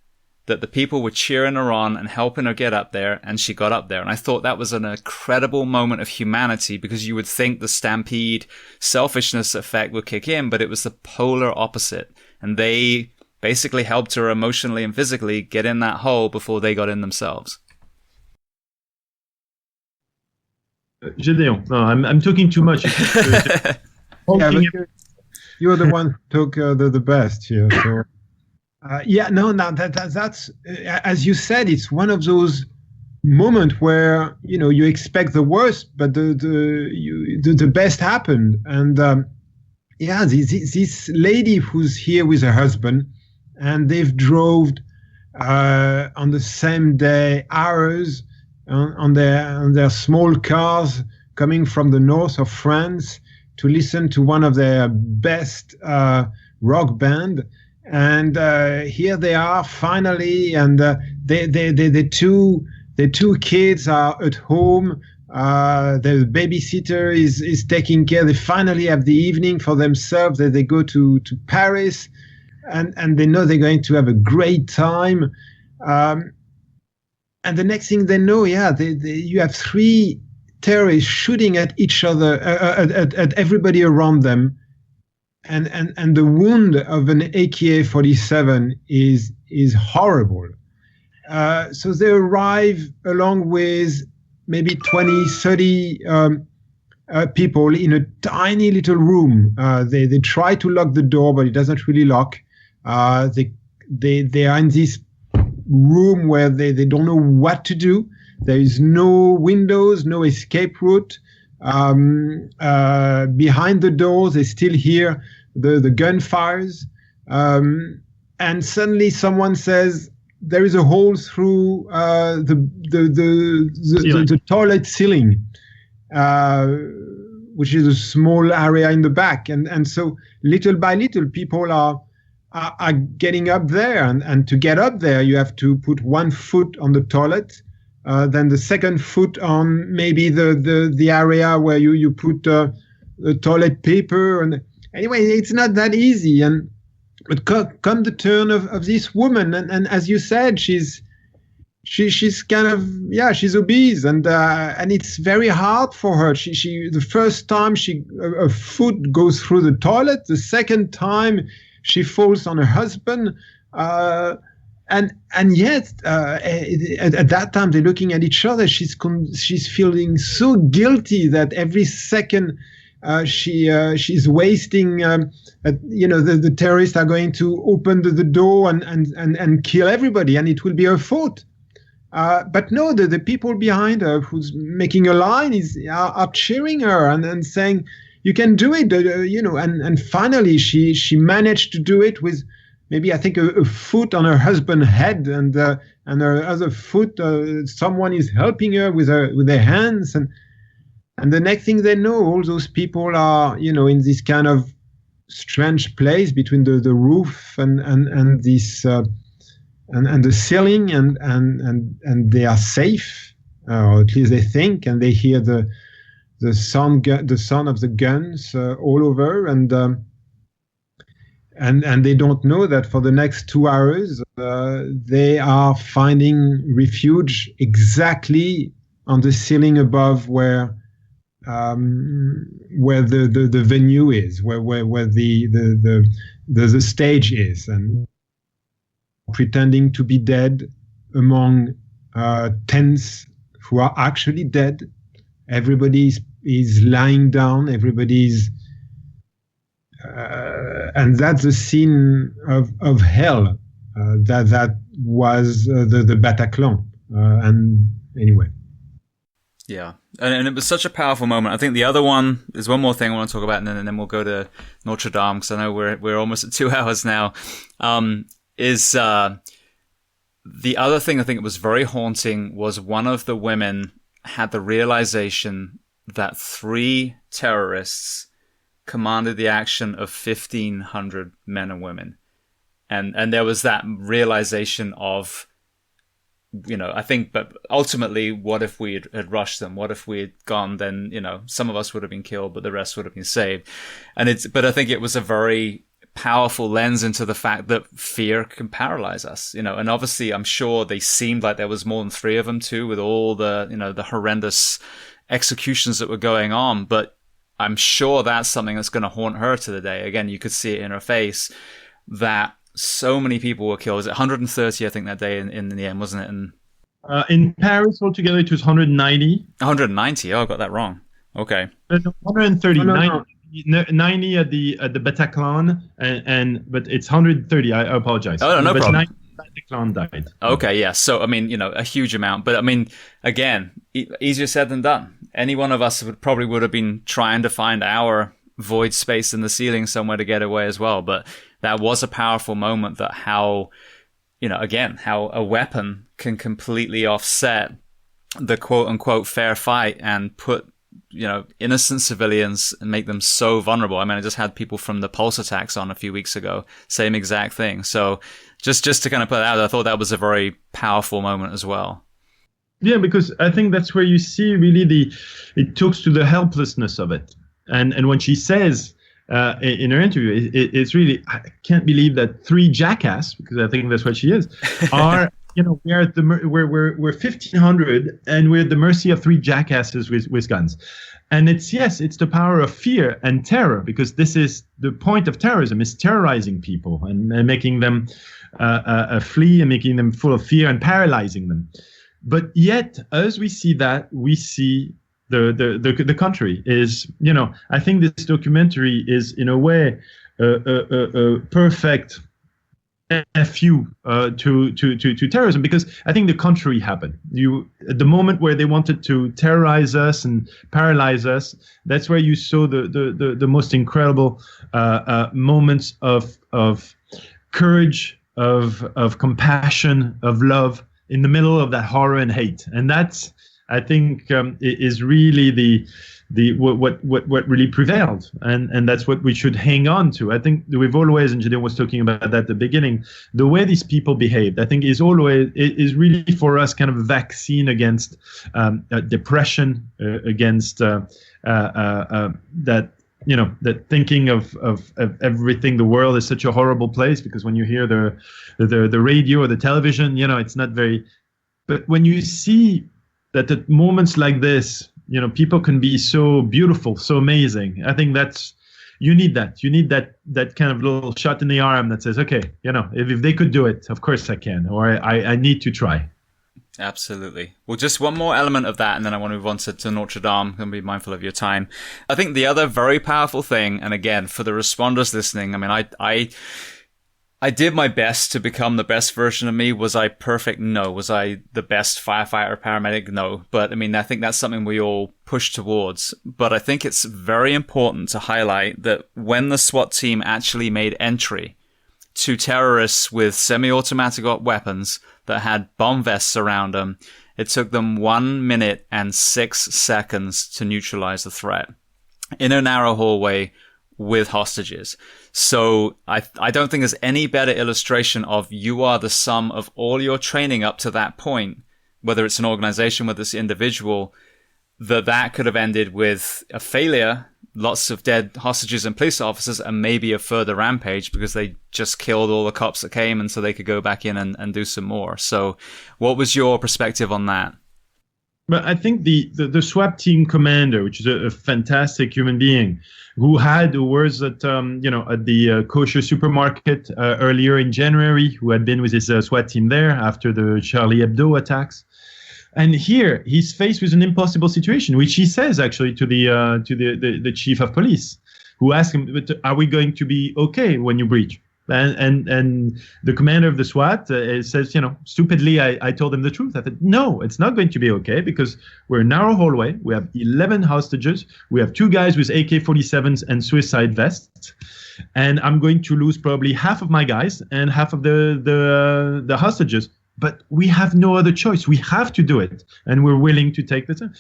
that the people were cheering her on and helping her get up there, and she got up there. And I thought that was an incredible moment of humanity, because you would think the stampede selfishness effect would kick in, but it was the polar opposite. And they basically helped her emotionally and physically get in that hole before they got in themselves. Gédéon, no, I'm talking too much. Yeah, you're the one who took the best here. So, that's as you said, it's one of those moments where you expect the worst, but the best happened. And this lady who's here with her husband, and they've drove on the same day hours on their small cars coming from the north of France to listen to one of their best rock band. And here they are finally, and the two kids are at home. The babysitter is taking care. They finally have the evening for themselves. They go to Paris, and they know they're going to have a great time. And the next thing they know, you have 3 terrorists shooting at each other, at everybody around them, and the wound of an AK-47 is horrible. So they arrive along with maybe 20, 30 people in a tiny little room. They try to lock the door, but it doesn't really lock. They are in this room where they don't know what to do. There is no windows, no escape route. Behind the doors, they still hear the gunfires. And suddenly someone says, there is a hole through the toilet ceiling, which is a small area in the back. And so little by little, people are getting up there. And to get up there, you have to put 1 foot on the toilet, then the second foot on maybe the area where you put the toilet paper. And anyway, it's not that easy. But come the turn of this woman, and as you said, she's kind of she's obese, and it's very hard for her. She the first time her foot goes through the toilet, the second time she falls on her husband, and yet at that time they're looking at each other. She's feeling so guilty that every second she's wasting. The terrorists are going to open the door and kill everybody, and it will be her fault. But no, the people behind her who's making a line are cheering her and saying, "You can do it," And finally, she managed to do it with maybe I think a foot on her husband's head, and her other foot. Someone is helping her with their hands, and the next thing they know, all those people are in this kind of strange place between the roof and this and the ceiling, and they are safe, or at least they think, and they hear the sound of the guns all over, and they don't know that for the next 2 hours they are finding refuge exactly on the ceiling above where the venue is, where the stage is, and pretending to be dead among tens who are actually dead. Everybody is lying down. Everybody's, and that's the scene of hell. That was the Bataclan. And anyway. Yeah. And it was such a powerful moment. I think the other one is one more thing I want to talk about, and then we'll go to Notre Dame, because I know we're almost at 2 hours now. Is the other thing I think it was very haunting was one of the women had the realization that 3 terrorists commanded the action of 1,500 men and women. And there was that realization of, I think, but ultimately, what if we had rushed them? What if we had gone? Then, some of us would have been killed, but the rest would have been saved. But I think it was a very powerful lens into the fact that fear can paralyze us, and obviously I'm sure they seemed like there was more than 3 of them too, with all the, the horrendous executions that were going on. But I'm sure that's something that's going to haunt her to the day. Again, you could see it in her face that so many people were killed. Was it 130, I think, that day in the end, wasn't it? And in Paris altogether, it was 190. 190. Oh, I got that wrong. Okay. 130. No. 90 at the Bataclan, but it's 130. I apologize. Oh, no problem. 90 Bataclan died. Okay, yeah. So I mean, a huge amount. But I mean, again, easier said than done. Any one of us would have been trying to find our void space in the ceiling somewhere to get away as well. But that was a powerful moment, that how a weapon can completely offset the quote unquote fair fight and put, innocent civilians and make them so vulnerable. I mean, I just had people from the Pulse attacks on a few weeks ago, same exact thing. So just to kind of put that out, I thought that was a very powerful moment as well. Yeah, because I think that's where you see really it talks to the helplessness of it. And when she says in her interview, it's really, I can't believe that 3 jackass, because I think that's what she is, are, we're at we're 1,500 and we're at the mercy of 3 jackasses with guns. And it's the power of fear and terror, because this is the point of terrorism, is terrorizing people and making them flee and making them full of fear and paralyzing them. But yet, as we see that, we see the country is, I think this documentary is in a way a perfect FU to terrorism, because I think the contrary happened. At the moment where they wanted to terrorize us and paralyze us, that's where you saw the most incredible moments of courage, of compassion, of love in the middle of that horror and hate. And that's, I think, is really what really prevailed, and that's what we should hang on to. I think we've always, and Gédéon was talking about that at the beginning, the way these people behaved, I think, is really for us kind of a vaccine against depression, against that thinking of everything. The world is such a horrible place, because when you hear the radio or the television, it's not very. But when you see that at moments like this, people can be so beautiful, so amazing. I think you need that. You need that kind of little shot in the arm that says, okay, if they could do it, of course I can, or I need to try. Absolutely. Well, just one more element of that, and then I want to move on to Notre Dame. I'm going to be mindful of your time. I think the other very powerful thing, and again, for the responders listening, I mean, I did my best to become the best version of me. Was I perfect? No. Was I the best firefighter, paramedic? No. But I mean, I think that's something we all push towards. But I think it's very important to highlight that when the SWAT team actually made entry to terrorists with semi-automatic weapons that had bomb vests around them, it took them 1 minute and 6 seconds to neutralize the threat in a narrow hallway with hostages. So I don't think there's any better illustration of you are the sum of all your training up to that point, whether it's an organization, whether it's an individual, that could have ended with a failure, lots of dead hostages and police officers, and maybe a further rampage because they just killed all the cops that came, and so they could go back in and do some more. So what was your perspective on that? But I think the SWAT team commander, which is a fantastic human being, who was at at the kosher supermarket earlier in January, who had been with his SWAT team there after the Charlie Hebdo attacks, and here he's faced with an impossible situation, which he says actually to the chief of police, who asked him, "Are we going to be okay when you breach?" And the commander of the SWAT says, stupidly, I told him the truth. I said, no, it's not going to be okay, because we're in a narrow hallway. We have 11 hostages. We have 2 guys with AK-47s and suicide vests. And I'm going to lose probably half of my guys and half of the hostages. But we have no other choice. We have to do it. And we're willing to take the time.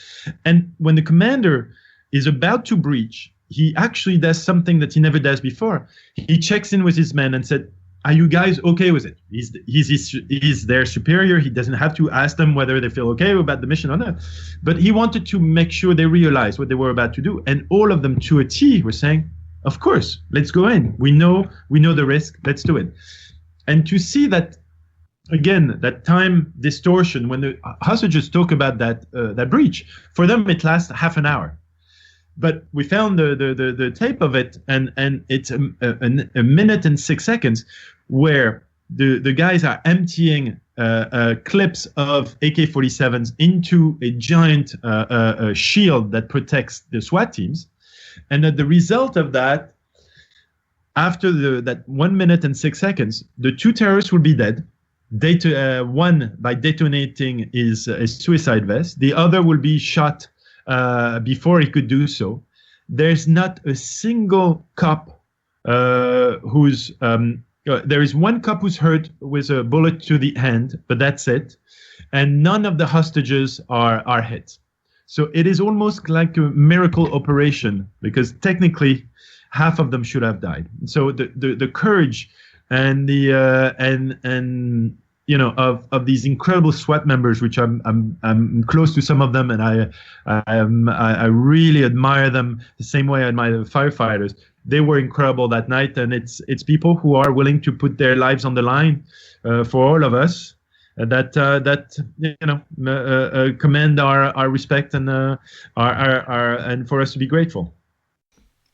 And when the commander is about to breach, he actually does something that he never does before. He checks in with his men and said, "Are you guys okay with it?" He's their superior. He doesn't have to ask them whether they feel okay about the mission or not. But he wanted to make sure they realized what they were about to do. And all of them, to a T, were saying, "Of course, let's go in. We know the risk. Let's do it." And to see that, again, that time distortion, when the hostages talk about that breach, for them it lasts half an hour. But we found the tape of it, and it's a minute and 6 seconds where the guys are emptying clips of AK-47s into a giant shield that protects the SWAT teams. And the result of that, after that 1 minute and 6 seconds, the 2 terrorists will be dead. One by detonating his suicide vest. The other will be shot before he could do so. There's not a single cop who's there is one cop who's hurt with a bullet to the hand, but that's it. And none of the hostages are hit. So it is almost like a miracle operation, because technically half of them should have died. So the courage and of these incredible SWAT members, which I'm close to some of them, and I really admire them the same way I admire the firefighters. They were incredible that night, and it's people who are willing to put their lives on the line for all of us. That command our respect and and for us to be grateful.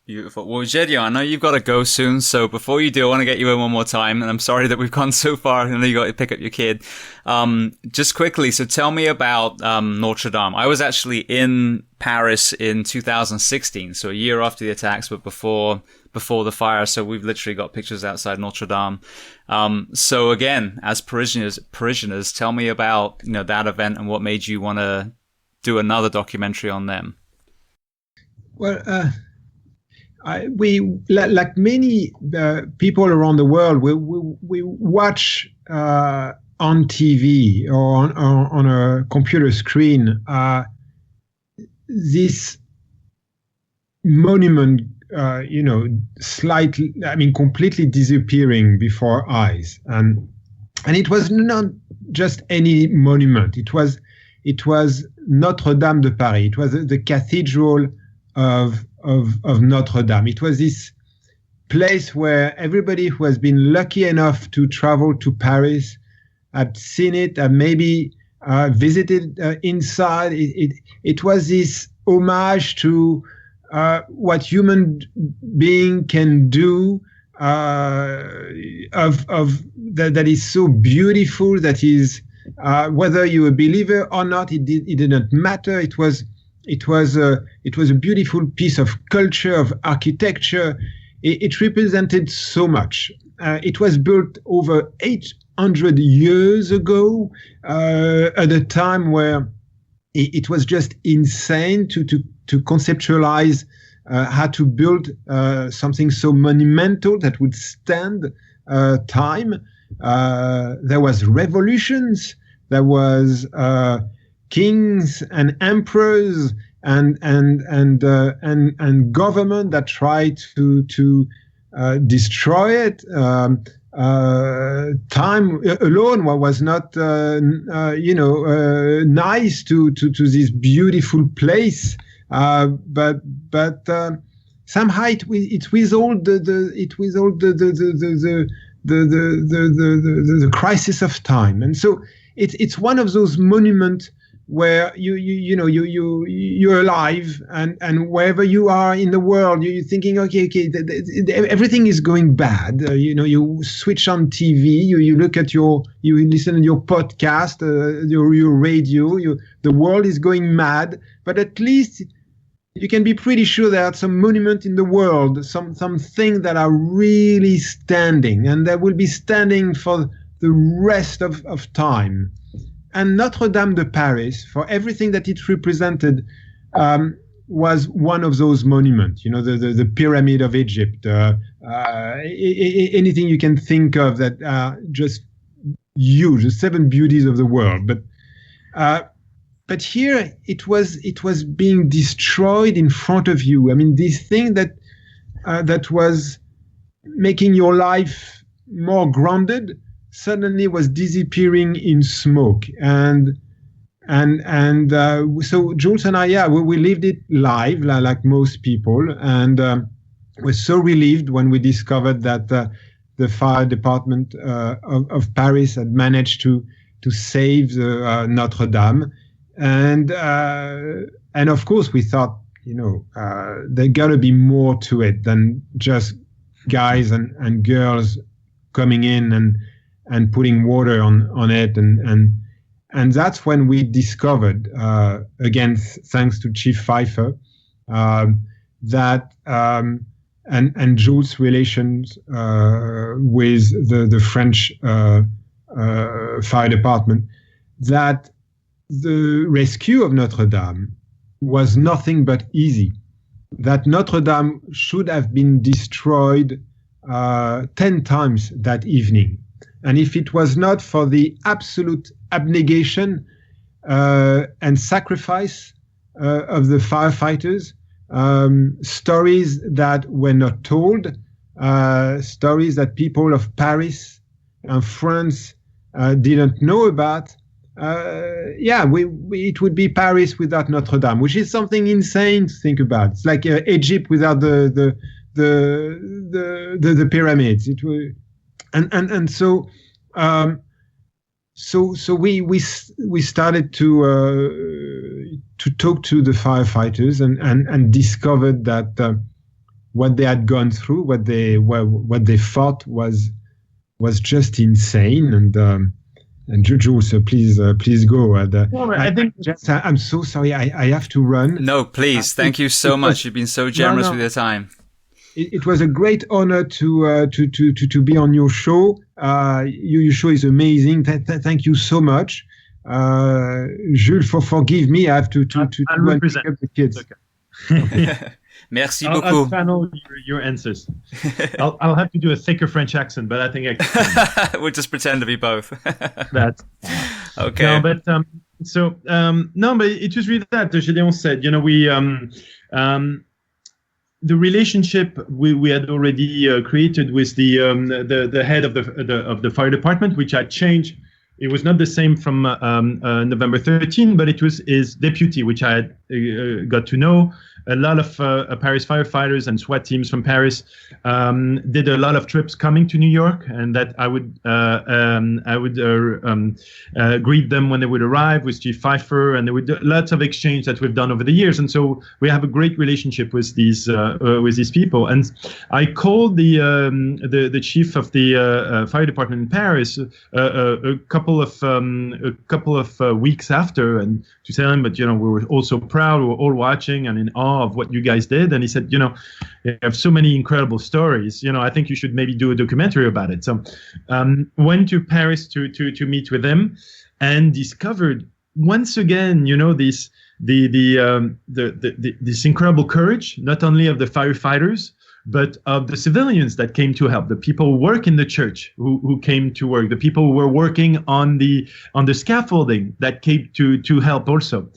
Beautiful. Well, Gédéon, I know you've got to go soon, so before you do, I want to get you in one more time, and I'm sorry that we've gone so far. I know you got to pick up your kid. Just quickly, so tell me about Notre Dame. I was actually in Paris in 2016, so a year after the attacks, but before the fire. So we've literally got pictures outside Notre Dame. So again, as parishioners, tell me about that event and what made you want to do another documentary on them. Well. We like many people around the world, we watch on TV or on a computer screen this monument, slightly, completely disappearing before our eyes, and it was not just any monument. It was Notre Dame de Paris. It was the cathedral of Notre Dame. It was this place where everybody who has been lucky enough to travel to Paris had seen it and maybe visited inside. It was this homage to what human being can do, that is so beautiful, that is whether you're a believer or not, it didn't matter. It was a beautiful piece of culture, of architecture. It represented so much. It was built over 800 years ago, at a time where it was just insane to conceptualize how to build something so monumental that would stand time. There was revolutions. There was kings and emperors and government that tried to destroy it. Time alone was not nice to this beautiful place, but somehow it with all the crisis of time. And so it's one of those monuments where you're alive, and wherever you are in the world, you're thinking, okay, everything is going bad. You switch on TV, you listen to your podcast, your radio, the world is going mad, but at least you can be pretty sure there are some monument in the world, some things that are really standing, and that will be standing for the rest of time. And Notre Dame de Paris, for everything that it represented, was one of those monuments. The Pyramid of Egypt, anything you can think of that are just huge, the seven beauties of the world. But here it was being destroyed in front of you. I mean, this thing that was making your life more grounded suddenly was disappearing in smoke, and so Jules and I, we lived it live, like most people, and we're so relieved when we discovered that the fire department of Paris had managed to save the Notre Dame, and of course we thought, there gotta be more to it than just guys and girls coming in and putting water on it, and that's when we discovered, again thanks to Chief Pfeiffer, that and Jules' relations with the French fire department, that the rescue of Notre Dame was nothing but easy. That Notre Dame should have been destroyed 10 times that evening. And if it was not for the absolute abnegation and sacrifice of the firefighters, stories that were not told, stories that people of Paris and France didn't know about, it would be Paris without Notre Dame, which is something insane to think about. It's like Egypt without the pyramids. It was. So we started to talk to the firefighters and discovered that what they had gone through, what they fought was just insane. And Jules, please go. I think I'm so sorry. I have to run. No, please. Thank you so much. You've been so generous with your time. It was a great honor to be on your show. Your show is amazing. Thank you so much, Jules. Forgive me. I have to pick up the kids. Okay. Merci beaucoup. I'll channel your answers. I'll have to do a thicker French accent, but I think I can. We'll just pretend to be both. That's okay. No, but but it was really that Gédéon said. The relationship we had already created with the head of the fire department, which had changed. It was not the same from November 13, but it was his deputy, which I had got to know. A lot of Paris firefighters and SWAT teams from Paris did a lot of trips coming to New York, and that I would greet them when they would arrive with Chief Pfeiffer, and there were lots of exchange that we've done over the years, and so we have a great relationship with these people. And I called the chief of the fire department in Paris a couple of weeks after, and to tell him, but we were all so proud, we were all watching and in awe of what you guys did. And he said, you have so many incredible stories. I think you should maybe do a documentary about it. So went to Paris to meet with him, and discovered once again, this incredible courage, not only of the firefighters, but of the civilians that came to help, the people who work in the church who came to work, the people who were working on the scaffolding that came to help also.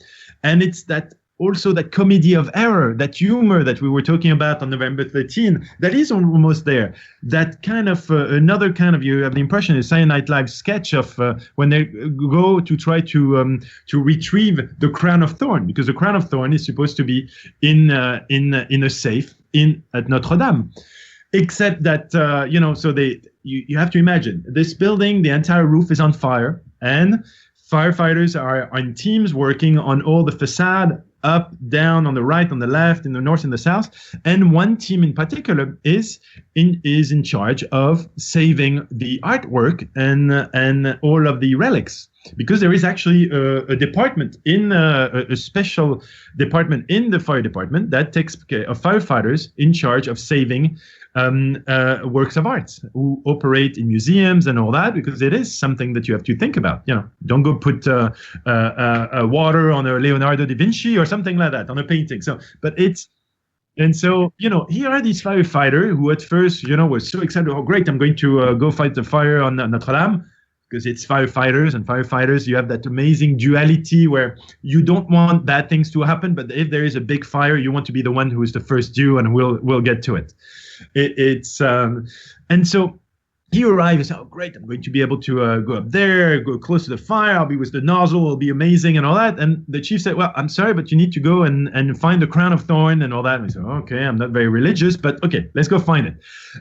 And it's that also that comedy of error, that humor that we were talking about on November 13, that is almost there. That kind of another kind of, you have the impression, a Saturday Night Live sketch of when they go to try to retrieve the crown of thorn, because the crown of thorn is supposed to be in a safe at Notre Dame. Except that so you have to imagine this building, the entire roof is on fire, and firefighters are in teams working on all the facade, up, down, on the right, on the left, in the north, in the south. And one team in particular is in charge of saving the artwork and all of the relics. Because there is actually a department a special department in the fire department that takes care of firefighters in charge of saving works of art who operate in museums and all that, because it is something that you have to think about. Don't go put water on a Leonardo da Vinci or something like that on a painting. So here are these firefighters who at first, were so excited. Oh, great! I'm going to go fight the fire on Notre Dame. Because it's firefighters, and firefighters, you have that amazing duality where you don't want bad things to happen, but if there is a big fire, you want to be the one who is the first due, and we'll get to it. And so he arrives, oh great, I'm going to be able to go up there, go close to the fire, I'll be with the nozzle, it'll be amazing and all that. And the chief said, well, I'm sorry, but you need to go and find the crown of thorn and all that. And we said, okay, I'm not very religious, but okay, let's go find it.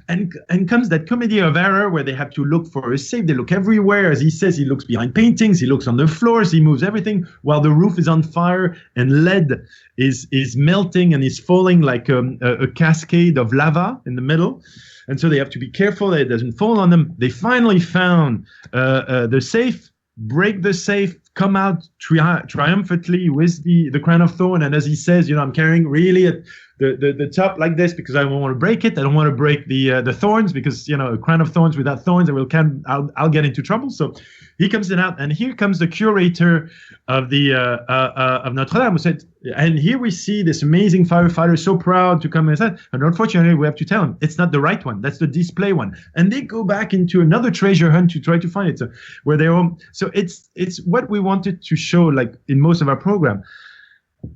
And comes that comedy of error where they have to look for a safe, they look everywhere. As he says, he looks behind paintings, he looks on the floors, he moves everything while the roof is on fire and lead is melting and is falling like a cascade of lava in the middle. And so they have to be careful that it doesn't fall on them. They finally found the safe, break the safe, come out triumphantly with the crown of thorn. And as he says, I'm carrying really at the top like this because I don't want to break it. I don't want to break the thorns because, a crown of thorns without thorns, I'll get into trouble. So he comes out, and here comes the curator of the of Notre Dame, who said, and here we see this amazing firefighter so proud to come and say, and unfortunately we have to tell him it's not the right one. That's the display one. And they go back into another treasure hunt to try to find it. So where they're all, so it's what we wanted to show, like in most of our program.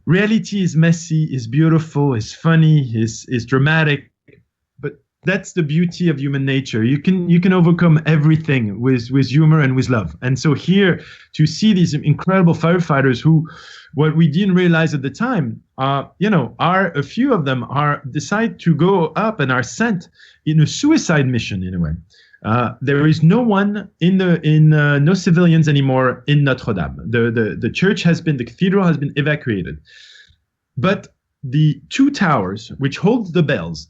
Reality is messy, is beautiful, is funny, is dramatic. That's the beauty of human nature. You can overcome everything with humor and with love. And so here to see these incredible firefighters who, what we didn't realize at the time, are a few of them decide to go up and are sent in a suicide mission in a way. There is no one no civilians anymore in Notre Dame. The church the cathedral has been evacuated, but the two towers, which holds the bells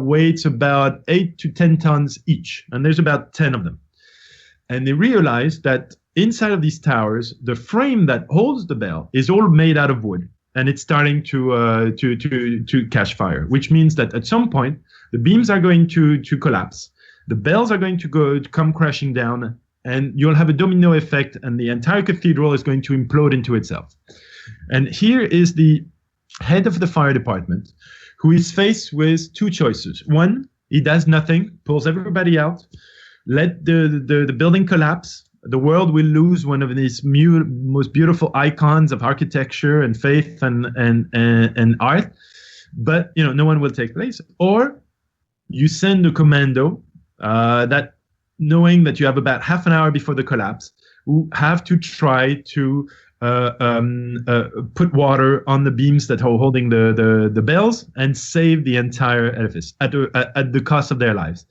weights about 8 to 10 tons each, and there's about 10 of them. And they realized that inside of these towers, the frame that holds the bell is all made out of wood, and it's starting to catch fire, which means that at some point the beams are going to collapse, the bells are going to come crashing down, and you'll have a domino effect, and the entire cathedral is going to implode into itself. And here is the head of the fire department, who is faced with two choices. One, he does nothing, pulls everybody out, let the building collapse. The world will lose one of these most beautiful icons of architecture and faith and art, but no one will take place. Or you send a commando that, knowing that you have about half an hour before the collapse, who have to try to put water on the beams that are holding the bells and save the entire edifice at the cost of their lives.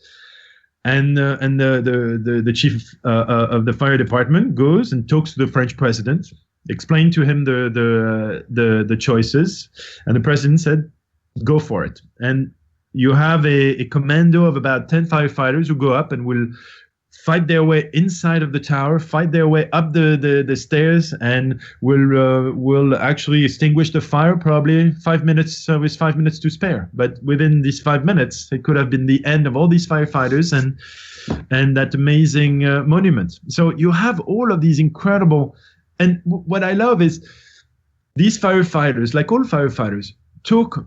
And the chief of the fire department goes and talks to the French president, explained to him the choices, and the president said, "Go for it." And you have a commando of about 10 firefighters who go up and will fight their way inside of the tower, fight their way up the stairs, and will actually extinguish the fire probably 5 minutes with 5 minutes to spare. But within these 5 minutes, it could have been the end of all these firefighters and that amazing monument. So you have all of these incredible, and what I love is these firefighters, like all firefighters, took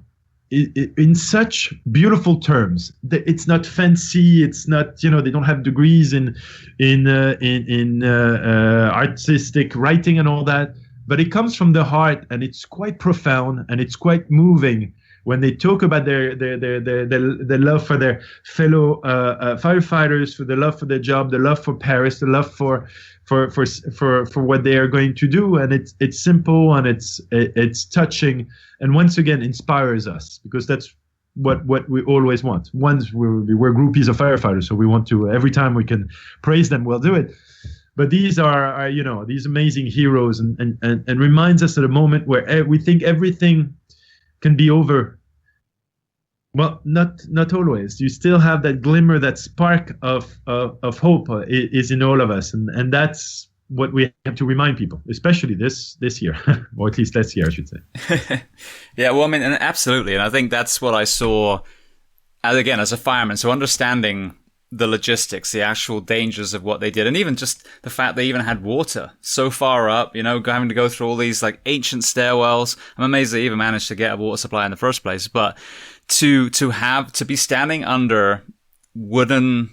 in such beautiful terms. It's not fancy. It's not, they don't have degrees in artistic writing and all that, but it comes from the heart, and it's quite profound and it's quite moving when they talk about their love for their fellow firefighters, for the love for their job, the love for Paris, the love for what they are going to do. And it's simple, and it's touching, and once again inspires us, because that's what we always want. Once we're groupies of firefighters, so we want to, every time we can praise them, we'll do it. But these are these amazing heroes, and reminds us of a moment where we think everything can be over. Well, not always. You still have that glimmer, that spark of hope is in all of us, and that's what we have to remind people, especially this year, or at least last year, I should say. Yeah, well, I mean, and absolutely, and I think that's what I saw as a fireman. So understanding the logistics, the actual dangers of what they did, and even just the fact they even had water so far up, having to go through all these like ancient stairwells. I'm amazed they even managed to get a water supply in the first place, but to be standing under wooden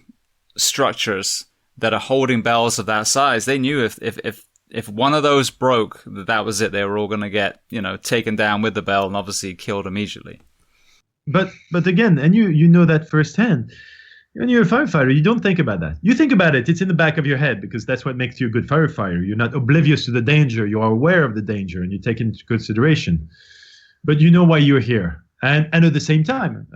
structures that are holding bells of that size, they knew if one of those broke, that was it. They were all going to get, taken down with the bell and obviously killed immediately. But again, and you know that firsthand. When you're a firefighter, you don't think about that. You think about it, it's in the back of your head, because that's what makes you a good firefighter. You're not oblivious to the danger. You are aware of the danger and you take it into consideration. But you know why you're here. And at the same time,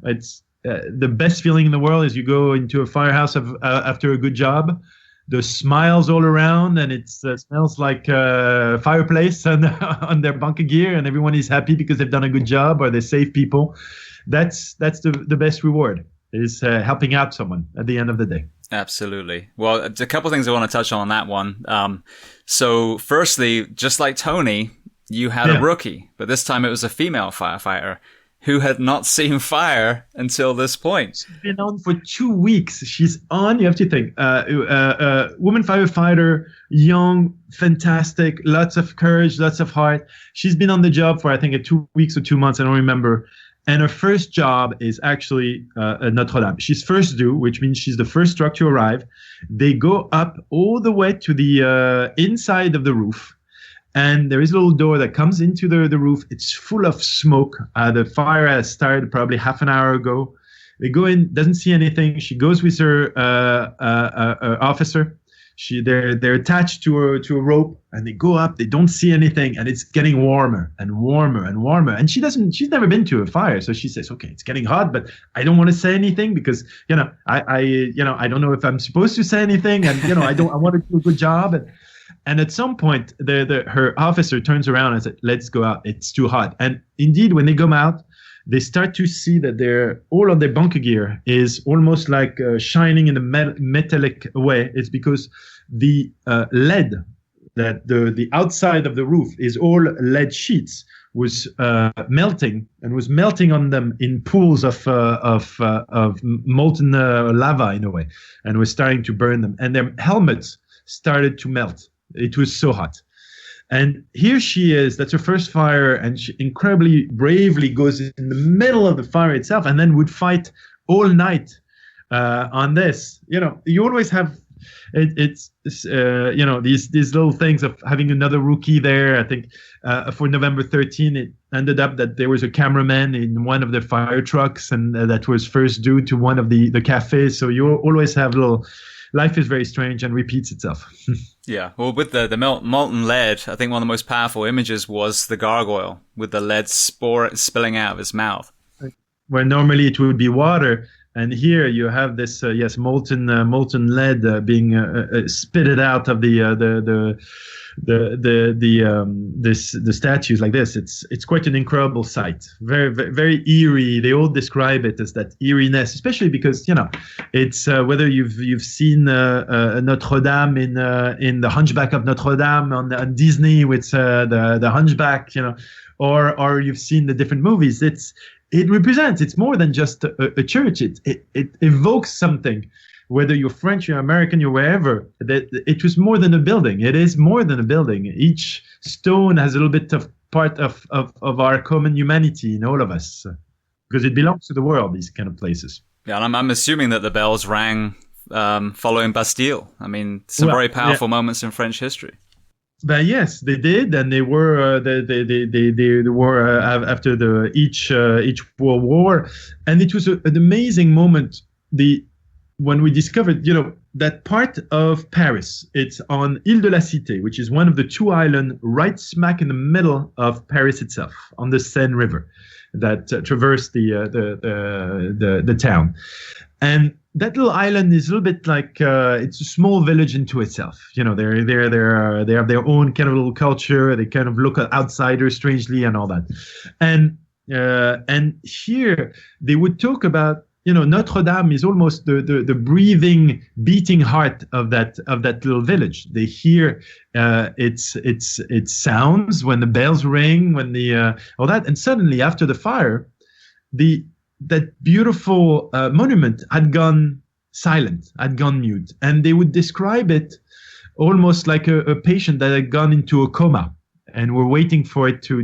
it's the best feeling in the world is you go into a firehouse after a good job. The smiles all around, and it smells like a fireplace on their bunker gear, and everyone is happy because they've done a good job or they save people. That's the best reward, is helping out someone at the end of the day. Absolutely. Well, a couple of things I want to touch on that one. So firstly, just like Tony, you had a rookie, but this time it was a female firefighter who had not seen fire until this point. She's been on for 2 weeks. She's on, you have to think, woman firefighter, young, fantastic, lots of courage, lots of heart. She's been on the job for, I think, 2 weeks or 2 months, I don't remember. And her first job is actually at Notre Dame. She's first due, which means she's the first truck to arrive. They go up all the way to the inside of the roof. And there is a little door that comes into the roof. It's full of smoke. The fire has started probably half an hour ago. They go in, doesn't see anything. She goes with her officer. They're attached to a rope, and they go up. They don't see anything, and it's getting warmer and warmer and warmer. And she's never been to a fire, so she says, "Okay, it's getting hot, but I don't want to say anything because I don't know if I'm supposed to say anything, and I want to do a good job." And at some point, her officer turns around and says, "Let's go out. It's too hot." And indeed, when they come out, they start to see that all of their bunker gear is almost like shining in a metallic way. It's because the lead, that the outside of the roof is all lead sheets, was melting on them in pools of molten lava in a way, and was starting to burn them. And their helmets started to melt. It was so hot. And here she is, that's her first fire, and she incredibly bravely goes in the middle of the fire itself, and then would fight all night on this. You always have these little things of having another rookie there. I think for November 13, it ended up that there was a cameraman in one of the fire trucks, and that was first due to one of the cafes. So you always have life is very strange and repeats itself. Yeah, well, with the molten lead, I think one of the most powerful images was the gargoyle with the lead spilling out of his mouth. Where normally it would be water, and here you have this molten lead being spitted out of the statues like this. It's quite an incredible sight. Very, very, very eerie. They all describe it as that eeriness, especially because it's whether you've seen Notre Dame in the Hunchback of Notre Dame on Disney with the Hunchback, or you've seen the different movies. It represents. It's more than just a church. It evokes something. Whether you're French, you're American, you're wherever, that it was more than a building. It is more than a building. Each stone has a little bit of part of our common humanity in all of us, because it belongs to the world, these kind of places. Yeah, and I'm assuming that the bells rang following Bastille. I mean, some very powerful moments in French history. But yes, they did, and they were they were after each World War, and it was an amazing moment. When we discovered, that part of Paris. It's on Ile de la Cité, which is one of the two islands right smack in the middle of Paris itself, on the Seine River that traverse the town. And that little island is a little bit like it's a small village into itself. You know, they have their own kind of little culture. They kind of look at outsiders strangely and all that. And here they would talk about, you know, Notre Dame is almost the breathing, beating heart of that little village. They hear its sounds when the bells ring, when all that, and suddenly after the fire, that beautiful monument had gone silent, had gone mute, and they would describe it almost like a patient that had gone into a coma. And we're waiting for it to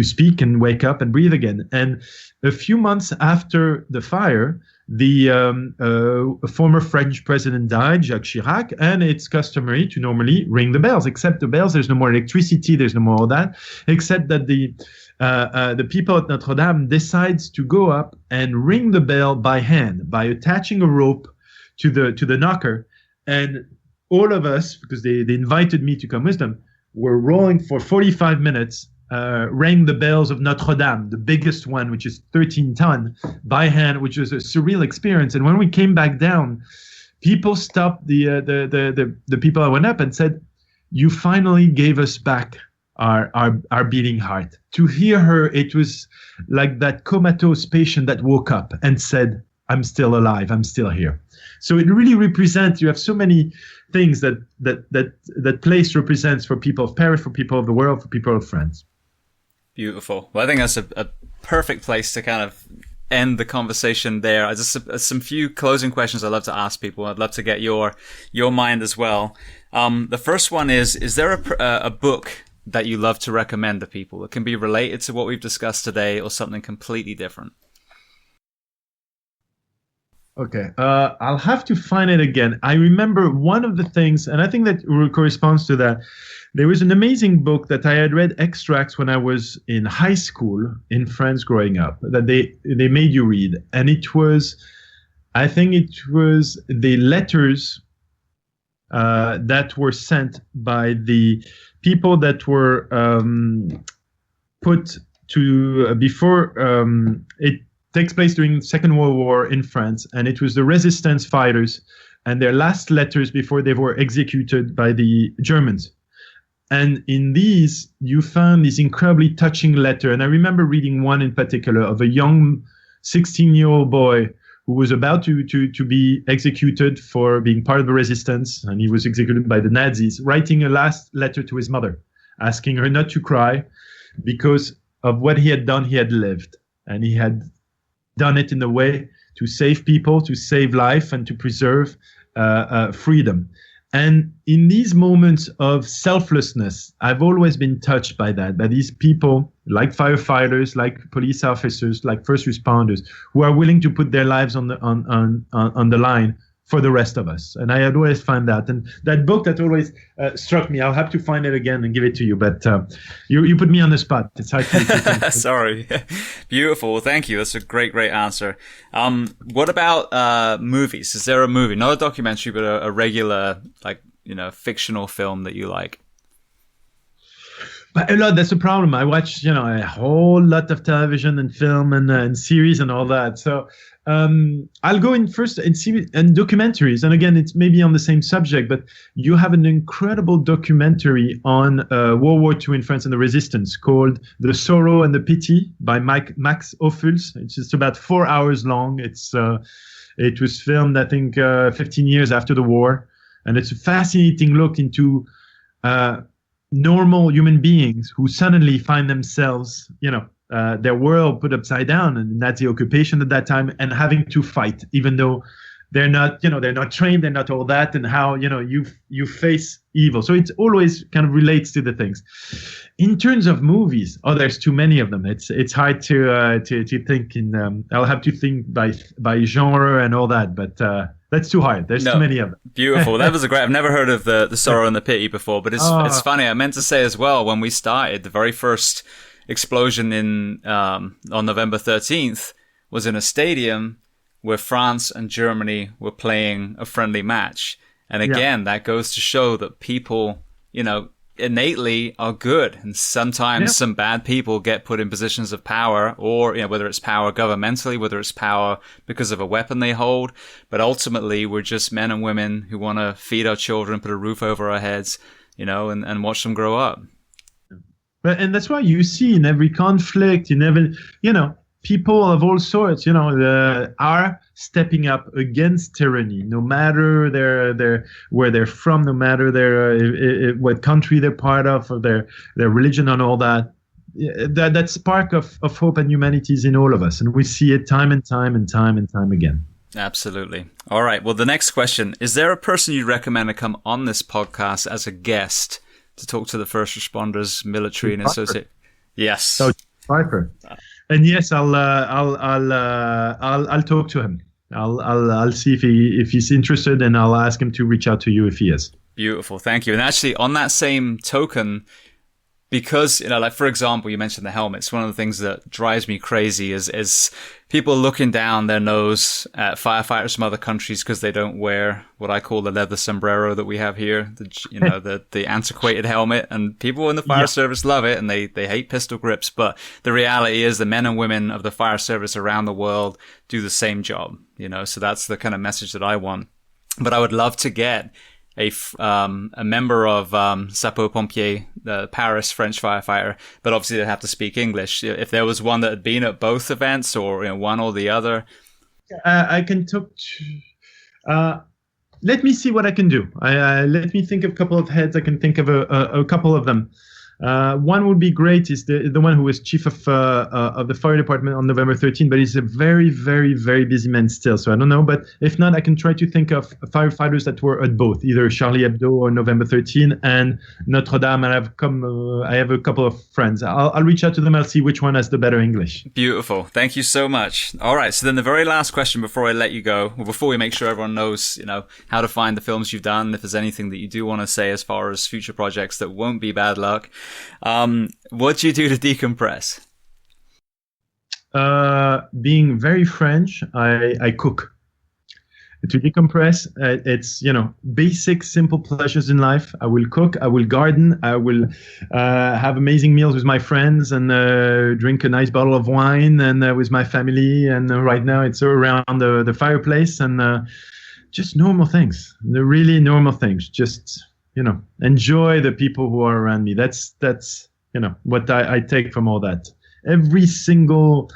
speak and wake up and breathe again. And a few months after the fire, the former French president died, Jacques Chirac, and it's customary to normally ring the bells. Except the bells, there's no more electricity, there's no more of that. Except that the people at Notre Dame decides to go up and ring the bell by hand, by attaching a rope to the knocker, and all of us, because they invited me to come with them, were rolling for 45 minutes, rang the bells of Notre Dame, the biggest one, which is 13 ton, by hand, which was a surreal experience. And when we came back down, people stopped the people that went up and said, "You finally gave us back our beating heart." To hear her, it was like that comatose patient that woke up and said, "I'm still alive, I'm still here." So it really represents, you have so many things that place represents for people of Paris, for people of the world, for people of France. Beautiful. Well, I think that's a perfect place to kind of end the conversation there. I just some few closing questions I'd love to ask people. I'd love to get your mind as well. The first one is there a book that you love to recommend to people that can be related to what we've discussed today or something completely different? Okay, I'll have to find it again. I remember one of the things, and I think that corresponds to that. There was an amazing book that I had read extracts when I was in high school in France growing up that they made you read. And it was, I think it was the letters that were sent by the people that were put to, before it takes place during the Second World War in France, and it was the resistance fighters and their last letters before they were executed by the Germans. And in these, you found this incredibly touching letter. And I remember reading one in particular of a young 16-year-old boy who was about to be executed for being part of the resistance, and he was executed by the Nazis, writing a last letter to his mother, asking her not to cry because of what he had done. He had lived, and he had done it in a way to save people, to save life, and to preserve freedom. And in these moments of selflessness, I've always been touched by that, by these people like firefighters, like police officers, like first responders, who are willing to put their lives on the line for the rest of us. And I had always found that. And that book that always struck me, I'll have to find it again and give it to you. But you put me on the spot. It's hard to Sorry. Beautiful. Well, thank you. That's a great answer. What about movies? Is there a movie, not a documentary, but a regular, like, fictional film that you like? But a lot. That's the problem. I watch, a whole lot of television and film and series and all that. So I'll go in first and documentaries. And again, it's maybe on the same subject, but you have an incredible documentary on World War II in France and the resistance called The Sorrow and the Pity by Max Ophuls. It's just about 4 hours long. It was filmed, I think, 15 years after the war. And it's a fascinating look into normal human beings who suddenly find themselves, their world put upside down and Nazi occupation at that time, and having to fight, even though they're not trained, they're not all that, and how, you face evil. So it always kind of relates to the things. In terms of movies, there's too many of them. It's hard to think in, I'll have to think by genre and all that, but that's too hard. There's too many of them. Beautiful. That was I've never heard of the Sorrow and the Pity before, but it's funny. I meant to say as well, when we started, the very first explosion on November 13th was in a stadium where France and Germany were playing a friendly match. And again, that goes to show that people, innately are good, and sometimes some bad people get put in positions of power, or whether it's power governmentally, whether it's power because of a weapon they hold, but ultimately we're just men and women who want to feed our children, put a roof over our heads, and watch them grow up. And that's why you see in every conflict, in every, people of all sorts, are stepping up against tyranny, no matter where they're from, no matter what country they're part of, or their religion and all that. That spark of hope and humanity is in all of us, and we see it time and time and time and time again. Absolutely. All right. Well, the next question: is there a person you'd recommend to come on this podcast as a guest to talk to the first responders, military, and associate? Yes. So Piper. And yes, I'll talk to him. I'll see if he's interested, and I'll ask him to reach out to you if he is. Beautiful, thank you. And actually, on that same token, because like for example, you mentioned the helmets. One of the things that drives me crazy is people looking down their nose at firefighters from other countries because they don't wear what I call the leather sombrero that we have here. The antiquated helmet, and people in the fire service love it, and they hate pistol grips. But the reality is, the men and women of the fire service around the world do the same job. So that's the kind of message that I want. But I would love to get a member of Sapeurs-Pompiers, the Paris French firefighter, but obviously they have to speak English. If there was one that had been at both events, or one or the other. I can talk to... let me see what I can do. Let me think of a couple of heads. I can think of a couple of them. One would be great, is the one who was chief of the fire department on November 13, but he's a very, very, very busy man still. So I don't know. But if not, I can try to think of firefighters that were at both, either Charlie Hebdo or November 13 and Notre Dame. And I have a couple of friends. I'll reach out to them. I'll see which one has the better English. Beautiful. Thank you so much. All right. So then the very last question before I let you go, well, before we make sure everyone knows, how to find the films you've done, if there's anything that you do want to say as far as future projects that won't be bad luck. What do you do to decompress? Being very French, I cook. To decompress, it's basic, simple pleasures in life. I will cook, I will garden, I will have amazing meals with my friends, and drink a nice bottle of wine, and with my family. And right now it's around the fireplace, and just normal things, the really normal things. Just enjoy the people who are around me. That's what I take from all that. Every single,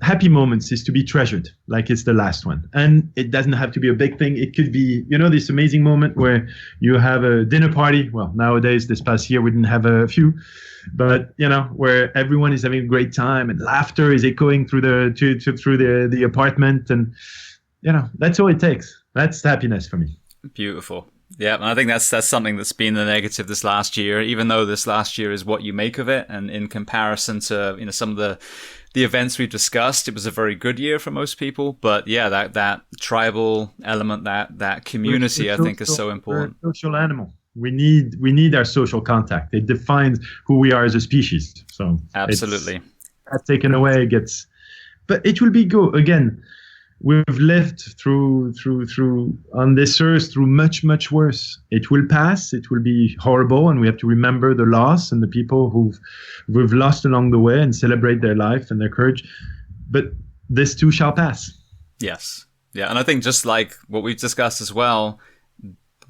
happy moments is to be treasured, like it's the last one. And it doesn't have to be a big thing. It could be, this amazing moment where you have a dinner party. Well, nowadays, this past year, we didn't have a few, but, where everyone is having a great time and laughter is echoing through the apartment. And, that's all it takes. That's happiness for me. Beautiful. Yeah, and I think that's something that's been the negative this last year, even though this last year is what you make of it. And in comparison to, some of the events we've discussed, it was a very good year for most people. But yeah, that tribal element, that community, I think is so important. We're a social animal. We need our social contact. It defines who we are as a species. So absolutely. That's taken away, but it will be good again. We've lived through on this earth through much, much worse. It will pass. It will be horrible, and we have to remember the loss and the people we've lost along the way, and celebrate their life and their courage. But this too shall pass. Yes. Yeah, and I think just like what we've discussed as well,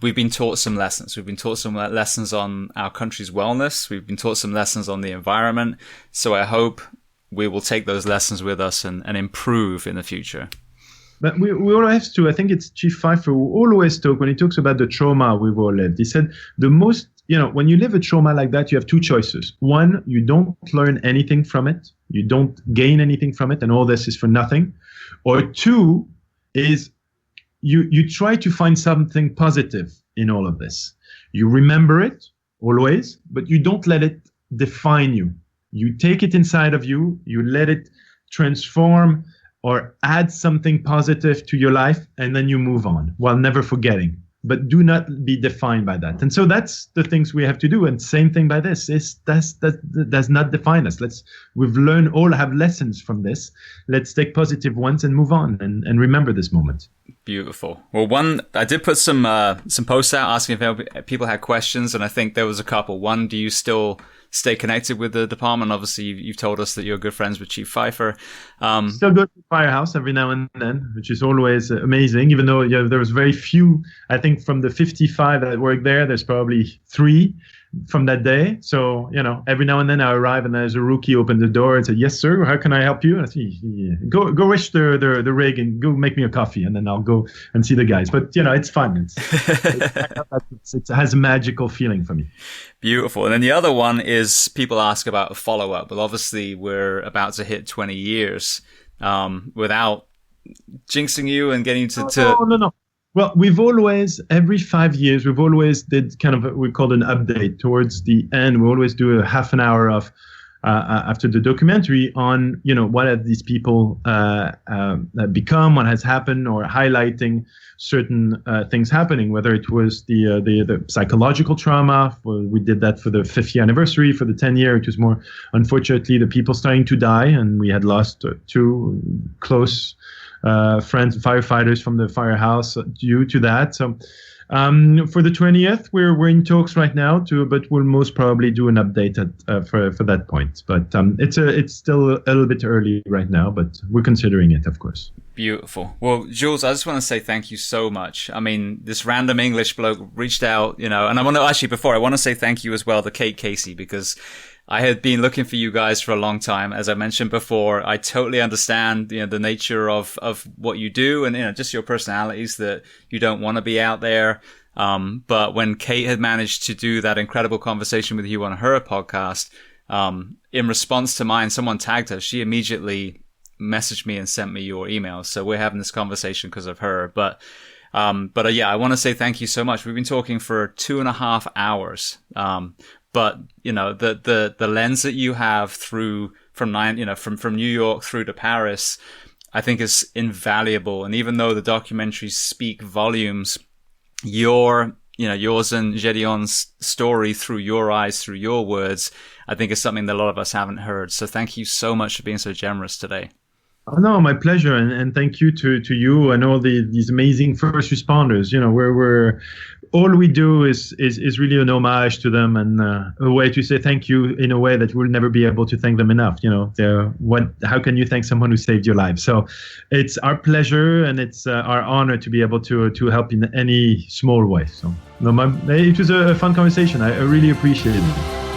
we've been taught some lessons. We've been taught some lessons on our country's wellness. We've been taught some lessons on the environment. So I hope we will take those lessons with us and improve in the future. But we all have to, I think it's Chief Pfeiffer who always talk, when he talks about the trauma we've all lived, he said the most, when you live a trauma like that, you have two choices. One, you don't learn anything from it. You don't gain anything from it, and all this is for nothing. Or two is you try to find something positive in all of this. You remember it always, but you don't let it define you. You take it inside of you, you let it transform or add something positive to your life, and then you move on while never forgetting. but do not be defined by that. And so that's the things we have to do. And same thing by this is that does not define us. We've learned, all have lessons from this. Let's take positive ones and move on and remember this moment. Beautiful. Well, I did put some posts out asking if people had questions, and I think there was a couple. One, do you still stay connected with the department? Obviously, you've told us that you're good friends with Chief Pfeiffer. Still go to the firehouse every now and then, which is always amazing, even though there was very few. I think from the 55 that work there's probably 3 from that day. So, every now and then I arrive and there's a rookie open the door and say, "Yes, sir, how can I help you?" And I say, "Yeah. Go wish the rig and go make me a coffee, and then I'll go and see the guys." But, it's fun. It has a magical feeling for me. Beautiful. And then the other one is people ask about a follow-up. Well, obviously we're about to hit 20 years without jinxing you and getting to... No. Well, every 5 years, we've always did kind of, we call it an update towards the end. We always do a half an hour of, after the documentary on, what have these people become, what has happened, or highlighting certain things happening, whether it was the psychological trauma. We did that for the 5th year anniversary. For the 10th year, it was more, unfortunately, the people starting to die, and we had lost 2 close friends, firefighters from the firehouse due to that. So for the 20th, we're in talks right now but we'll most probably do an update for that point. But it's still a little bit early right now, but we're considering it, of course. Beautiful. Well, Jules, I just want to say thank you so much. I mean, this random English bloke reached out, and I want to say thank you as well to Kate Casey, because I had been looking for you guys for a long time. As I mentioned before, I totally understand, the nature of what you do and, just your personalities, that you don't want to be out there. But when Kate had managed to do that incredible conversation with you on her podcast, in response to mine, someone tagged her. She immediately messaged me and sent me your email. So we're having this conversation because of her. But yeah, I want to say thank you so much. We've been talking for 2.5 hours. But the lens that you have from New York through to Paris, I think is invaluable. And even though the documentaries speak volumes, yours and Gédéon's story through your eyes, through your words, I think is something that a lot of us haven't heard. So thank you so much for being so generous today. Oh, no, my pleasure, and thank you to you and all these amazing first responders. We're all we do is really an homage to them, and a way to say thank you in a way that we'll never be able to thank them enough. How can you thank someone who saved your life? So it's our pleasure and it's our honor to be able to help in any small way. So it was a fun conversation. I really appreciate it.